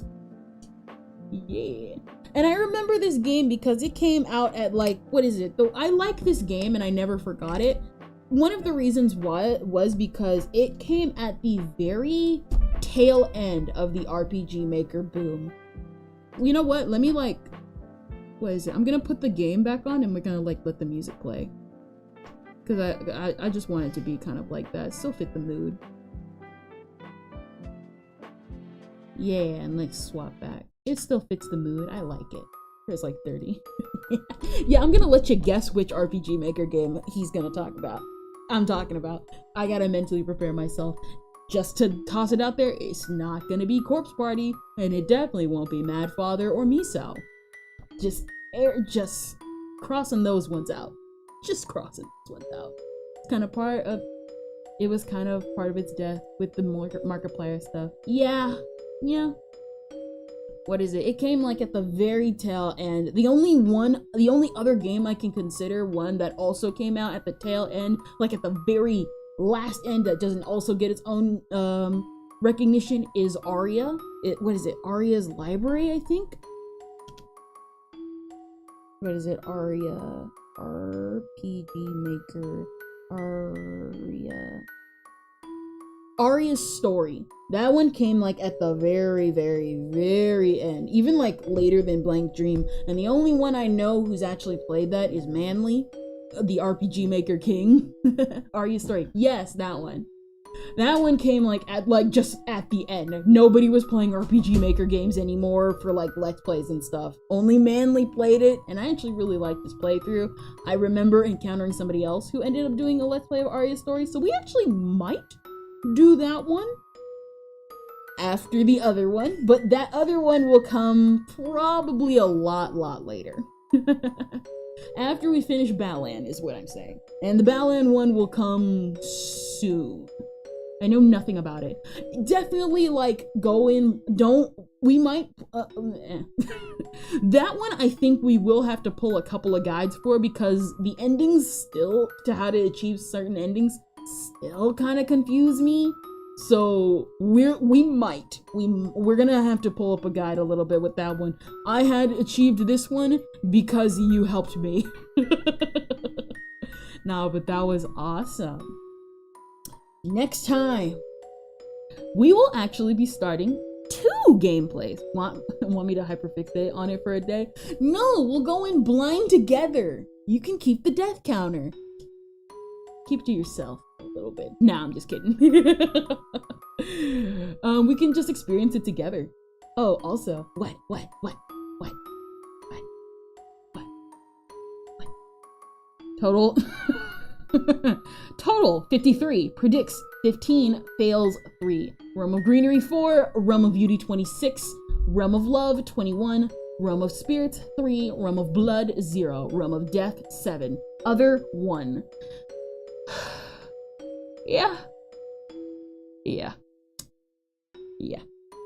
Yeah. And I remember this game because it came out at like, what is it? Though I like this game and I never forgot it. One of the reasons why was because it came at the very tail end of the RPG Maker boom. You know what? Let me like, what is it? I'm gonna put the game back on and we're gonna like let the music play. Cause I just want it to be kind of like that. Still fit the mood. Yeah, and let's swap back. It still fits the mood. I like it. There's like 30. Yeah, I'm gonna let you guess which RPG Maker game he's gonna talk about. I'm talking about. I gotta mentally prepare myself. Just to toss it out there, it's not gonna be Corpse Party, and it definitely won't be Mad Father or Miso. Just crossing those ones out. Just crossing those ones out. It's kind of part of. It was kind of part of its death with the Markiplier stuff. Yeah. What is it? It came like at the very tail end. The only other game I can consider one that also came out at the tail end, like at the very last end that doesn't also get its own recognition is Aria. What is it? Aria's Library, I think? What is it? Aria. RPG Maker. Aria's Story. That one came like at the very, very, very end. Even like later than Blank Dream. And the only one I know who's actually played that is Manly, the RPG Maker King. Aria's Story. Yes, that one. That one came like just at the end. Nobody was playing RPG Maker games anymore for like Let's Plays and stuff. Only Manly played it, and I actually really liked this playthrough. I remember encountering somebody else who ended up doing a Let's Play of Aria's Story, so we actually might do that one after the other one, but that other one will come probably a lot later. After we finish Balan is what I'm saying. And the Balan one will come soon. I know nothing about it. Definitely like go in, we might, that one I think we will have to pull a couple of guides for because the endings still, to how to achieve certain endings, still kind of confuse me. So we're gonna have to pull up a guide a little bit with that one. I had achieved this one because you helped me. No, but that was awesome. Next time, we will actually be starting 2 gameplays. Want me to hyperfixate on it for a day? No, we'll go in blind together. You can keep the death counter. Keep it to yourself a little bit. Nah, I'm just kidding. We can just experience it together. Oh, also, what? Total. Total 53, predicts 15, fails 3. Realm of Greenery 4, Realm of Beauty 26, Realm of Love 21, Realm of Spirits 3, Realm of Blood 0, Realm of Death 7, Other 1. Yeah.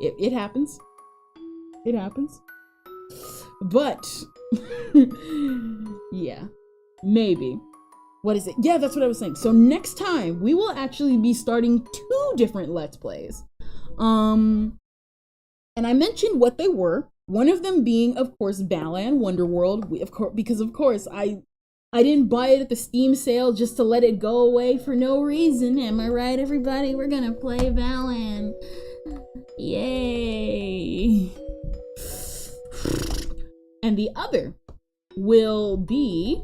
It happens. It happens. But, yeah, maybe. What is it? Yeah, that's what I was saying. So next time, we will actually be starting 2 different Let's Plays. And I mentioned what they were. One of them being, of course, Balan Wonderworld. Because of course, I didn't buy it at the Steam sale just to let it go away for no reason. Am I right, everybody? We're gonna play Balan. Yay! And the other will be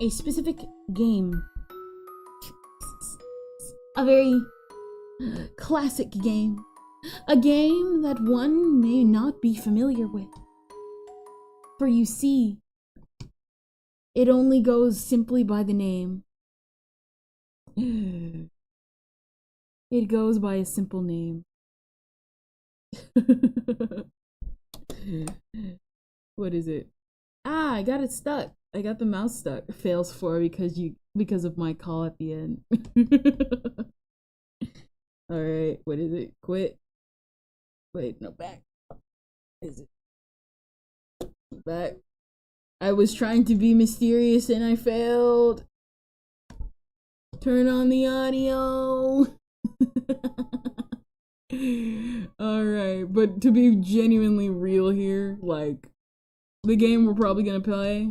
a specific game. A very classic game. A game that one may not be familiar with. For you see, it only goes simply by the name. It goes by a simple name. What is it? Ah, I got it stuck. I got the mouse stuck. Fails 4 because of my call at the end. Alright, what is it? Quit. Wait, no, back. What is it? Back. I was trying to be mysterious and I failed. Turn on the audio. Alright, but to be genuinely real here, like, the game we're probably gonna play,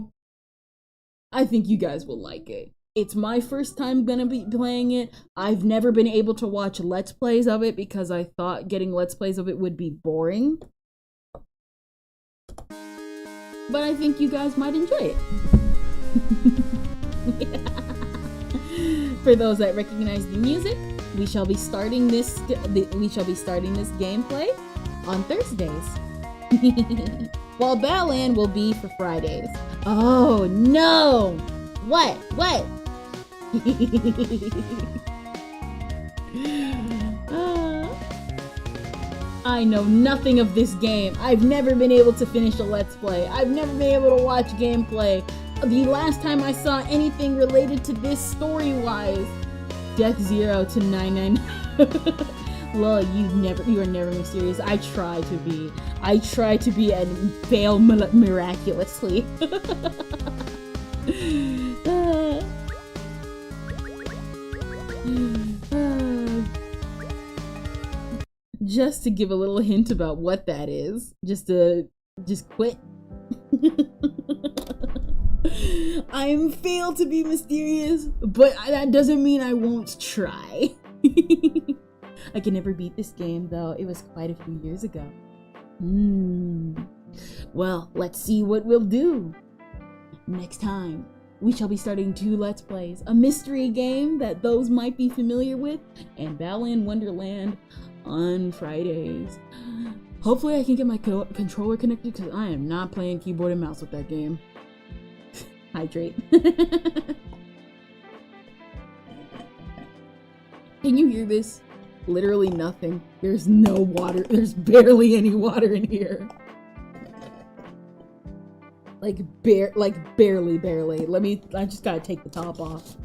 I think you guys will like it. It's my first time gonna be playing it. I've never been able to watch Let's Plays of it because I thought getting Let's Plays of it would be boring. But I think you guys might enjoy it. For those that recognize the music, we shall be starting this gameplay on Thursdays. While Balan will be for Fridays. Oh no! What? I know nothing of this game. I've never been able to finish a Let's Play. I've never been able to watch gameplay. The last time I saw anything related to this story-wise, Death 0 to 999. Lol, you are never mysterious. I try to be and fail miraculously. Just to give a little hint about what that is, just quit. I'm failed to be mysterious, but that doesn't mean I won't try. I can never beat this game, though. It was quite a few years ago. Well, let's see what we'll do. Next time, we shall be starting 2 Let's Plays. A mystery game that those might be familiar with, and Balan Wonderland on Fridays. Hopefully I can get my controller connected, because I am not playing keyboard and mouse with that game. Hydrate. Can you hear this? Literally nothing. There's no water. There's barely any water in here. Like barely. I just gotta take the top off.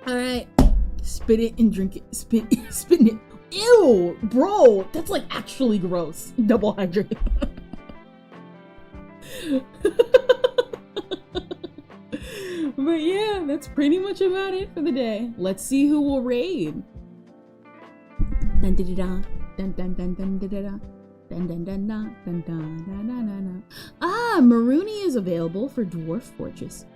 Alright. Spit it and drink it. Spit it. Ew! Bro! That's like actually gross. Double hydrate. But yeah, that's pretty much about it for the day. Let's see who will raid. Dun dun dun dun dun dun dun dun dun dun dun dun dun dun dun. Ah, Maruni is available for Dwarf Fortress.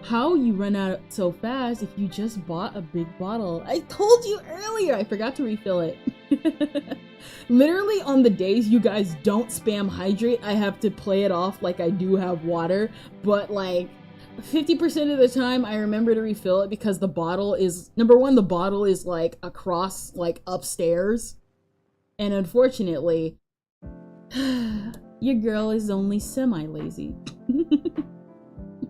How you run out so fast if you just bought a big bottle? I told you earlier, I forgot to refill it. Literally on the days you guys don't spam hydrate, I have to play it off like I do have water, but like 50% of the time I remember to refill it because the bottle is, number one, the bottle is like across, like upstairs, and unfortunately, your girl is only semi-lazy.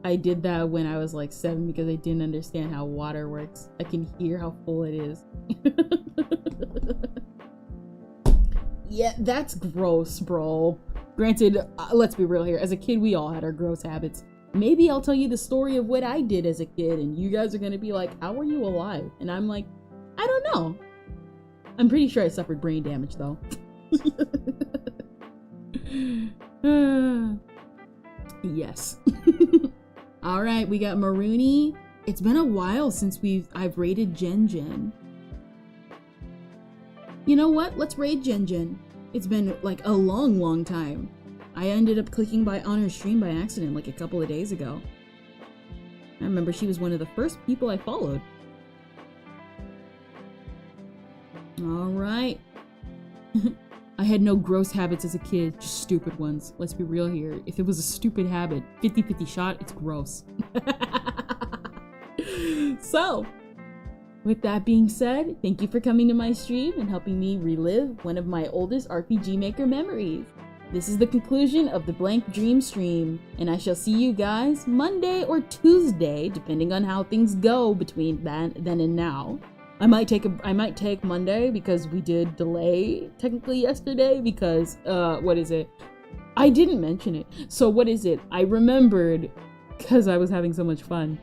I did that when I was like 7 because I didn't understand how water works. I can hear how full it is. Yeah, that's gross, bro. Granted, let's be real here. As a kid, we all had our gross habits. Maybe I'll tell you the story of what I did as a kid, and you guys are gonna be like, how were you alive? And I'm like, I don't know. I'm pretty sure I suffered brain damage though. Yes. All right, we got Maroony. It's been a while since I've raided Gen. You know what? Let's raid Gen. It's been like a long time. I ended up clicking on her stream by accident like a couple of days ago. I remember she was one of the first people I followed. All right. I had no gross habits as a kid, just stupid ones. Let's be real here. If it was a stupid habit, 50-50 shot, it's gross. So, with that being said, thank you for coming to my stream and helping me relive one of my oldest RPG Maker memories. This is the conclusion of the Blank Dream stream, and I shall see you guys Monday or Tuesday, depending on how things go between then and now. I might take Monday because we did delay technically yesterday because what is it? I didn't mention it. So what is it? I remembered because I was having so much fun.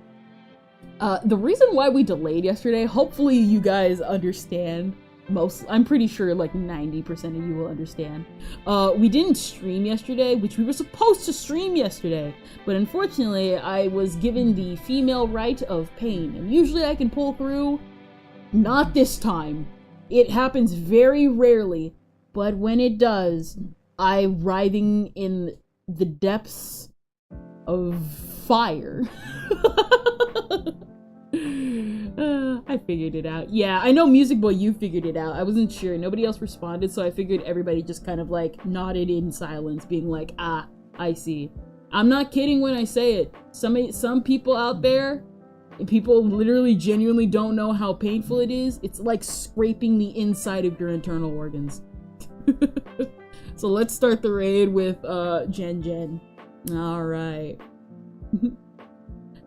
The reason why we delayed yesterday, hopefully you guys understand. I'm pretty sure like 90% of you will understand. We didn't stream yesterday, which we were supposed to stream yesterday, but unfortunately I was given the female right of pain, and usually I can pull through. Not this time. It happens very rarely, but when it does, I'm writhing in the depths of fire. I figured it out. Yeah, I know Music Boy, you figured it out. I wasn't sure. Nobody else responded, so I figured everybody just kind of like nodded in silence, being like, ah, I see. I'm not kidding when I say it. Some people out there, people literally genuinely don't know how painful it is. It's like scraping the inside of your internal organs. So let's start the raid with Gen. Alright.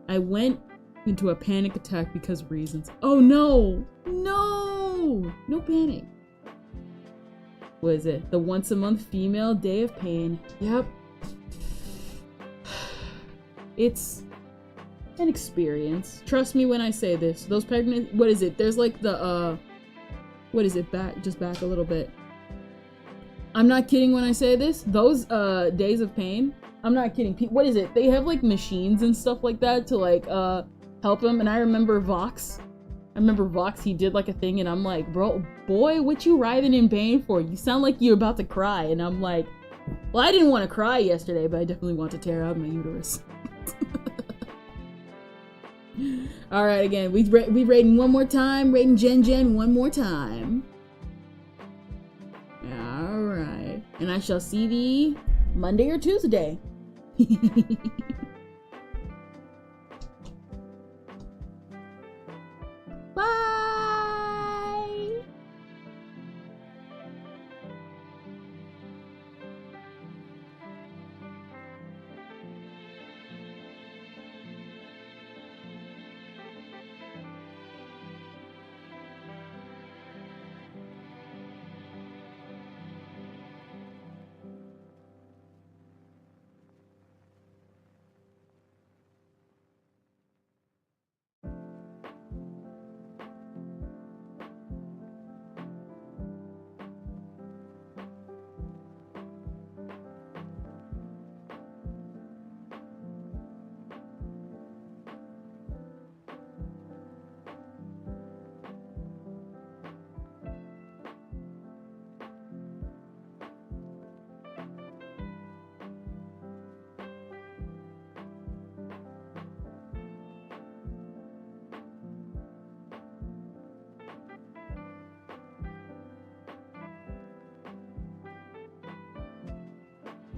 I went into a panic attack because of reasons. Oh no! No panic. What is it? The once a month female day of pain. Yep. It's an experience. Trust me when I say this. Those pregnant, what is it? There's like the what is it? Just back a little bit. I'm not kidding when I say this. Those days of pain, I'm not kidding. What is it? They have like machines and stuff like that to like help them. And I remember Vox, he did like a thing, and I'm like, boy, what you writhing in pain for? You sound like you're about to cry. And I'm like, well, I didn't want to cry yesterday, but I definitely want to tear out my uterus. All right, again, we raiding one more time, raiding Gen one more time. All right, and I shall see thee Monday or Tuesday.